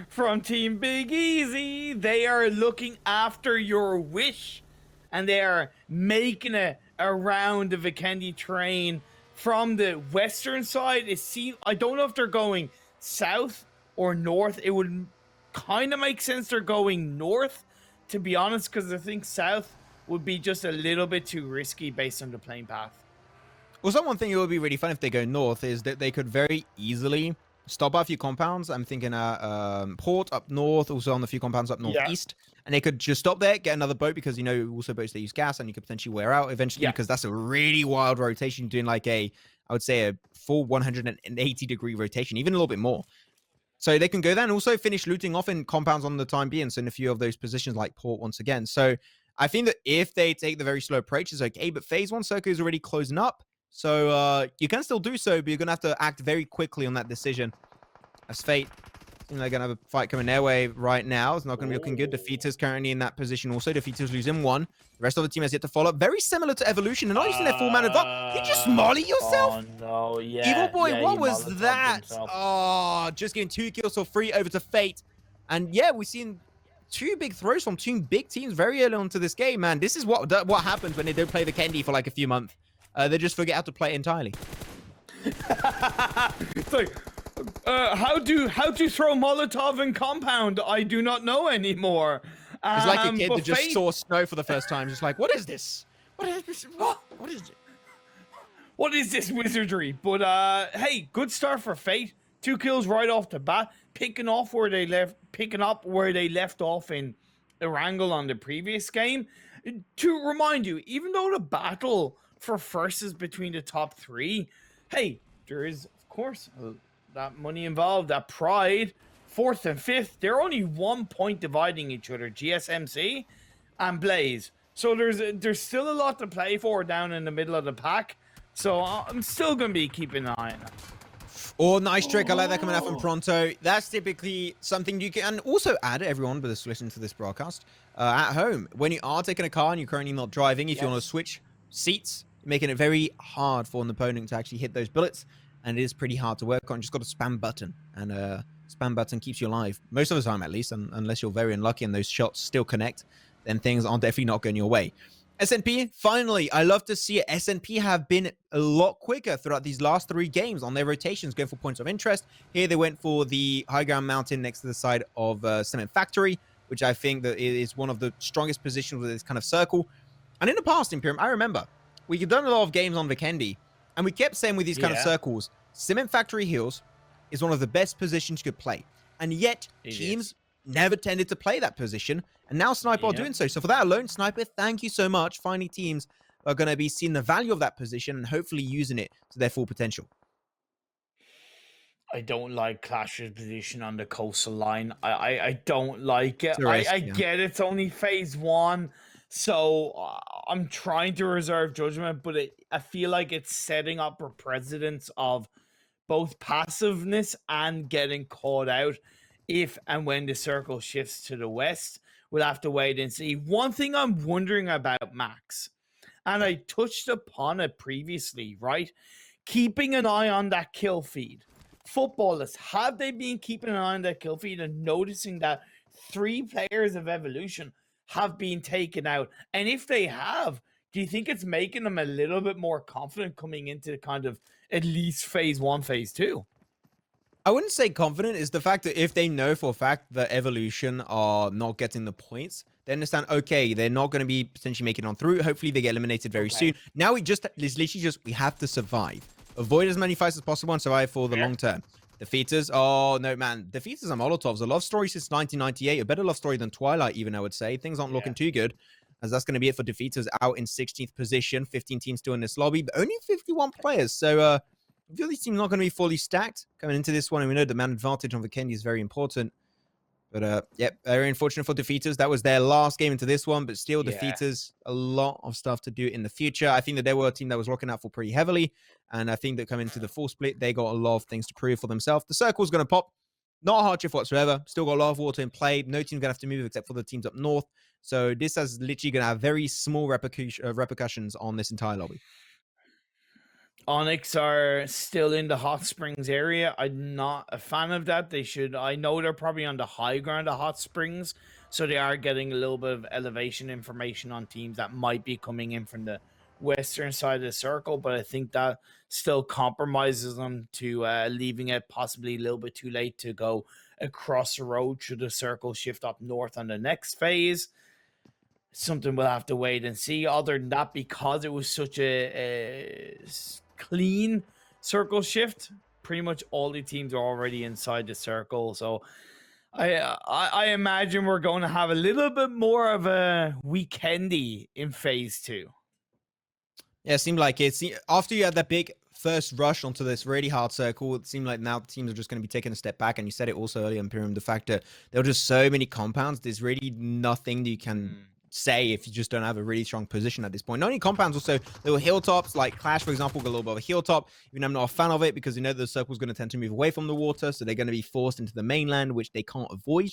from Team Big Easy. They are looking after your wish, and they are making it around the Vikendi train from the western side. I don't know if they're going south or north. It would kind of make sense they're going north, to be honest, because I think south would be just a little bit too risky based on the playing path. Also, one thing it would be really fun if they go north is that they could very easily stop by a few compounds. I'm thinking port up north, also on a few compounds up northeast. And they could just stop there, get another boat, because, you know, also boats, they use gas and you could potentially wear out eventually, because that's a really wild rotation, doing like I would say a full 180-degree rotation, even a little bit more. So they can go there and also finish looting off in compounds on the time being. So in a few of those positions like port once again. So I think that if they take the very slow approach, it's okay. But phase 1 circle is already closing up. So you can still do so, but you're going to have to act very quickly on that decision. As Fate, they're going to have a fight coming their way right now. It's not going to be looking good. Defeater's currently in that position also. Defeater's losing 1. The rest of the team has yet to follow up. Very similar to Evolution. They're not using their full man advantage. Did you just molly yourself? Oh, no. Yeah. Evil Boy, yeah, what he was Molotov'd that? himself. Oh, just getting 2 kills for free over to Fate. And yeah, we've seen 2 big throws from 2 big teams very early onto this game, man. This is what happens when they don't play the Kendi for like a few months. They just forget how to play it entirely. It's like, how to throw Molotov in compound? I do not know anymore. It's like a kid that just Fate, saw snow for the first time, just like, what is this? What is this? What is it? what is this wizardry? But hey, good start for Fate. 2 kills right off the bat, picking up where they left off in Erangel on the previous game. To remind you, even though the battle for first is between the top 3, hey, there is of course that money involved, that pride. 4th and 5th, they're only 1 point dividing each other, GSMC and Blaze. So there's still a lot to play for down in the middle of the pack. So I'm still gonna be keeping an eye on it. Oh, nice trick. I like that coming out from Pronto. That's typically something you can also add, everyone, but just listen to this broadcast at home. When you are taking a car and you're currently not driving, if you want to switch seats, making it very hard for an opponent to actually hit those bullets. And it is pretty hard to work on. Just got a spam button. And spam button keeps you alive. Most of the time, at least, unless you're very unlucky and those shots still connect, then things are definitely not going your way. SNP, finally, I love to see it. SNP have been a lot quicker throughout these last 3 games on their rotations, going for points of interest. Here they went for the high ground mountain next to the side of Cement Factory, which I think that is one of the strongest positions with this kind of circle. And in the past, Imperium, I remember, we've done a lot of games on Vikendi, and we kept saying with these kind of circles, Cement Factory Hills is one of the best positions you could play. And yet, teams never tended to play that position. And now Sniper are doing so. So for that alone, Sniper, thank you so much. Finally, teams are going to be seeing the value of that position and hopefully using it to their full potential. I don't like Clash's position on the coastal line. I don't like it. I get it's only phase 1. So I'm trying to reserve judgment, but I feel like it's setting up a precedence of both passiveness and getting caught out if and when the circle shifts to the west. We'll have to wait and see. One thing I'm wondering about, Max, and I touched upon it previously, right? Keeping an eye on that kill feed. Footballers, have they been keeping an eye on that kill feed and noticing that 3 players of Evolution have been taken out? And if they have, do you think it's making them a little bit more confident coming into kind of at least phase 1, phase 2? I wouldn't say confident. Is the fact that if they know for a fact that Evolution are not getting the points, they understand, okay, they're not going to be potentially making it on through. Hopefully they get eliminated very soon. Now we have to survive. Avoid as many fights as possible and survive for the long term. Defeaters, oh no, man. Defeaters are Molotovs. A love story since 1998. A better love story than Twilight, even, I would say. Things aren't looking too good, as that's going to be it for Defeaters, out in 16th position. 15 teams still in this lobby, but only 51 players. So, I feel these teams not going to be fully stacked coming into this one. And we know the man advantage on Vikendi is very important. But, yeah, very unfortunate for Defeaters. That was their last game into this one, but still Defeaters, a lot of stuff to do in the future. I think that they were a team that was rocking out for pretty heavily. And I think that coming into the full split, they got a lot of things to prove for themselves. The circle's going to pop. Not a hard shift whatsoever. Still got a lot of water in play. No team's going to have to move except for the teams up north. So this is literally going to have very small repercussions on this entire lobby. Onyx are still in the Hot Springs area. I'm not a fan of that. I know they're probably on the high ground of Hot Springs, so they are getting a little bit of elevation information on teams that might be coming in from the western side of the circle, but I think that still compromises them to leaving it possibly a little bit too late to go across the road should the circle shift up north on the next phase. Something we'll have to wait and see. Other than that, because it was such a clean circle shift, pretty much all the teams are already inside the circle. So I imagine we're going to have a little bit more of a weekendy in phase 2. Yeah, it seemed like it. After you had that big first rush onto this really hard circle, it seemed like now the teams are just going to be taking a step back. And you said it also earlier, Imperium, the fact that there were just so many compounds. There's really nothing that you can say if you just don't have a really strong position at this point. Not only compounds, also there were hilltops, like Clash, for example, got a little bit of a hilltop. Even I'm not a fan of it because you know the circle's going to tend to move away from the water, so they're going to be forced into the mainland, which they can't avoid.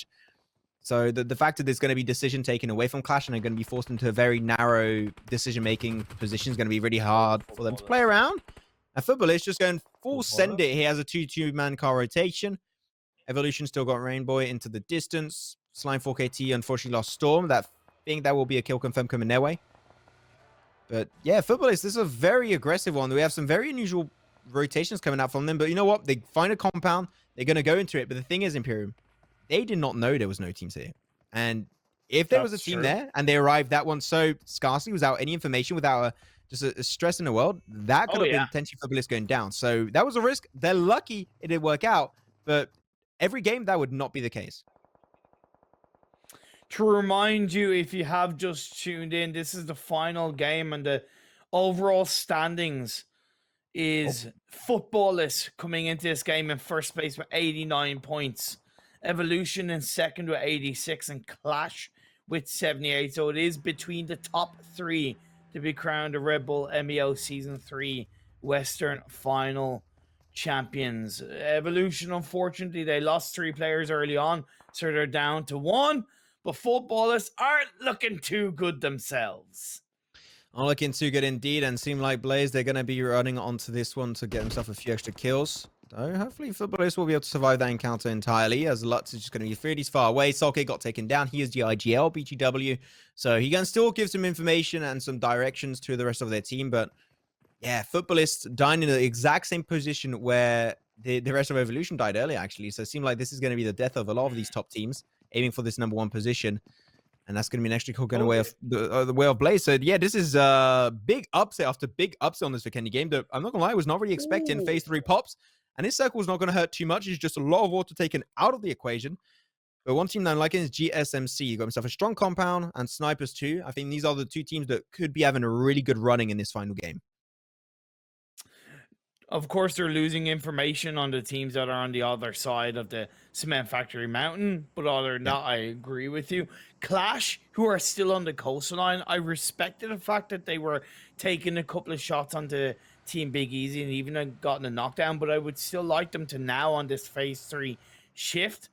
So the fact that there's going to be decision taken away from Clash and they're going to be forced into a very narrow decision-making position is going to be really hard for them to play around. And Football is just going full send it. He has a 2-2-man car rotation. Evolution still got Rainbow into the distance. Slime 4KT unfortunately lost Storm. I think that will be a kill confirm coming their way. But yeah, Footballist, this is a very aggressive one. We have some very unusual rotations coming out from them. But you know what? They find a compound. They're going to go into it. But the thing is, Imperium, they did not know there was no teams here. And if there was a team there and they arrived that one so scarcely without any information, without just a stress in the world, that could have been potentially Footballist going down. So that was a risk. They're lucky it did work out. But every game, that would not be the case. To remind you, if you have just tuned in, this is the final game and the overall standings is Footballist coming into this game in first place with 89 points. Evolution in second with 86 and Clash with 78. So it is between the top 3 to be crowned the Red Bull M.E.O Season 3 Western Final champions. Evolution, unfortunately, they lost 3 players early on, so they're down to 1. But Footballers aren't looking too good themselves. Not looking too good indeed, and seem like Blaze, they're going to be running onto this one to get himself a few extra kills. So hopefully Footballers will be able to survive that encounter entirely, as Lutz is just going to be 30s far away. Solke got taken down. He is the IGL, BGW. So he can still give some information and some directions to the rest of their team. But yeah, Footballists dying in the exact same position where the rest of Evolution died earlier, actually. So it seems like this is going to be the death of a lot of these top teams, aiming for this #1 position. And that's going to be an extra kill going away of the way of Blaze. So yeah, this is a big upset after big upset on this Vikendi game that I'm not going to lie, I was not really expecting. Phase 3 pops. And this circle is not going to hurt too much. It's just a lot of water taken out of the equation. But one team that I'm liking is GSMC. You got himself a strong compound and snipers too. I think these are the 2 teams that could be having a really good running in this final game. Of course, they're losing information on the teams that are on the other side of the Cement Factory Mountain. But other than that, I agree with you. Clash, who are still on the coastline, I respected the fact that they were taking a couple of shots onto Team Big Easy and even gotten a knockdown. But I would still like them to now on this phase 3 shift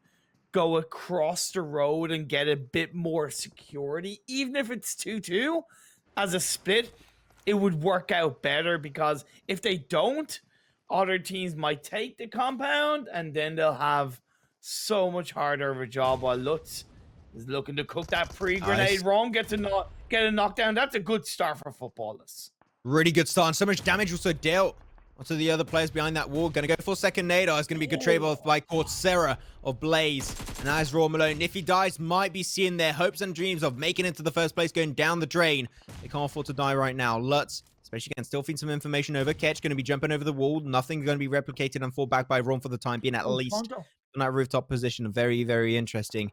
go across the road and get a bit more security. Even if it's 2-2 as a split, it would work out better, because if they don't, other teams might take the compound and then they'll have so much harder of a job, while Lutz is looking to cook that pre-grenade. Rom gets a knockdown. That's a good start for Footballers. Really good start, and so much damage also dealt onto the other players behind that wall. Gonna go for second nade. It's gonna be a good trade off by Coursera of Blaze. And as Raw Malone, if he dies, might be seeing their hopes and dreams of making it to the first place going down the drain. They can't afford to die right now. Lutz, especially, can still feed some information over. Ketch gonna be jumping over the wall. Nothing's gonna be replicated and fall back by Ron for the time being, at least on that rooftop position. Very, very interesting.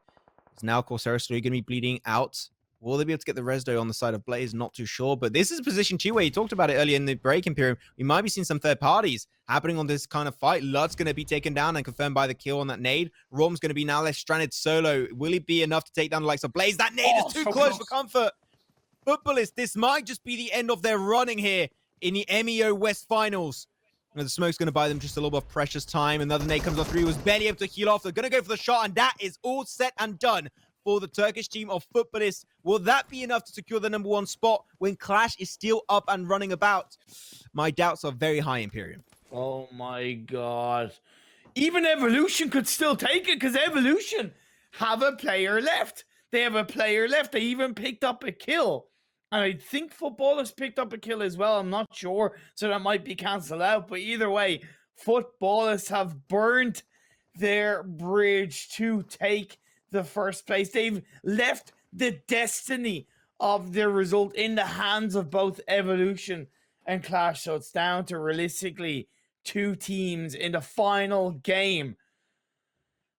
It's now Coursera slowly gonna be bleeding out. Will they be able to get the Resdo on the side of Blaze? Not too sure. But this is position 2 where you talked about it earlier in the break, Imperium. We might be seeing some third parties happening on this kind of fight. Lutz going to be taken down and confirmed by the kill on that nade. Rom's going to be now left stranded solo. Will it be enough to take down the likes of Blaze? That nade is too close for comfort. Footballers, this might just be the end of their running here in the M.E.O West Finals. The smoke's going to buy them just a little bit of precious time. Another nade comes off 3. Was barely able to heal off. They're going to go for the shot, and that is all set and done for the Turkish team of Footballists. Will that be enough to secure the #1 spot when Clash is still up and running about? My doubts are very high, Imperium. Oh my god. Even Evolution could still take it, because Evolution have a player left. They have a player left. They even picked up a kill. And I think Footballers picked up a kill as well. I'm not sure. So that might be cancelled out. But either way, Footballers have burnt their bridge to take the first place. They've left the destiny of their result in the hands of both Evolution and Clash. So it's down to realistically two teams in the final game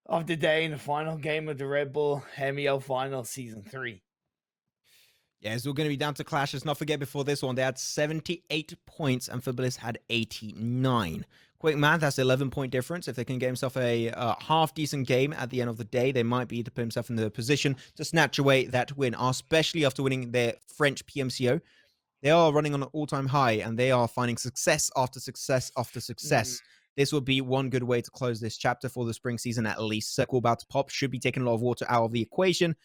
of the day, in the final game of the Red Bull M.E.O final season 3. Yeah, it's all going to be down to clashes. Not forget, before this one, they had 78 points and Fabulous had 89. Quick math, that's 11-point difference. If they can get himself a half-decent game at the end of the day, they might be able to put himself in the position to snatch away that win, especially after winning their French PMCO. They are running on an all-time high, and they are finding success after success after success. This would be one good way to close this chapter for the spring season, at least. Circle about to pop should be taking a lot of water out of the equation.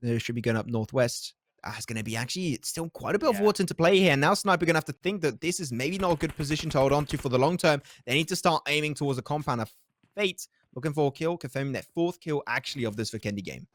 They should be going up northwest. It's going to be actually still quite a bit of water into play here. Now Sniper going to have to think that this is maybe not a good position to hold on to for the long term. They need to start aiming towards a compound of Fate. Looking for a kill, confirming that 4th kill actually of this Vikendi game.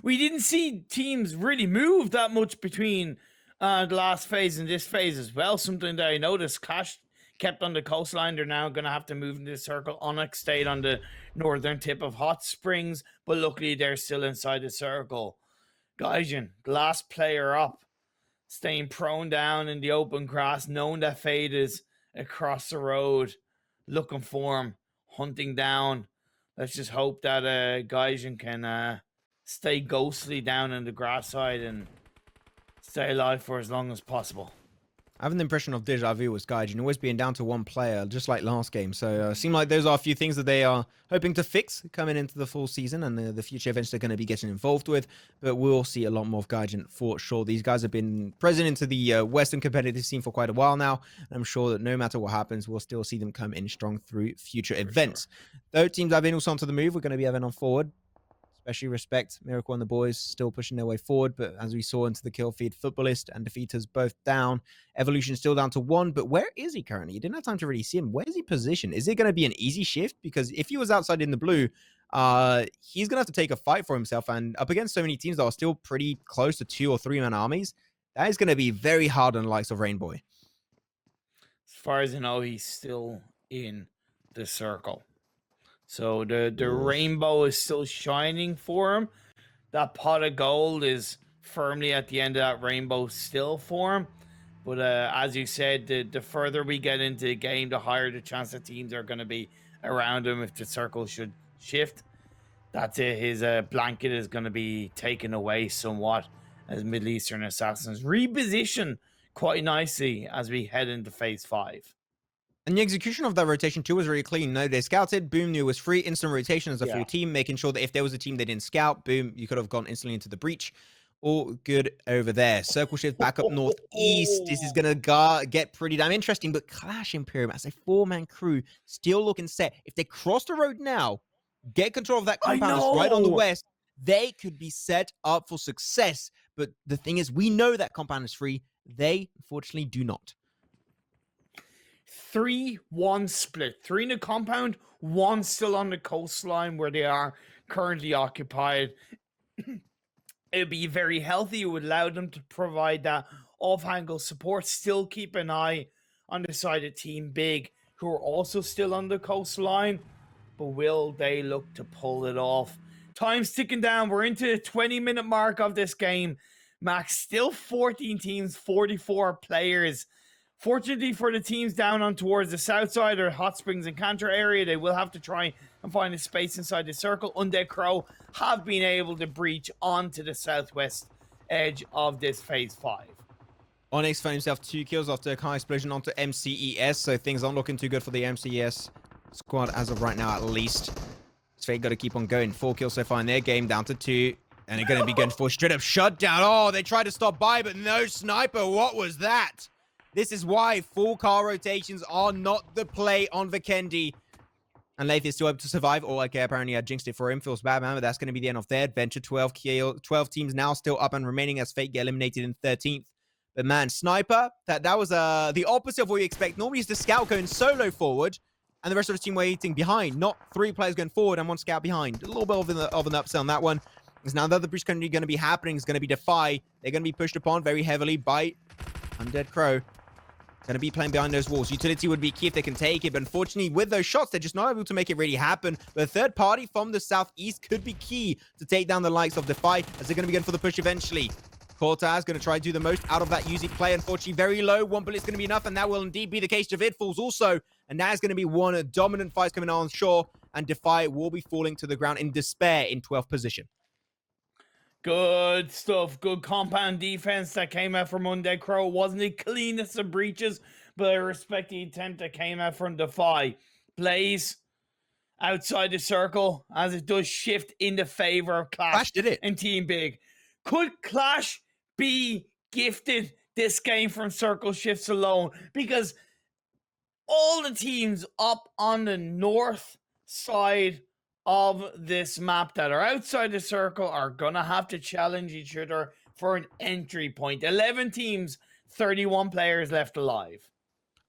We didn't see teams really move that much between the last phase and this phase as well. Something that I noticed, Clash kept on the coastline. They're now going to have to move into the circle. Onyx stayed on the northern tip of Hot Springs, but luckily they're still inside the circle. Gaijin, last player up, staying prone down in the open grass, knowing that Fade is across the road, looking for him, hunting down. Let's just hope that Gaijin can stay ghostly down in the grass side and stay alive for as long as possible. I have an impression of deja vu with Gaijin always being down to one player, just like last game. So seem like those are a few things that they are hoping to fix coming into the full season and the future events they're going to be getting involved with. But we'll see a lot more of Gaijin for sure. These guys have been present into the Western competitive scene for quite a while now. And I'm sure that no matter what happens, we'll still see them come in strong through future events. Those teams have been also onto the move. We're going to be having on forward. Especially respect Miracle and the boys still pushing their way forward, but as we saw into the kill feed, Footballist and Defeaters both down. Evolution still down to 1, but where is he currently? You didn't have time to really see him. Where is he positioned? Is it going to be an easy shift? Because if he was outside in the blue, he's going to have to take a fight for himself, and up against so many teams that are still pretty close to 2 or 3-man armies, that is going to be very hard on the likes of Rainbow. As far as I know, he's still in the circle. So the rainbow is still shining for him. That pot of gold is firmly at the end of that rainbow still for him. But as you said, the further we get into the game, the higher the chance that teams are going to be around him if the circle should shift. That's it. His blanket is going to be taken away somewhat as Middle Eastern Assassins reposition quite nicely as we head into phase 5. And the execution of that rotation too was really clean. No, they scouted. Boom, knew it was free. Instant rotation as a full team, making sure that if there was a team they didn't scout, boom, you could have gone instantly into the breach. All good over there. Circle shift back up northeast. This is going to get pretty damn interesting. But Clash Imperium as a 4-man crew still looking set. If they cross the road now, get control of that compound that's right on the west, they could be set up for success. But the thing is, we know that compound is free. They, unfortunately, do not. 3-1 split. 3 in the compound, 1 still on the coastline where they are currently occupied. It would be very healthy. It would allow them to provide that off-angle support. Still keep an eye on the side of Team Big, who are also still on the coastline. But will they look to pull it off? Time's ticking down. We're into the 20-minute mark of this game. Max, still 14 teams, 44 players. Fortunately for the teams down on towards the south side or Hot Springs and Cantor area, they will have to try and find a space inside the circle. Undead Crow have been able to breach onto the southwest edge of this phase 5. Onyx found himself 2 kills after a car explosion onto MCES, so things aren't looking too good for the MCES squad as of right now, at least. Fate got to keep on going. 4 kills so far in their game, down to 2. And they're going to be going for a straight-up shutdown. Oh, they tried to stop by, but no sniper. What was that? This is why full car rotations are not the play on Vikendi. And Lath is still able to survive. Oh, okay, apparently I jinxed it for him. Feels bad, man, but that's going to be the end of their adventure. 12 teams now still up and remaining as Fate get eliminated in 13th. But man, Sniper, that was the opposite of what you expect. Normally it's the scout going solo forward, and the rest of the team waiting behind. Not 3 players going forward and 1 scout behind. A little bit of an upsell on that one. Because now the other breach going to be happening is going to be Defy. They're going to be pushed upon very heavily by Undead Crow. Going to be playing behind those walls. Utility would be key if they can take it, but unfortunately with those shots, they're just not able to make it really happen. But a third party from the southeast could be key to take down the likes of Defy, as they're going to be going for the push eventually. Cortaz going to try to do the most out of that Uzi play. Unfortunately, very low. One bullet's going to be enough, and that will indeed be the case. Javid falls also, and that is going to be one dominant fight coming on shore, and Defy will be falling to the ground in despair in 12th position. Good stuff. Good compound defense that came out from Undead Crow. Wasn't the cleanest of breaches, but I respect the attempt that came out from Defy. Blaze outside the circle as it does shift in the favor of Clash did it. and Team Big. Could Clash be gifted this game from circle shifts alone? Because all the teams up on the north side of this map that are outside the circle are gonna have to challenge each other for an entry point. 11 teams, 31 players left alive.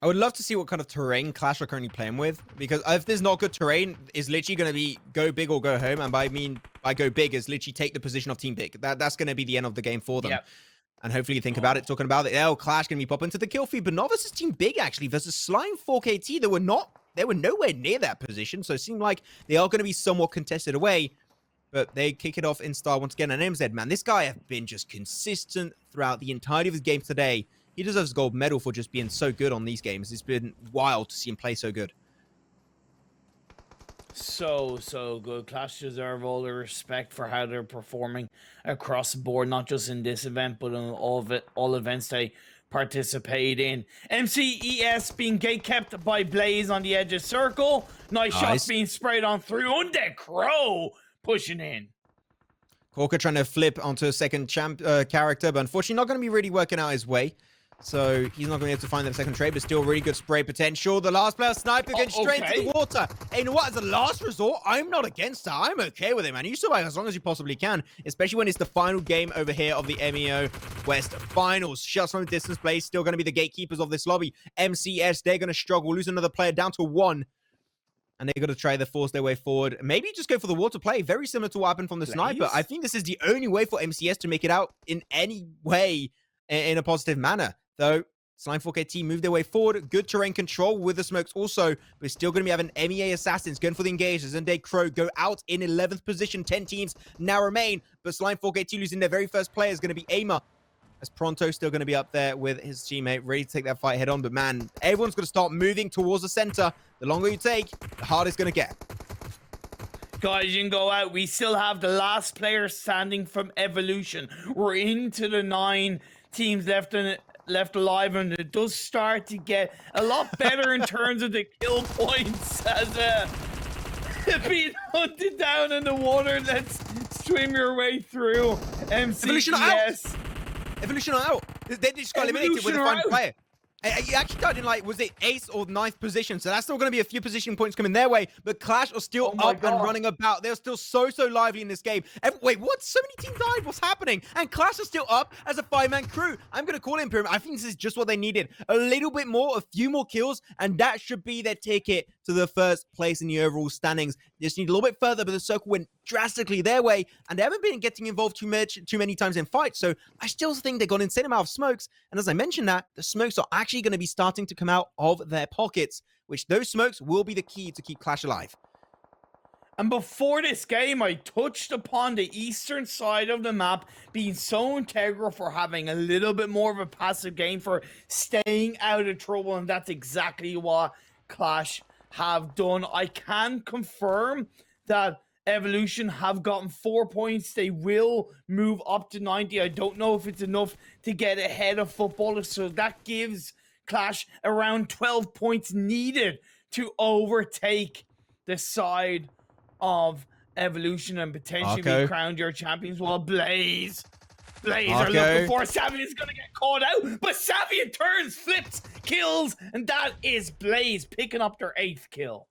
I would love to see what kind of terrain Clash are currently playing with, because if there's not good terrain, it's literally going to be go big or go home. And by go big is literally take the position of Team Big. That's going to be the end of the game for them. Yep. And hopefully you think about it, talking about it. Oh, Clash going to be popping to the kill feed, but not versus Team Big actually, versus Slime 4KT. They were nowhere near that position, so it seemed like they are going to be somewhat contested away. But they kick it off in style once again. And MZ, man, this guy has been just consistent throughout the entirety of his game today. He deserves a gold medal for just being so good on these games. It's been wild to see him play so good. So good. Clash deserve all the respect for how they're performing across the board, not just in this event, but in all events they participate in. MCES being gate-kept by Blaze on the edge of circle. Nice shots being sprayed on through. Undead Crow pushing in. Corker trying to flip onto a second character, but unfortunately not going to be really working out his way. So he's not going to be able to find that second trade, but still really good spray potential. The last player, Sniper, gets straight into the water. And you know what? As a last resort, I'm not against that. I'm okay with it, man. You survive as long as you possibly can, especially when it's the final game over here of the M.E.O. West Finals. Shots from distance play, still going to be the gatekeepers of this lobby. MCS, they're going to struggle, lose another player down to 1. And they're going to try to force their way forward. Maybe just go for the water play. Very similar to what happened from the Sniper. I think this is the only way for MCS to make it out in any way in a positive manner. Though, Slime 4KT move their way forward. Good terrain control with the smokes also. We're still going to be having MEA Assassins going for the engagers. Undead Crow go out in 11th position. 10 teams now remain. But Slime 4KT losing their very first player is going to be Aimer. As Pronto still going to be up there with his teammate, ready to take that fight head on. But man, everyone's going to start moving towards the center. The longer you take, the harder it's going to get. Gaijin go out. We still have the last player standing from Evolution. We're into the 9 teams left alive, and it does start to get a lot better in terms of the kill points as being hunted down in the water. Let's swim your way through. MCES. Evolution are out. They just got eliminated with the final player. You actually died in, like, was it 8th or 9th position? So that's still going to be a few position points coming their way. But Clash are still up and running about. They're still so lively in this game. Wait, what? So many teams died. What's happening? And Clash are still up as a 5-man crew. I'm going to call it Imperium. I think this is just what they needed. A little bit more, a few more kills, and that should be their ticket to the first place in the overall standings. They just need a little bit further, but the circle went drastically their way, and they haven't been getting involved too many times in fights. So I still think they got an insane amount of smokes. And as I mentioned that, the smokes are actually going to be starting to come out of their pockets, which those smokes will be the key to keep Clash alive. And before this game, I touched upon the eastern side of the map being so integral for having a little bit more of a passive game, for staying out of trouble, and that's exactly what Clash have done. I can confirm that Evolution have gotten 4 points. They will move up to 90. I don't know if it's enough to get ahead of Footballers, so that gives Clash around 12 points needed to overtake the side of Evolution and potentially be crowned your champions. While Blaze are looking for Savvy is going to get caught out, but Savvy in turns, flips, kills, and that is Blaze picking up their 8th kill.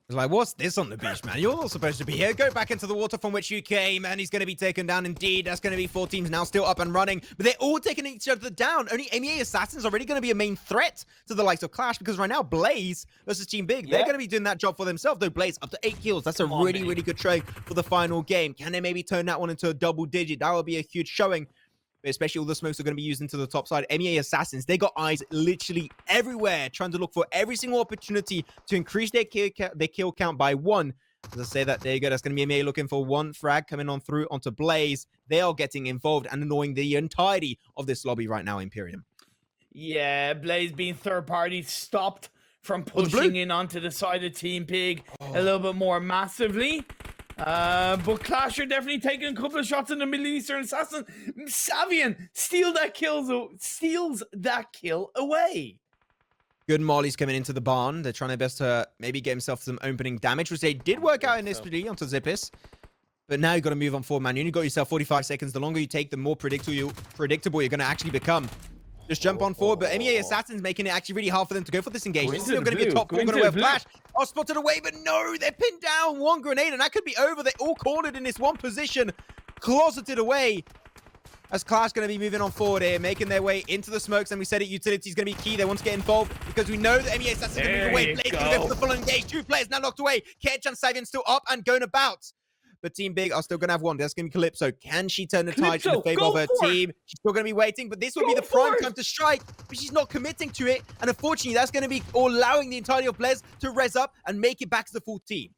It's like, what's this on the beach, man? You're not supposed to be here. Go back into the water from which you came, and he's going to be taken down indeed. That's going to be 4 teams now still up and running, but they're all taking each other down. Only MEA Assassins are already going to be a main threat to the likes of Clash, because right now, Blaze versus Team Big, they're going to be doing that job for themselves, though. Blaze up to 8 kills. That's a really good trade for the final game. Can they maybe turn that one into a double digit? That would be a huge showing. Especially all the smokes are going to be used into the top side. MEA Assassins, they got eyes literally everywhere, trying to look for every single opportunity to increase their kill count by 1. As I say that, there you go. That's going to be M.E.O looking for one frag coming on through onto Blaze. They are getting involved and annoying the entirety of this lobby right now, Imperium. Yeah, Blaze being third party stopped from pushing in onto the side of Team Pig a little bit more massively. But Clash are definitely taking a couple of shots in the Middle Eastern Assassin. Savian steals that kill away. Good mollies coming into the barn. They're trying their best to maybe get himself some opening damage, which they did work out initially onto Zippis. But now you've got to move on forward, man. You only got yourself 45 seconds. The longer you take, the more predictable you're going to actually become. Just jump on forward. But M.E.O Assassin's making it actually really hard for them to go for this engagement. It's still going to be a top 4. Going to wear Flash. Oh, spotted away, but no, they're pinned down. One grenade, and that could be over. They're all cornered in this one position. Closeted away. As Clash going to be moving on forward here, making their way into the smokes. And we said it, utility is going to be key. They want to get involved because we know that M.E.O Assassin's going to move away. Blaze going to go for the full engage. 2 players now knocked away. Ketch and Savian still up and going about. But Team Big are still going to have one. That's going to be Calypso. Can she turn the tide in the favor of her team? She's still going to be waiting, but this will be the prime time to strike. But she's not committing to it. And unfortunately, that's going to be allowing the entirety of Blaze to res up and make it back to the full team.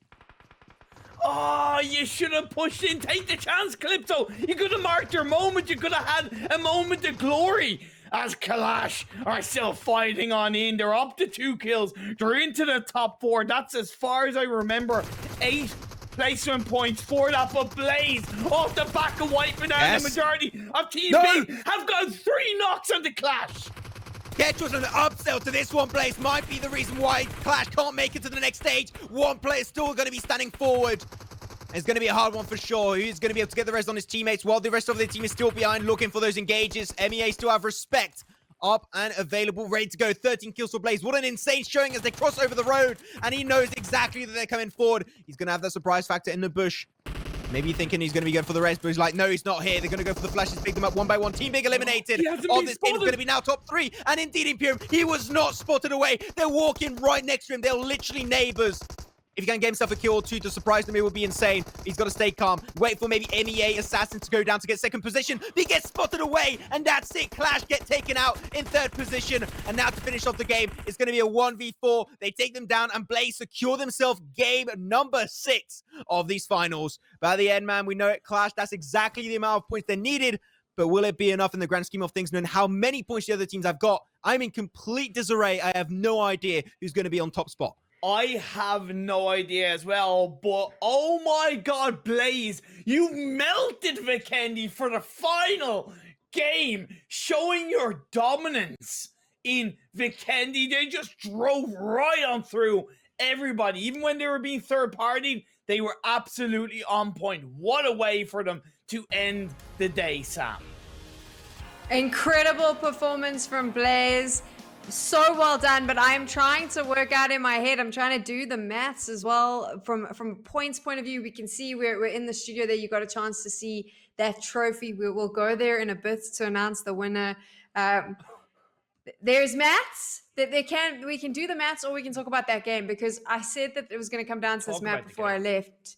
Oh, you should have pushed in. Take the chance, Calypso. You could have marked your moment. You could have had a moment of glory. As Clash are still fighting on in. They're up to 2 kills. They're into the top 4. That's as far as I remember. 8 placement points for that, but Blaze off the back of wiping out the majority of Team Big have got 3 knocks on the Clash. Ketch was an upsell to this one. Blaze might be the reason why Clash can't make it to the next stage. One player still going to be standing forward. It's going to be a hard one for sure. Who's going to be able to get the rest on his teammates while the rest of the team is still behind looking for those engages. M.E.O still have respect. Up and available, ready to go. 13 kills for Blaze. What an insane showing as they cross over the road. And he knows exactly that they're coming forward. He's going to have that surprise factor in the bush. Maybe thinking he's going to be going for the rest, but he's like, no, he's not here. They're going to go for the flashes, pick them up one by one. Team Big eliminated. All this game is going to be now top 3. And indeed, Imperium, he was not spotted away. They're walking right next to him. They're literally neighbors. If he can get himself a kill or 2 to surprise them, it would be insane. He's got to stay calm. Wait for maybe M.E.O Assassin to go down to get second position. He gets spotted away, and that's it. Clash get taken out in 3rd position. And now to finish off the game, it's going to be a 1v4. They take them down, and Blaze secure themselves game number 6 of these finals. By the end, man, we know it. Clash, that's exactly the amount of points they needed. But will it be enough in the grand scheme of things, knowing how many points the other teams have got? I'm in complete disarray. I have no idea who's going to be on top spot. I have no idea as well, but oh my god, Blaze, you melted Vikendi for the final game, showing your dominance in Vikendi. They just drove right on through everybody. Even when they were being third-partied, they were absolutely on point. What a way for them to end the day, Sam. Incredible performance from Blaze. So well done, but I'm trying to work out in my head. I'm trying to do the maths as well. From a points point of view, we can see we're in the studio there. You got a chance to see that trophy. We will go there in a bit to announce the winner. There's maths that we can do the maths, or we can talk about that game, because I said that it was going to come down to this map before I left.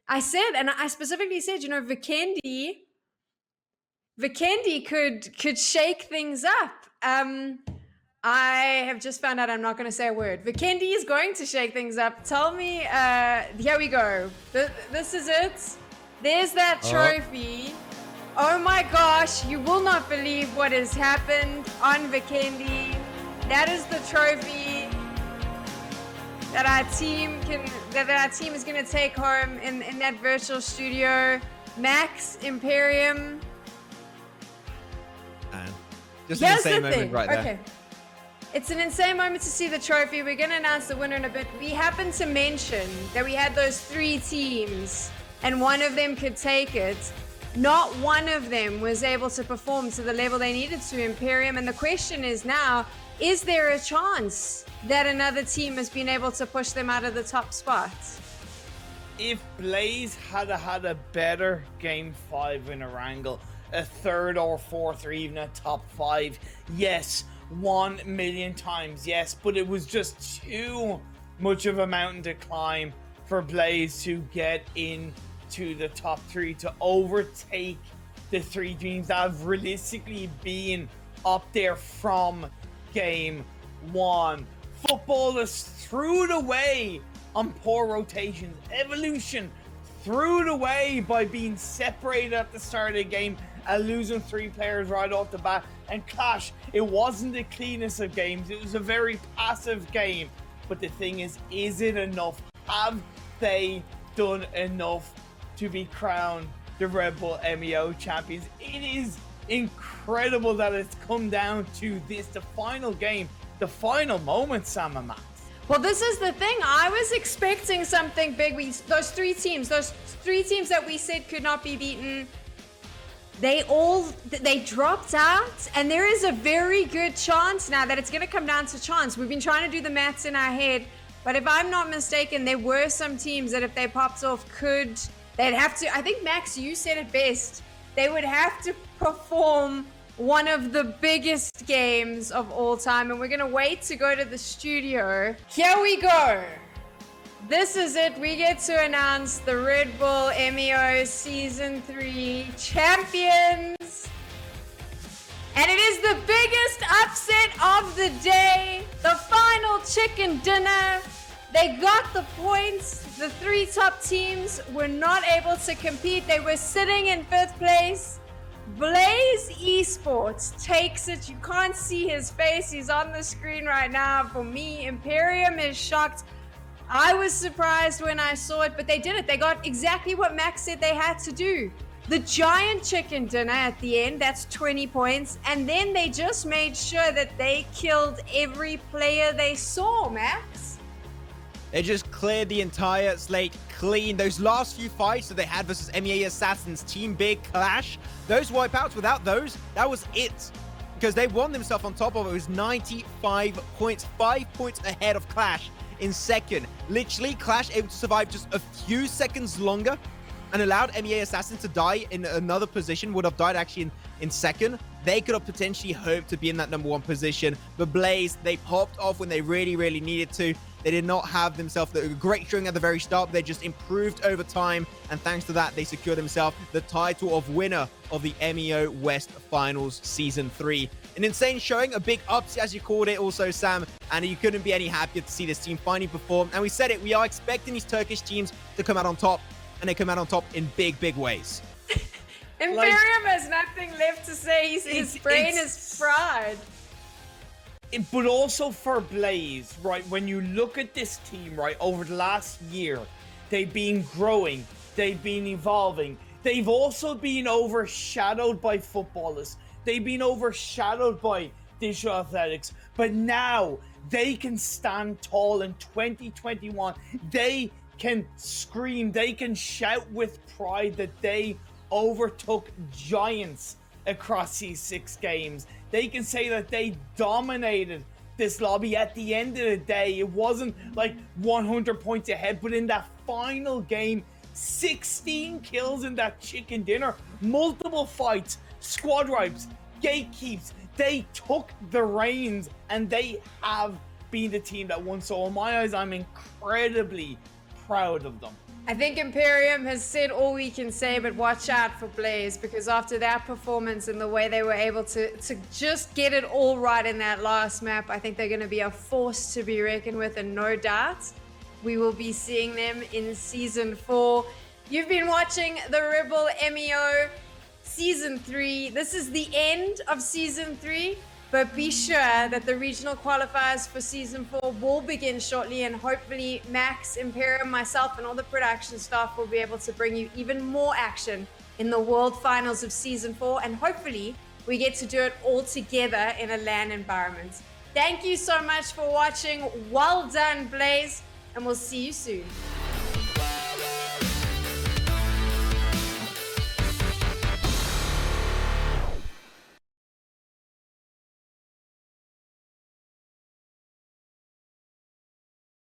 I said, and I specifically said, you know, Vikendi could shake things up. I have just found out I'm not going to say a word. Vikendi is going to shake things up. Tell me, here we go. This is it. There's that trophy. Oh my gosh, you will not believe what has happened on Vikendi. That is the trophy that our team is going to take home in that virtual studio. Max Imperium. Just an insane moment right there. Okay. It's an insane moment to see the trophy. We're going to announce the winner in a bit. We happened to mention that we had those 3 teams and one of them could take it. Not one of them was able to perform to the level they needed to, Imperium. And the question is now, is there a chance that another team has been able to push them out of the top spot? If Blaze had a better game 5 in a wrangle, a 3rd or 4th or even a top 5, yes, 1 million times yes, but it was just too much of a mountain to climb for Blaze to get into the top 3, to overtake the 3 teams that have realistically been up there from game 1. Footballers threw it away on poor rotations. Evolution threw it away by being separated at the start of the game and losing 3 players right off the bat. And Clash, it wasn't the cleanest of games. It was a very passive game. But the thing is it enough? Have they done enough to be crowned the Red Bull M.E.O champions? It is incredible that it's come down to this, the final game, the final moment, Sam and Max. Well, this is the thing. I was expecting something big. Those three teams that we said could not be beaten, they dropped out, and there is a very good chance now that it's going to come down to chance. We've been trying to do the maths in our head, but if I'm not mistaken, there were some teams that if they popped off they'd have to, I think Max, you said it best, they would have to perform one of the biggest games of all time, and we're gonna wait to go to the studio. Here we go. This is it. We get to announce the Red Bull M.E.O Season 3 champions. And it is the biggest upset of the day. The final chicken dinner. They got the points. The 3 top teams were not able to compete. They were sitting in 5th place. Blaze Esports takes it. You can't see his face. He's on the screen right now. For me, Imperium is shocked. I was surprised when I saw it, but they did it. They got exactly what Max said they had to do. The giant chicken dinner at the end, that's 20 points. And then they just made sure that they killed every player they saw, Max. They just cleared the entire slate clean. Those last few fights that they had versus MEA Assassins, Team Big, Clash, those wipeouts, without those, that was it. Because they won themselves on top of it. It was 95 points, 5 points ahead of Clash in second. Literally, Clash able to survive just a few seconds longer and allowed MEA Assassins to die in another position, would have died actually in second. They could have potentially hoped to be in that number 1 position. But Blaze, they popped off when they really, really needed to. They did not have themselves a great string at the very start. They just improved over time. And thanks to that, they secured themselves the title of winner of the MEO West Finals Season 3. An insane showing, a big upset as you called it also, Sam. And you couldn't be any happier to see this team finally perform. And we said it, we are expecting these Turkish teams to come out on top. And they come out on top in big, big ways. Imperium has nothing left to say. His brain is fried. But also for Blaze, right, when you look at this team, right, over the last year, they've been growing, they've been evolving, they've also been overshadowed by footballers, they've been overshadowed by digital athletics, but now they can stand tall in 2021. They can scream, they can shout with pride that they overtook giants across these 6 games. They can say that they dominated this lobby. At the end of the day, it wasn't like 100 points ahead, but in that final game, 16 kills in that chicken dinner, multiple fights, squad wipes, gatekeeps. They took the reins and they have been the team that won. So in my eyes, I'm incredibly proud of them. I think Imperium has said all we can say, but watch out for Blaze, because after that performance and the way they were able to just get it all right in that last map, I think they're going to be a force to be reckoned with, and no doubt we will be seeing them in Season 4. You've been watching the Red Bull M.E.O Season 3. This is the end of Season 3. But be sure that the regional qualifiers for Season 4 will begin shortly, and hopefully Max, Imperium, myself, and all the production staff will be able to bring you even more action in the World Finals of Season 4, and hopefully we get to do it all together in a LAN environment. Thank you so much for watching. Well done, Blaze, and we'll see you soon.